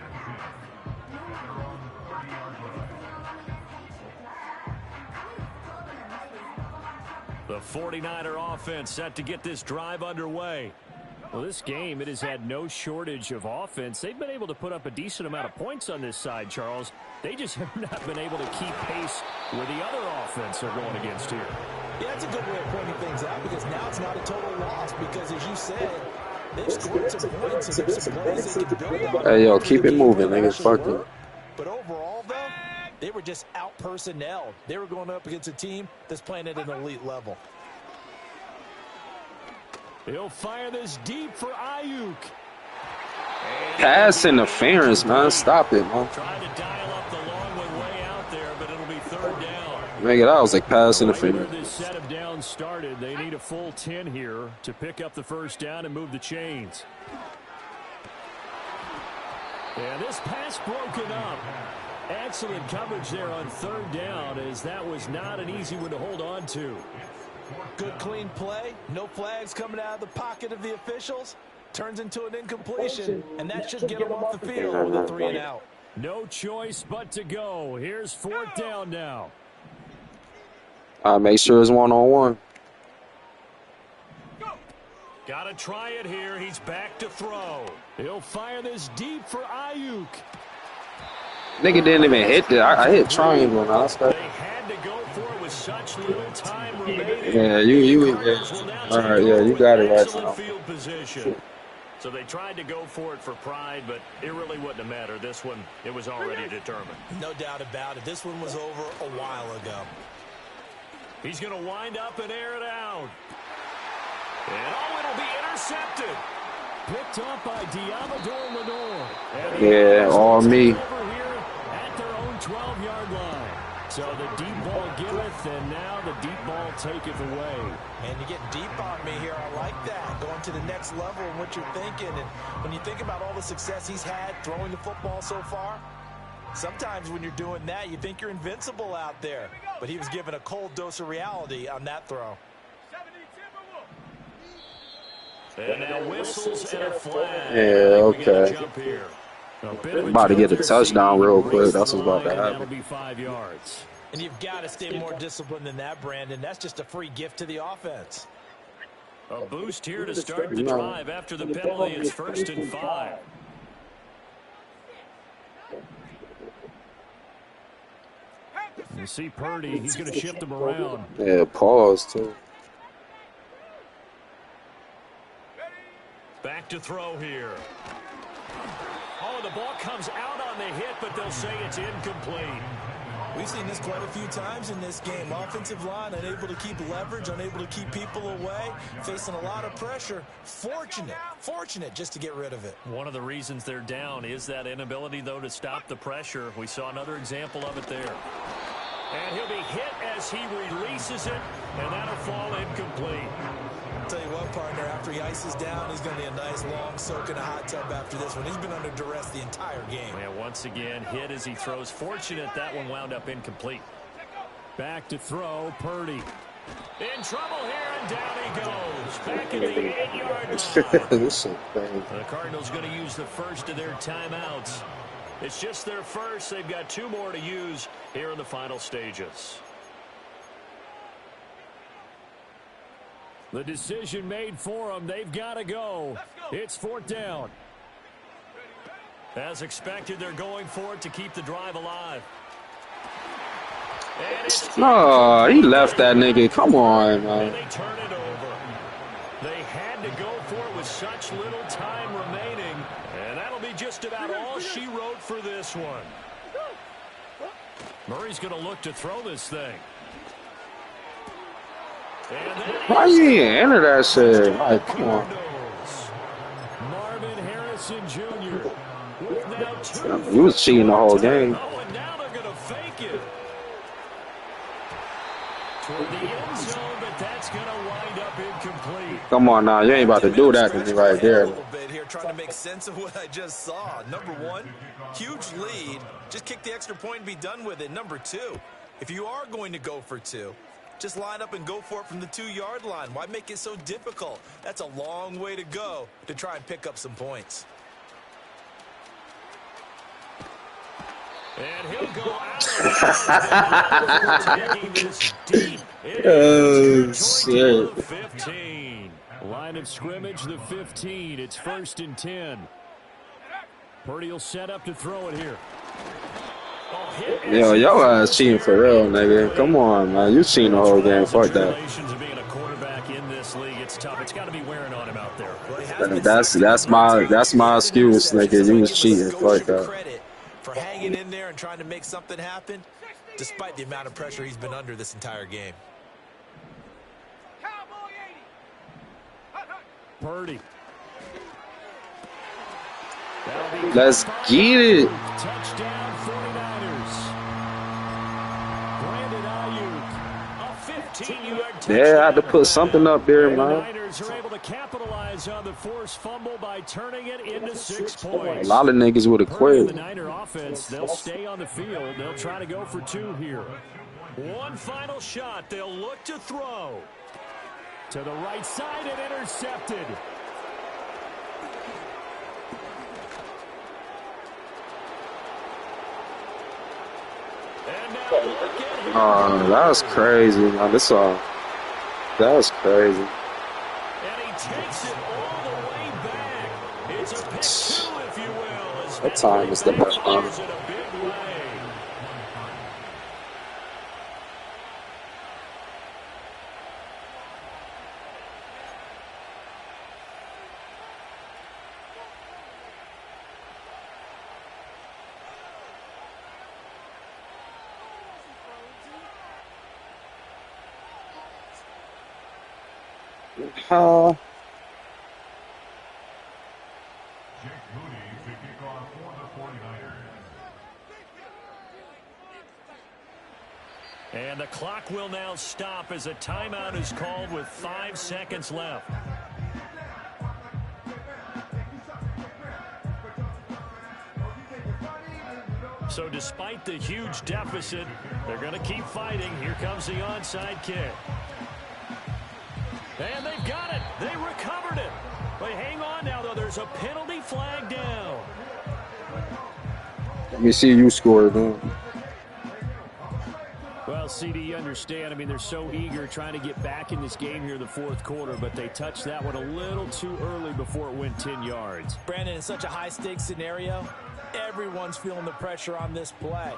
The 49er offense set to get this drive underway. Well, this game, it has had no shortage of offense. They've been able to put up a decent amount of points on this side, Charles. They just have not been able to keep pace with the other offense they're going against here. Yeah, that's a good way of pointing things out because now it's not a total loss because, as you said, they've scored some points and there's some plays they can build on. Hey, yo, keep it moving, nigga. Fuck it. But overall, though, They were just out-personnelled. They were going up against a team that's playing at an elite level. He'll fire this deep for Ayuk. Pass interference, man. Stop it, man. Trying to dial up the long one way out there, but it'll be third down. Nigga, that was like pass Where interference. this set of downs started, they need a full 10 here to pick up the first down and move the chains. And this pass broken up. Excellent coverage there on third down, as that was not an easy one to hold on to. Good, clean play. No flags coming out of the pocket of the officials. Turns into an incompletion, and that should get them off the field with a 3 and out. No choice but to go. Here's fourth down now. Make sure it's one-on-one. Got to try it here. He's back to throw. He'll fire this deep for Ayuk. Nigga didn't even hit that. I hit triangle now. They had to go for it with such little time remaining. Yeah, all right, yeah, you got it right now. Field position. So they tried to go for it for pride, but it really wouldn't have mattered. This one, it was already determined. No doubt about it. This one was over a while ago. He's going to wind up and air it out. And it'll be intercepted. Picked up by Diamador Lenore. Yeah, all me. Over here at their own 12-yard line. So the deep ball giveth, and now the deep ball taketh away. And you get deep on me here. I like that. Going to the next level and what you're thinking. And when you think about all the success he's had throwing the football so far, sometimes when you're doing that, you think you're invincible out there. But he was given a cold dose of reality on that throw. And now whistles and a flag. Yeah, okay. About to get a touchdown real quick. That's what's about to happen. That'll be 5 yards. And you've got to stay more disciplined than that, Brandon. That's just a free gift to the offense. A boost here to start the drive after the penalty. It's 1st and 5. You see Purdy. He's going to shift him around. Yeah, pause, too. Back to throw here. Oh, the ball comes out on the hit, but they'll say it's incomplete. We've seen this quite a few times in this game. Offensive line unable to keep leverage, unable to keep people away, facing a lot of pressure. Fortunate just to get rid of it. One of the reasons they're down is that inability, though, to stop the pressure. We saw another example of it there. And he'll be hit as he releases it, and that'll fall incomplete. I'll tell you what, partner, after he ices down, he's going to be a nice long soak in a hot tub after this one. He's been under duress the entire game. And once again, hit as he throws. Fortunate that one wound up incomplete. Back to throw, Purdy. In trouble here, and down he goes. Back at the 8-yard line. This is crazy. The Cardinals going to use the first of their timeouts. It's just their first. They've got 2 more to use here in the final stages. The decision made for them. They've got to go. It's 4th down. As expected, they're going for it to keep the drive alive. No, he left that nigga. Come on, man. And they turn it over. They had to go for it with such little time remaining. And that'll be just about all she wrote for this one. Murray's going to look to throw this thing. Why you even enter that shit? Like, come on. Marvin Harrison Jr. with now 2. He was cheating the whole game. Oh, and now they're going to fake it. Toward the end zone, but that's going to wind up incomplete. Come on now, you ain't about to do that to me right there. A little bit here, trying to make sense of what I just saw. Number 1, huge lead. Just kick the extra point and be done with it. Number 2, if you are going to go for 2, just line up and go for it from the 2-yard line. Why make it so difficult? That's a long way to go to try and pick up some points. And he'll go out. Taking this deep. Oh, shit. 15. Line of scrimmage, the 15. It's 1st and 10. Purdy will set up to throw it here. Yo, your ass cheating for real, nigga. Come on, man. You cheating the whole game. Fuck that. Being a quarterback in this league, it's tough. It's got to be wearing on him out there. That's my excuse, nigga. You was cheating. Fuck that. for hanging in there and trying to make something happen, despite the amount of pressure he's been under this entire game. Purdy. Let's get it. Touchdown 49ers. Brandon Ayuk, a 15-yard touchdown. Yeah, I had to put something up there, And man. the Niners are able to capitalize on the forced fumble by turning it into 6 points. A lot of niggas would have Purdy and quit. the Niner offense, they'll stay on the field. They'll try to go for 2 here. One final shot. They'll look to throw. To the right side and intercepted. And now look at him. Oh, that's crazy, man. That's crazy. And he takes it all the way back. It's a pick 2, if you will. As That time is the best time. in a big way. Uh, Jake Moody to kick off for the 49ers. And the clock will now stop as a timeout is called with 5 seconds left. So despite the huge deficit, they're going to keep fighting. Here comes the onside kick. And they've got it. They recovered it. But hang on now, though. There's a penalty flag down. let me see you score, man. Well, CD, you understand. I mean, they're so eager trying to get back in this game here in the 4th quarter, but they touched that one a little too early before it went 10 yards. Brandon, in such a high-stakes scenario, everyone's feeling the pressure on this play.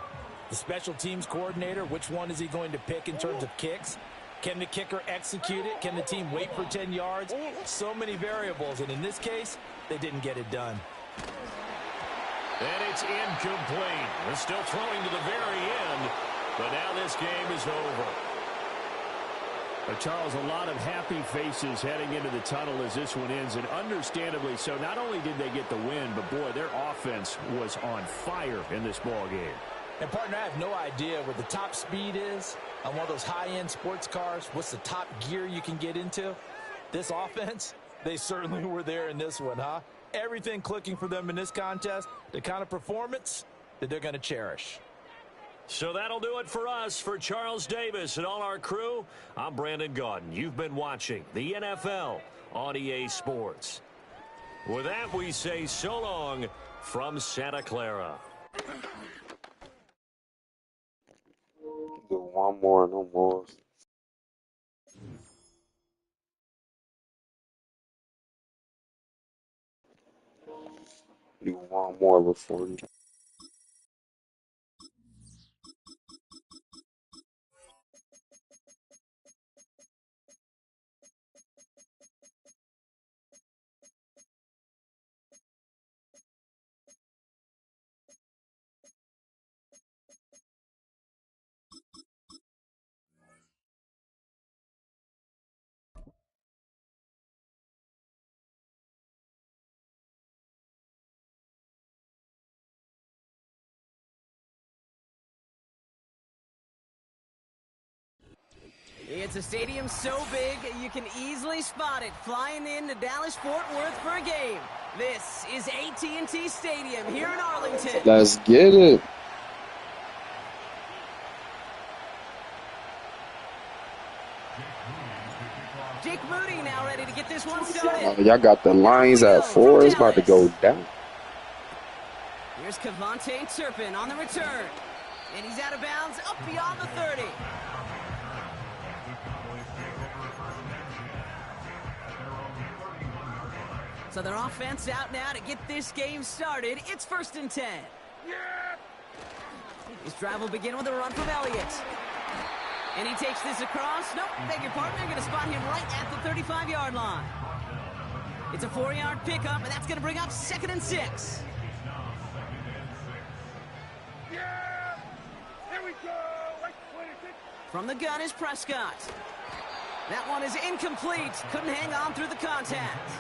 The special teams coordinator, which one is he going to pick in terms of kicks? Can the kicker execute it? Can the team wait for 10 yards? So many variables, and in this case, they didn't get it done. And it's incomplete. They're still throwing to the very end, but now this game is over. Charles, a lot of happy faces heading into the tunnel as this one ends, and understandably so. Not only did they get the win, but boy, their offense was on fire in this ball game. And, partner, I have no idea what the top speed is on one of those high-end sports cars. What's the top gear you can get into? This offense, they certainly were there in this one, huh? Everything clicking for them in this contest, the kind of performance that they're going to cherish. So that'll do it for us. For Charles Davis and all our crew, I'm Brandon Gaudin. You've been watching the NFL on EA Sports. With that, we say so long from Santa Clara. Do one more, no more. Do one more before you. It's a stadium so big you can easily spot it flying into Dallas-Fort Worth for a game. This is AT&T Stadium here in Arlington. Let's get it. Jake Moody now ready to get this one started. Y'all got the lines at 4. It's about to go down. Here's Kevontae Turpin on the return. And he's out of bounds up beyond the 30. So their offense out now to get this game started. It's 1st and 10. His drive will begin with a run from Elliott. And he takes this across. Nope, beg your pardon. They're going to spot him right at the 35-yard line. It's a 4-yard pickup, and that's going to bring up 2nd and 6. From the gun is Prescott. That one is incomplete. Couldn't hang on through the contact.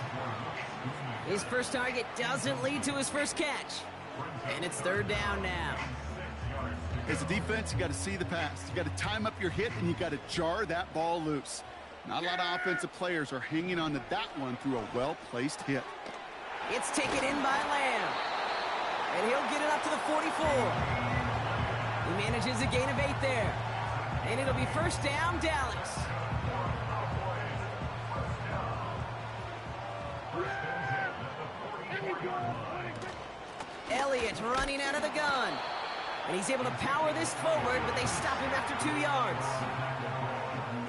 His first target doesn't lead to his first catch. And it's third down now. As a defense, you got to see the pass. You got to time up your hit, and you got to jar that ball loose. Not a lot of offensive players are hanging on to that one through a well-placed hit. It's taken in by Lamb. And he'll get it up to the 44. He manages a gain of 8 there. And it'll be first down, Dallas. Elliott running out of the gun. And he's able to power this forward, but they stop him after 2 yards.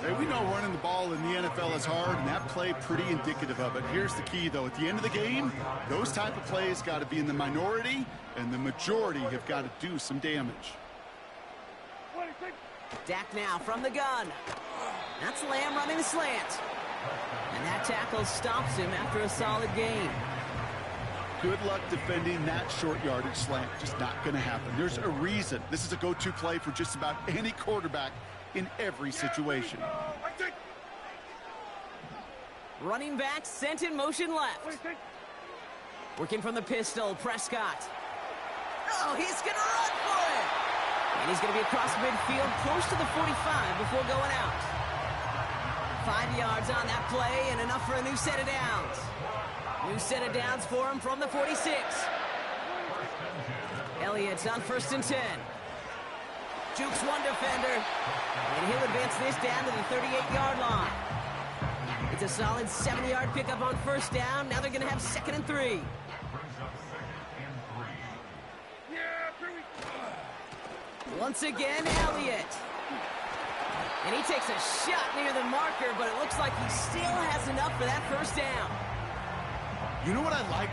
Hey, we know running the ball in the NFL is hard, and that play pretty indicative of it. Here's the key, though. At the end of the game, those type of plays got to be in the minority, and the majority have got to do some damage. Dak now from the gun. That's Lamb running a slant. And that tackle stops him after a solid gain. Good luck defending that short yardage slant. Just not going to happen. There's a reason. This is a go-to play for just about any quarterback in every situation. Running back sent in motion left. Working from the pistol, Prescott. Oh, he's going to run for it. And he's going to be across midfield, close to the 45 before going out. 5 yards on that play and enough for a new set of downs. New set of downs for him from the 46. Elliott's on 1st and 10. Jukes one defender. And he'll advance this down to the 38-yard line. It's a solid 7-yard pickup on first down. Now they're going to have 2nd and 3. Once again, Elliott. And he takes a shot near the marker, but it looks like he still has enough for that first down. You know what I like?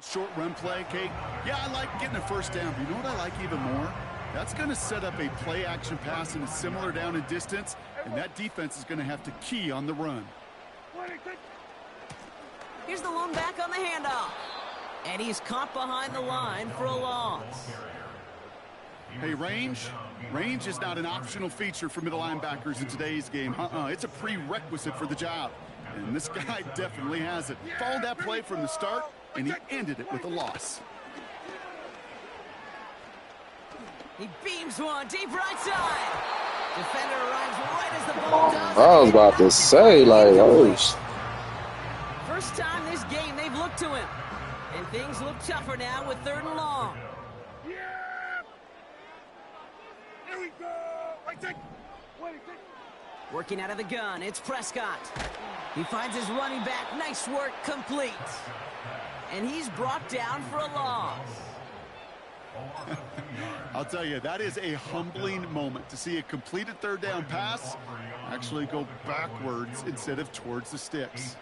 Short run play, Kate. Yeah, I like getting a first down. But you know what I like even more? That's going to set up a play-action pass in a similar down and distance, and that defense is going to have to key on the run. Here's the lone back on the handoff. And he's caught behind the line for a loss. Hey, range is not an optional feature for middle linebackers in today's game. It's a prerequisite for the job. And this guy definitely has it. Followed that play from the start, and he ended it with a loss. He beams one deep right side. Defender arrives right as the ball does. I was about to say, like, oh. First time this game they've looked to him. And things look tougher now with 3rd and long. Yeah! Here we go! Right take! Working out of the gun, it's Prescott. He finds his running back. Nice work, complete. And he's brought down for a loss. I'll tell you, that is a humbling moment to see a completed 3rd down pass actually go backwards instead of towards the sticks.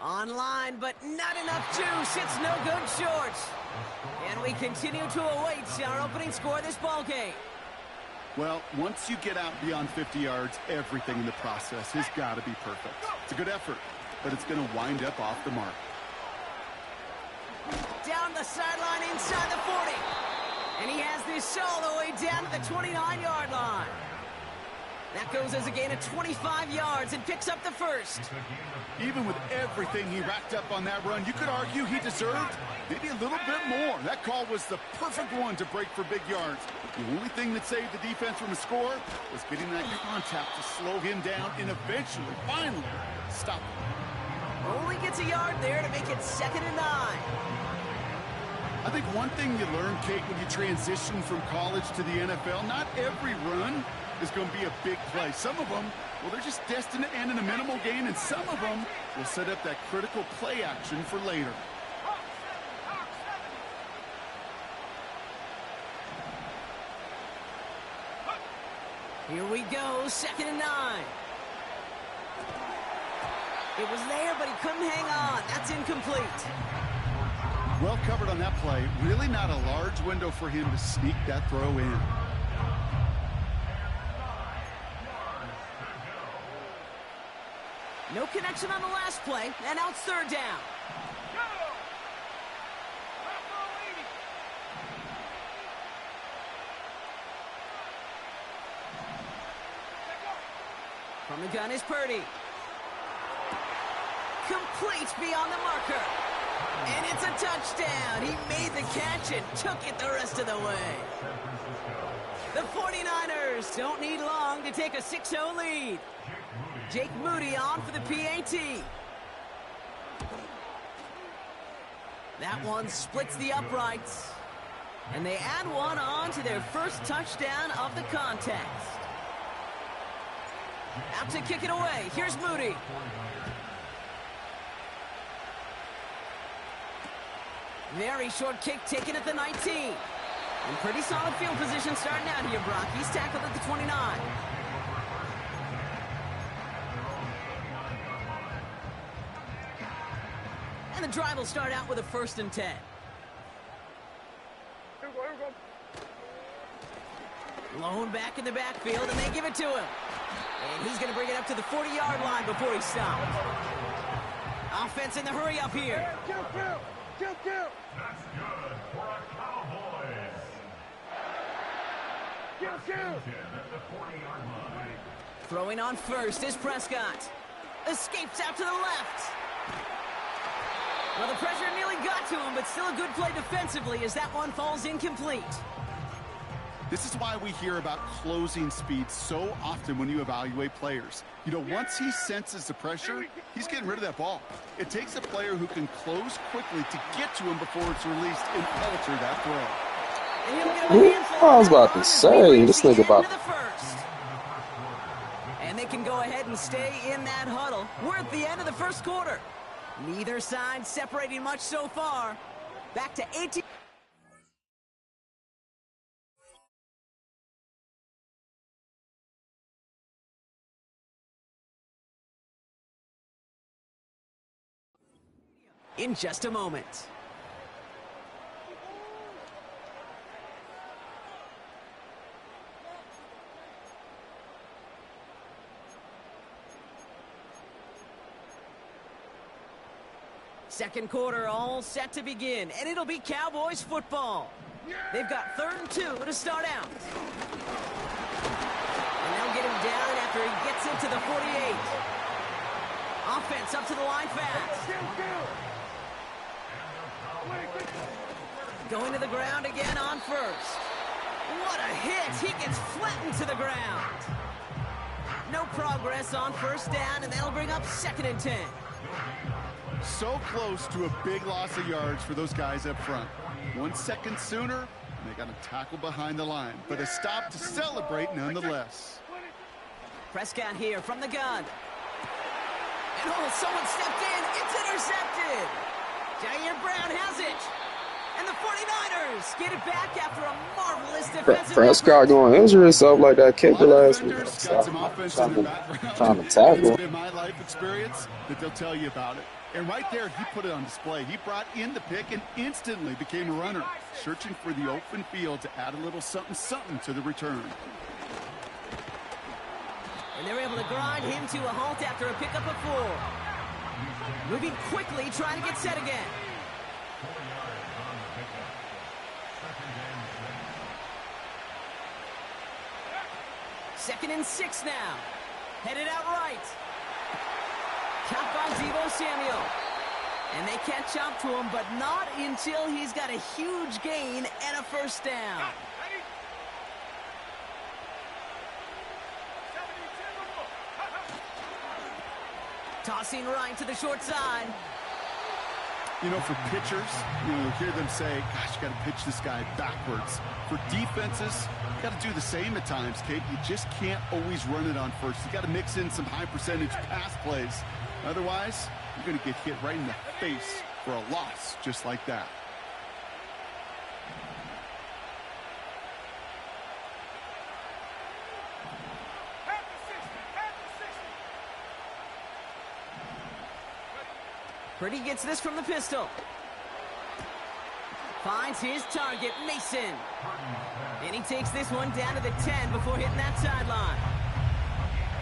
Online, but not enough juice. It's no good short. And we continue to await our opening score of this ballgame. Well, once you get out beyond 50 yards, everything in the process has got to be perfect. It's a good effort, but it's going to wind up off the mark. Down the sideline inside the 40. And he has this all the way down to the 29-yard line. That goes as a gain of 25 yards and picks up the first. Even with everything he racked up on that run, you could argue he deserved maybe a little bit more. That call was the perfect one to break for big yards. The only thing that saved the defense from a score was getting that contact to slow him down and eventually, finally, stop him. Only gets a yard there to make it 2nd and 9. I think one thing you learn, Kate, when you transition from college to the NFL, not every run is going to be a big play. Some of them, well, they're just destined to end in a minimal gain, and some of them will set up that critical play action for later. Here we go, 2nd and 9. It was there, but he couldn't hang on. That's incomplete. Well covered on that play. Really not a large window for him to sneak that throw in. No connection on the last play, and now it's third down. From the gun is Purdy. Complete beyond the marker. And it's a touchdown. He made the catch and took it the rest of the way. The 49ers don't need long to take a 6-0 lead. Jake Moody on for the PAT. That one splits the uprights. And they add one on to their first touchdown of the contest. Out to kick it away. Here's Moody. Very short kick taken at the 19. And pretty solid field position starting out here, Brock. He's tackled at the 29. And the drive will start out with a 1st and 10. Lone back in the backfield, and they give it to him. And he's going to bring it up to the 40-yard line before he stops. Offense in the hurry up here. That's good for a Cowboys. At the 40-yard line. Throwing on first is Prescott. Escapes out to the left. Well, the pressure nearly got to him, but still a good play defensively as that one falls incomplete. This is why we hear about closing speed so often when you evaluate players. You know, once he senses the pressure, he's getting rid of that ball. It takes a player who can close quickly to get to him before it's released and alter that throw. I was about to say, this nigga about... And they can go ahead and stay in that huddle. We're at the end of the first quarter. Neither side separating much so far. Back to 18. In just a moment. Second quarter all set to begin, and it'll be Cowboys football. They've got 3rd and 2 to start out. And they'll get him down after he gets into the 48. Offense up to the line fast. Going to the ground again on first. What a hit! He gets flattened to the ground. No progress on 1st down, and that'll bring up 2nd and 10. So close to a big loss of yards for those guys up front. 1 second sooner, and they got a tackle behind the line, but a stop to celebrate nonetheless. Prescott here from the gun. And oh, someone stepped in. It's intercepted. Jair Brown has it. And the 49ers get it back after a marvelous defensive Prescott going to injure himself like that kicker last week. Got some offense in their background. Trying to tackle. It's been my life experience that they'll tell you about it. And right there, he put it on display. He brought in the pick and instantly became a runner, searching for the open field to add a little something to the return. And they're able to grind him to a halt after a pickup of 4. Moving quickly, trying to get set again. 2nd and 6 now. Headed out right. Caught by Deebo Samuel. And they catch up to him, but not until he's got a huge gain and a 1st down. Tossing right to the short side. You know, for pitchers, you hear them say, gosh, you got to pitch this guy backwards. For defenses, you got to do the same at times, Kate. You just can't always run it on first. You got to mix in some high percentage pass plays. Otherwise, you're going to get hit right in the face for a loss just like that. Purdy gets this from the pistol. Finds his target, Mason. And he takes this one down to the 10 before hitting that sideline.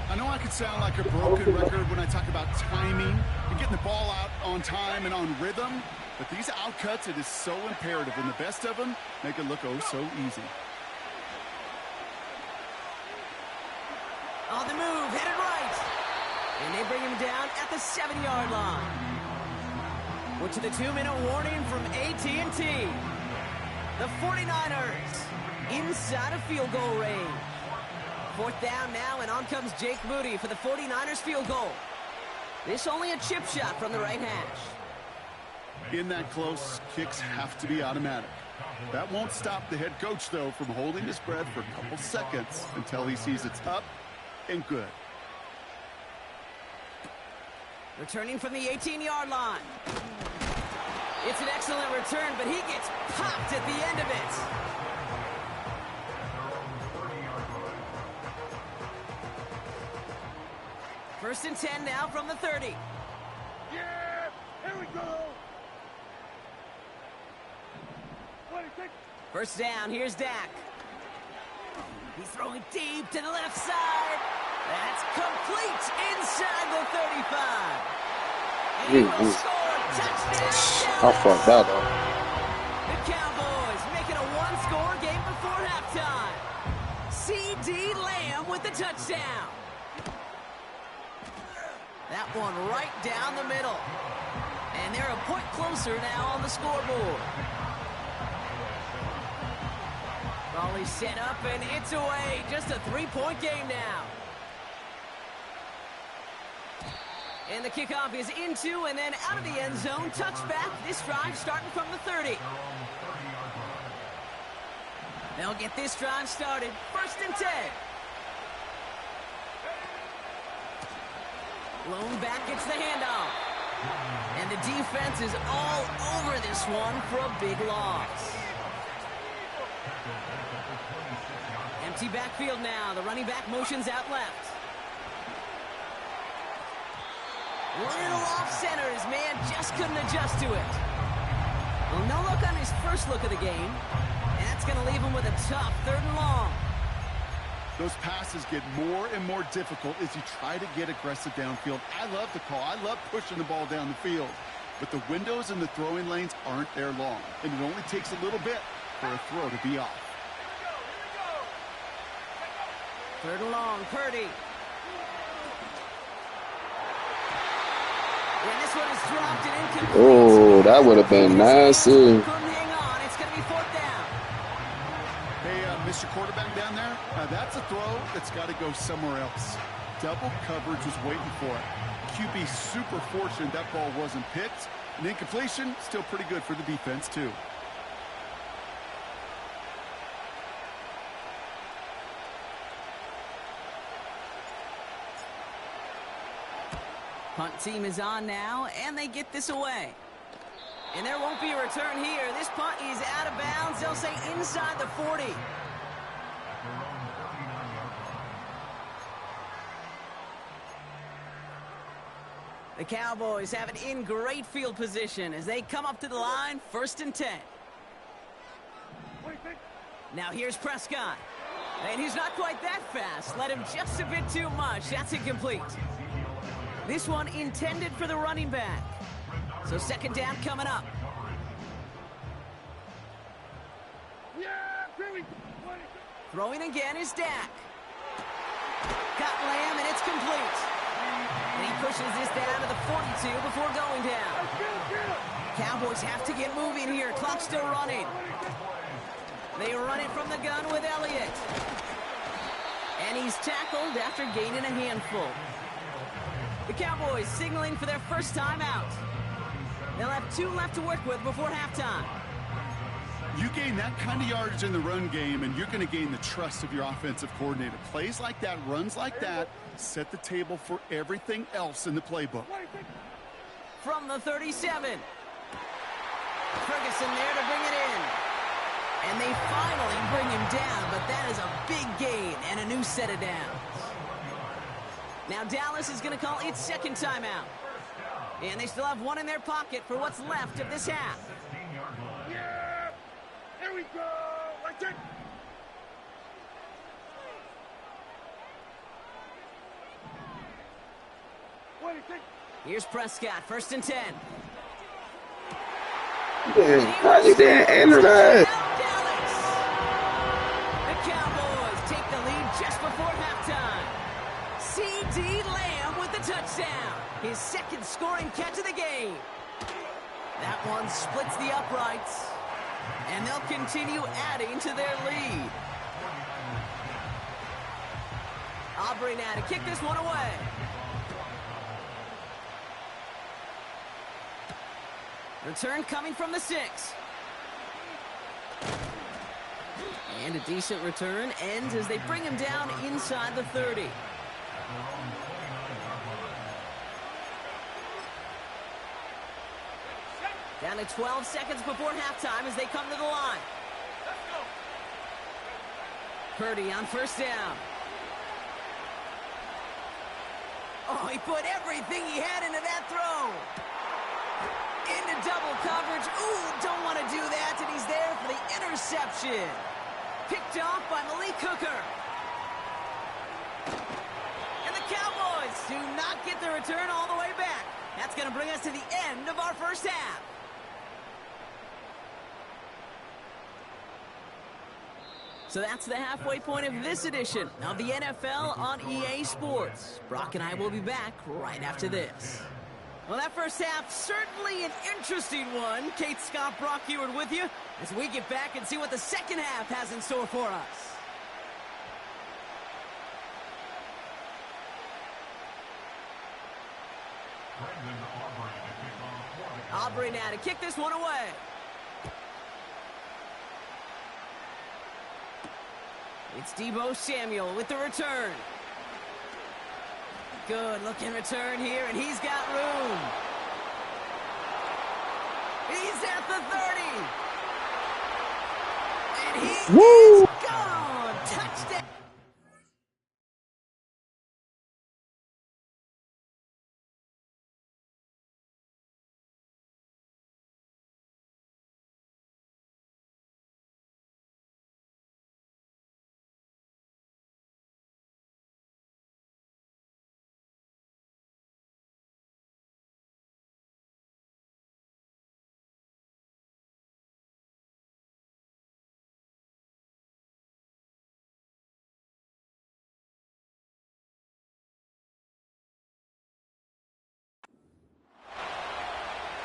I know I could sound like a broken record when I talk about timing and getting the ball out on time and on rhythm, but these outcuts, it is so imperative, and the best of them make it look oh so easy. On the move, headed right. And they bring him down at the 7-yard line. We're to the 2-minute warning from AT&T. The 49ers inside of field goal range. 4th down now, and on comes Jake Moody for the 49ers field goal. This only a chip shot from the right hash. In that close, kicks have to be automatic. That won't stop the head coach, though, from holding his breath for a couple seconds until he sees it's up and good. Returning from the 18-yard line. It's an excellent return, but he gets popped at the end of it. First and 10 now from the 30. Yeah, here we go. 26. First down, here's Dak. He's throwing deep to the left side. That's complete inside the 35. And he will score. Touchdown. I fucked that up. The Cowboys making a one-score game before halftime. C.D. Lamb with the touchdown. That one right down the middle. And they're a point closer now on the scoreboard. Volley set up, and it's away. Just a 3-point game now. And the kickoff is into and then out of the end zone. Touchback. This drive starting from the 30. They'll get this drive started. First and 10. Lone back gets the handoff. And the defense is all over this one for a big loss. Empty backfield now. The running back motions out left. Little off center. His man just couldn't adjust to it. Well, no look on his first look of the game. And that's going to leave him with a tough 3rd and long. Those passes get more and more difficult as you try to get aggressive downfield. I love the call. I love pushing the ball down the field. But the windows in the throwing lanes aren't there long. And it only takes a little bit for a throw to be off. 3rd and long, Purdy. And this one is dropped and incomplete. Oh, that would have been nasty. Couldn't hang on. It's going to be 4th down. Hey, Mr. Quarterback down there, that's a throw that's got to go somewhere else. Double coverage was waiting for it. QB super fortunate that ball wasn't picked. And incompletion, still pretty good for the defense, too. Punt team is on now, and they get this away. And there won't be a return here. This punt is out of bounds. They'll say inside the 40. The Cowboys have it in great field position as they come up to the line, 1st and 10. Now here's Prescott. And he's not quite that fast. Let him just a bit too much. That's incomplete. This one intended for the running back. So 2nd down coming up. Throwing again is Dak. Got Lamb, and it's complete. And he pushes this down to the 42 before going down. Cowboys have to get moving here. Clock's still running. They run it from the gun with Elliott. And he's tackled after gaining a handful. The Cowboys signaling for their first time out. They'll have 2 left to work with before halftime. You gain that kind of yardage in the run game, and you're going to gain the trust of your offensive coordinator. Plays like that, runs like that, set the table for everything else in the playbook. From the 37. Ferguson there to bring it in. And they finally bring him down, but that is a big gain and a new set of downs. Now Dallas is going to call its 2nd timeout. And they still have 1 in their pocket for what's left of this half. Here we go. Right there. What do you think? Here's Prescott, 1st and 10. Why you didn't enter that? The Cowboys take the lead just before halftime. C.D. Lamb with the touchdown. His 2nd scoring catch of the game. That one splits the uprights. And they'll continue adding to their lead. Aubrey now to kick this one away. Return coming from the 6. And a decent return ends as they bring him down inside the 30. Down to 12 seconds before halftime as they come to the line. Purdy on 1st down. Oh, he put everything he had into that throw. Into double coverage. Ooh, don't want to do that, and he's there for the interception. Picked off by Malik Hooker. And the Cowboys do not get the return all the way back. That's going to bring us to the end of our first half. So that's the halfway point of this edition of the NFL on EA Sports. Brock and I will be back right after this. Well, that first half, certainly an interesting one. Kate, Scott, Brock Ewart with you as we get back and see what the second half has in store for us. Aubrey now to kick this one away. It's Deebo Samuel with the return. Good looking return here, and he's got room. He's at the 30. And he is gone. Touchdown.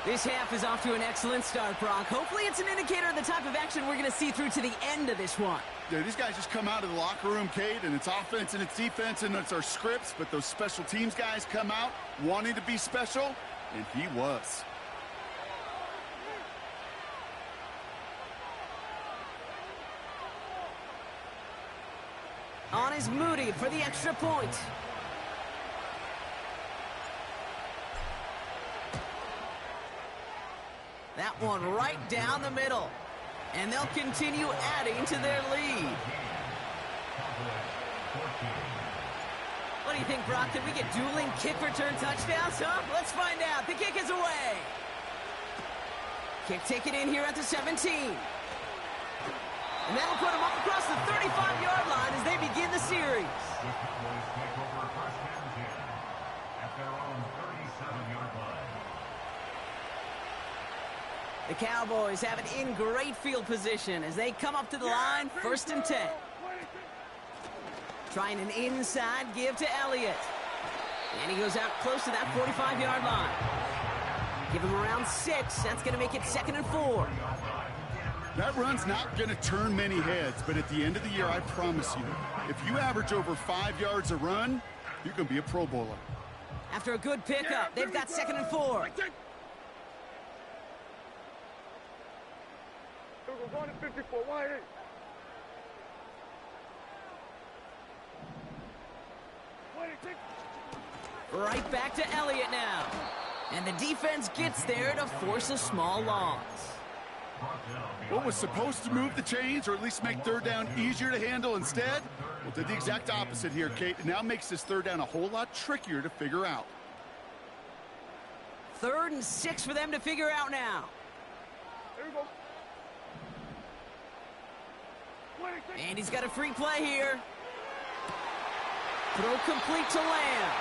This half is off to an excellent start, Brock. Hopefully it's an indicator of the type of action we're going to see through to the end of this one. Yeah, these guys just come out of the locker room, Kate, and it's offense and it's defense and it's our scripts, but those special teams guys come out wanting to be special, and he was. On is Moody for the extra point. That one right down the middle. And they'll continue adding to their lead. What do you think, Brock? Can we get dueling kick return touchdowns, huh? Let's find out. The kick is away. Kick taken in here at the 17. And that'll put them up across the 35-yard line as they begin the series. The Cowboys have it in great field position as they come up to the line, 1st and 10. Trying an inside give to Elliott. And he goes out close to that 45-yard line. Give him around 6. That's going to make it 2nd and 4. That run's not going to turn many heads, but at the end of the year, I promise you, if you average over 5 yards a run, you're going to be a Pro Bowler. After a good pickup, they've got 2nd and 4. Going to 54, why ain't? Right back to Elliott now. And the defense gets there to force a small loss. What was supposed to move the chains or at least make 3rd down easier to handle instead? Well, did the exact opposite here, Kate. It now makes this 3rd down a whole lot trickier to figure out. 3rd and 6 for them to figure out now. Here we go. And he's got a free play here. Throw complete to Lamb.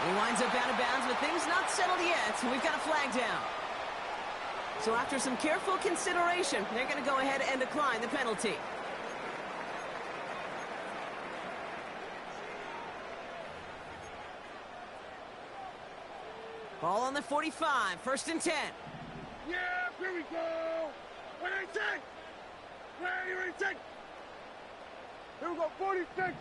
He winds up out of bounds, but things not settled yet. We've got a flag down. So after some careful consideration, they're going to go ahead and decline the penalty. Ball on the 45, 1st and 10. Yeah, here we go. What do you think? Where do you think? Here we go, 46. Then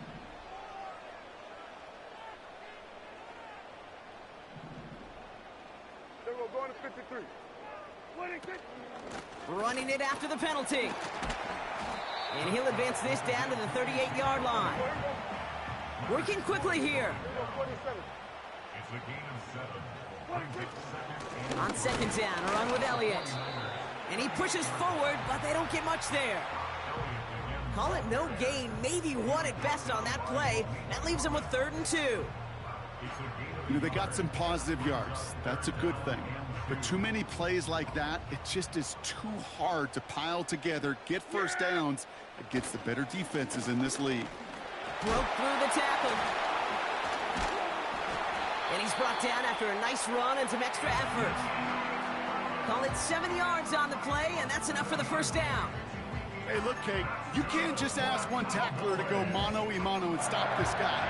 we're going to 53. What do you think? Running it after the penalty. And he'll advance this down to the 38-yard line. Working quickly here. It's a gain of 7. On 2nd down, a run with Elliott. And he pushes forward, but they don't get much there. Call it no gain, maybe one at best on that play. That leaves them with 3rd and 2. You know, they got some positive yards. That's a good thing. But too many plays like that, it just is too hard to pile together, get first downs against the better defenses in this league. Broke through the tackle. And he's brought down after a nice run and some extra effort. Call it 7 yards on the play, and that's enough for the 1st down. Hey, look, Kate, you can't just ask one tackler to go mano-a-mano and stop this guy.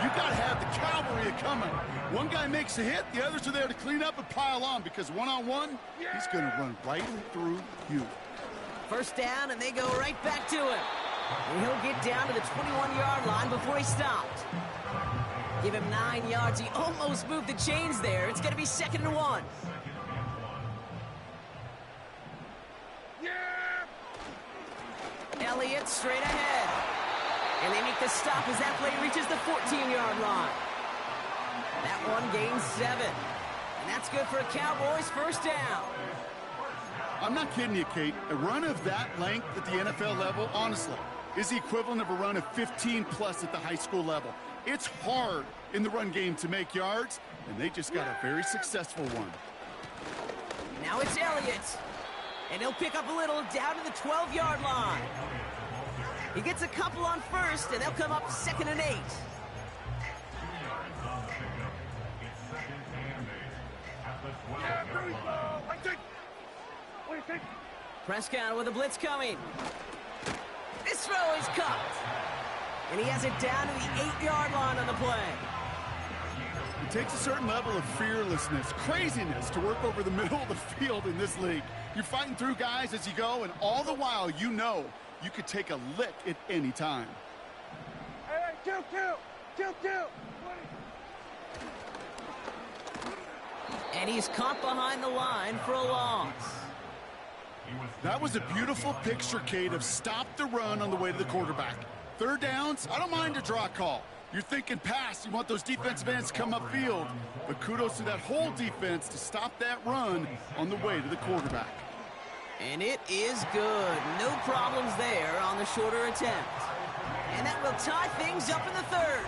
You got to have the cavalry coming. One guy makes a hit, the others are there to clean up and pile on, because one-on-one, he's going to run right through you. 1st down, and they go right back to him. And he'll get down to the 21-yard line before he stopped. Give him 9 yards. He almost moved the chains there. It's going to be 2nd and 1. Elliott straight ahead. And they make the stop as that play reaches the 14-yard line. That one gains 7. And that's good for a Cowboys 1st down. I'm not kidding you, Kate. A run of that length at the NFL level, honestly, is the equivalent of a run of 15+ at the high school level. It's hard in the run game to make yards, and they just got a very successful one. Now it's Elliott. And he'll pick up a little down to the 12-yard line. He gets a couple on 1st, and they'll come up 2nd and 8. Prescott with a blitz coming. This throw is caught. And he has it down to the 8-yard line on the play. It takes a certain level of fearlessness, craziness to work over the middle of the field in this league. You're fighting through guys as you go, and all the while you know you could take a lick at any time. Hey, kill. And he's caught behind the line for a loss. That was a beautiful picture, Kate, of stop the run on the way to the quarterback. 3rd downs, I don't mind a draw call. You're thinking pass, you want those defensive ends to come upfield. But kudos to that whole defense to stop that run on the way to the quarterback. And it is good. No problems there on the shorter attempt. And that will tie things up in the 3rd.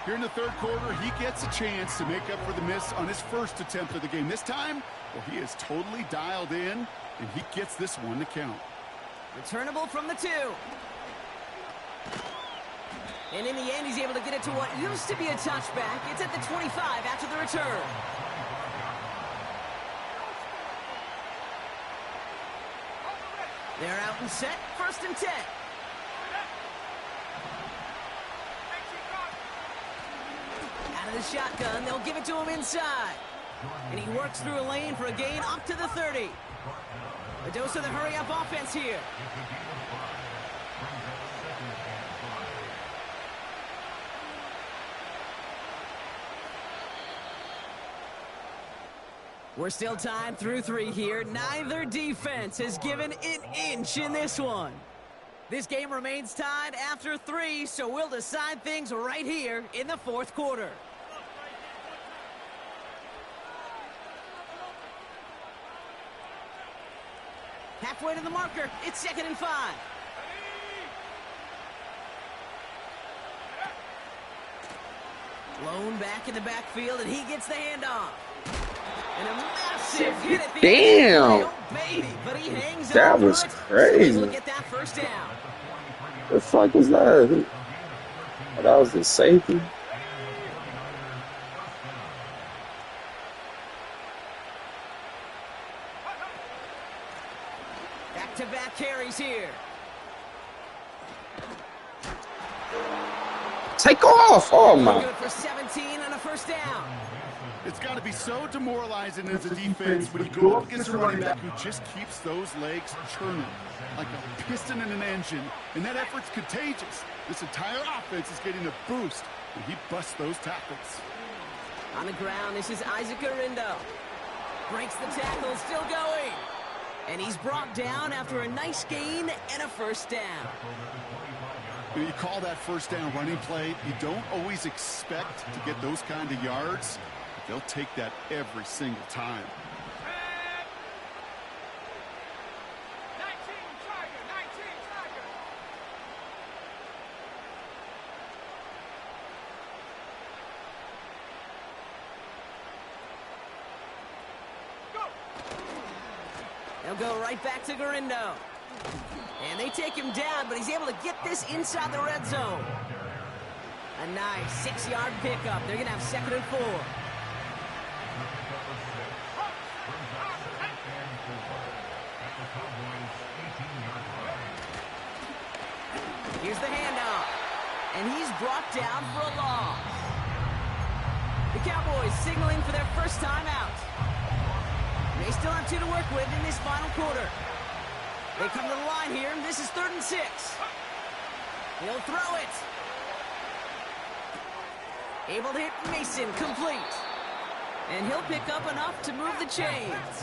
Here in the 3rd quarter, he gets a chance to make up for the miss on his 1st attempt of the game. This time, well, he is totally dialed in, and he gets this one to count. Returnable from the 2. And in the end, he's able to get it to what used to be a touchback. It's at the 25 after the return. They're out and set, 1st and 10. Out of the shotgun, they'll give it to him inside. And he works through a lane for a gain up to the 30. A dose of the hurry-up offense here. We're still tied through 3 here. Neither defense has given an inch in this one. This game remains tied after 3, so we'll decide things right here in the 4th quarter. Halfway to the marker, it's 2nd and 5. Lone back in the backfield, and he gets the handoff. And a massive hit at the Damn! end. Oh, baby, but he hangs That on was to it, crazy. So he'll get that 1st down. The fuck is that? Oh, that was the safety. Back-to-back carries here. Take off! Oh my! Good for 17 and a first down. It's got to be so demoralizing as a defense when you go up against a running back who just keeps those legs churning like a piston in an engine, and that effort's contagious. This entire offense is getting a boost when he busts those tackles. On the ground, this is Isaac Arindo. Breaks the tackle, still going. And he's brought down after a nice gain and a first down. You call that first down running play, you don't always expect to get those kind of yards. They'll take that every single time. 19 Tiger. They'll go right back to Garindo. And they take him down, but he's able to get this inside the red zone. A nice 6-yard pickup. They're going to have 2nd and 4. Here's the handoff. And he's brought down for a loss. The Cowboys signaling for their first time out. They still have 2 to work with in this final quarter. They come to the line here, and this is 3rd and 6. He'll throw it. Able to hit Mason, complete. And he'll pick up enough to move the chains.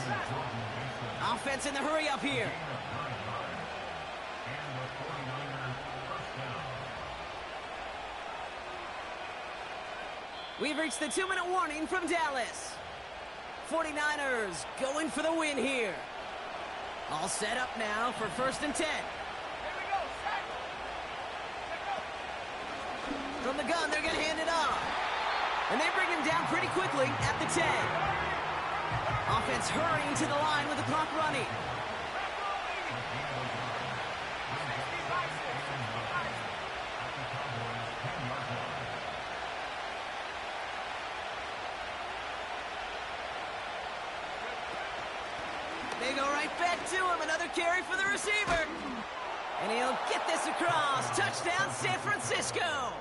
Offense in the hurry up here. We've reached the 2-minute warning from Dallas. 49ers going for the win here. All set up now for 1st and 10. From the gun, they're going to hand it off. And they bring him down pretty quickly at the 10. Offense hurrying to the line with the clock running. They go right back to him. Another carry for the receiver. And he'll get this across. Touchdown, San Francisco.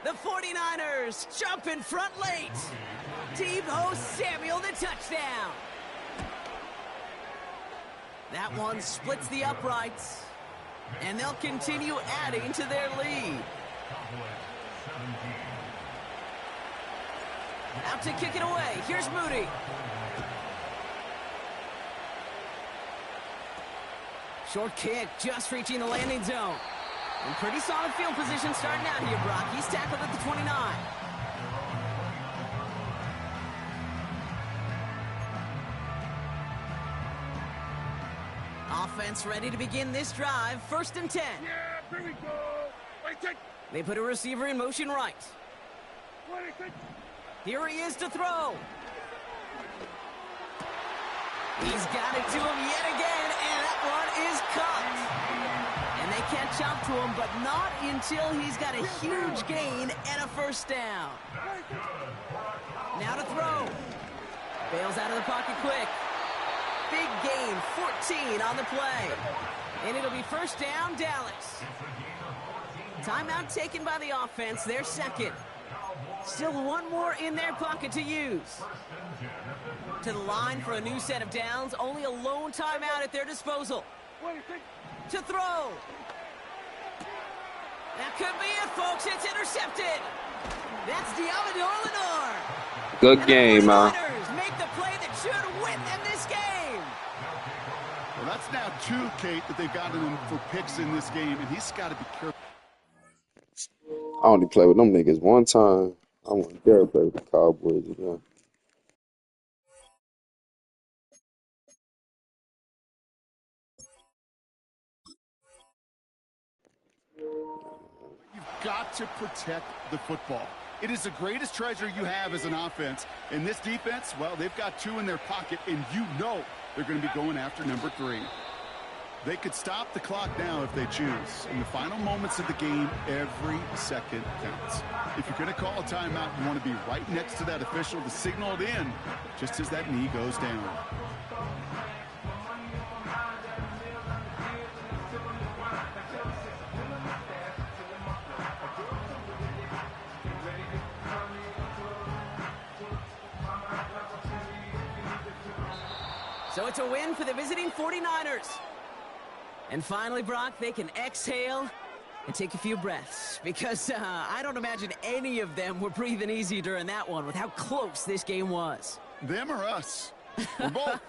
The 49ers jump in front late. Deebo Samuel the touchdown. That one splits the uprights. And they'll continue adding to their lead. Out to kick it away. Here's Moody. Short kick, just reaching the landing zone. And pretty solid field position starting out here, Brock. He's tackled at the 29. Offense ready to begin this drive. 1st and 10. Yeah, here we go. Wait, take. They put a receiver in motion right. Here he is to throw. He's got it to him yet again, and that one is caught. And they catch up to him, but not until he's got a huge gain and a first down. Now to throw. Bails out of the pocket quick. Big gain, 14 on the play. And it'll be 1st down, Dallas. Timeout taken by the offense, their 2nd. Still one more in their pocket to use. To the line for a new set of downs. Only a lone timeout at their disposal. To throw. That could be it, folks. It's intercepted. That's Diamador Lenore. Good game, man. Make the play that should win them this game. Well, that's now 2, Kate, that they've gotten him for picks in this game, and he's got to be careful. I only play with them niggas one time. I want to dare play with the Cowboys again. You've got to protect the football. It is the greatest treasure you have as an offense. And this defense, well, they've got 2 in their pocket, and you know they're going to be going after number 3. They could stop the clock now if they choose. In the final moments of the game, every second counts. If you're going to call a timeout, you want to be right next to that official to signal it in just as that knee goes down. So it's a win for the visiting 49ers. And finally, Brock, they can exhale and take a few breaths. Because I don't imagine any of them were breathing easy during that one with how close this game was. Them or us? We're both.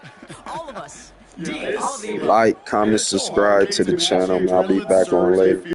All of us. Yeah. All of the above. Like, comment, subscribe to the channel, and I'll be back on later.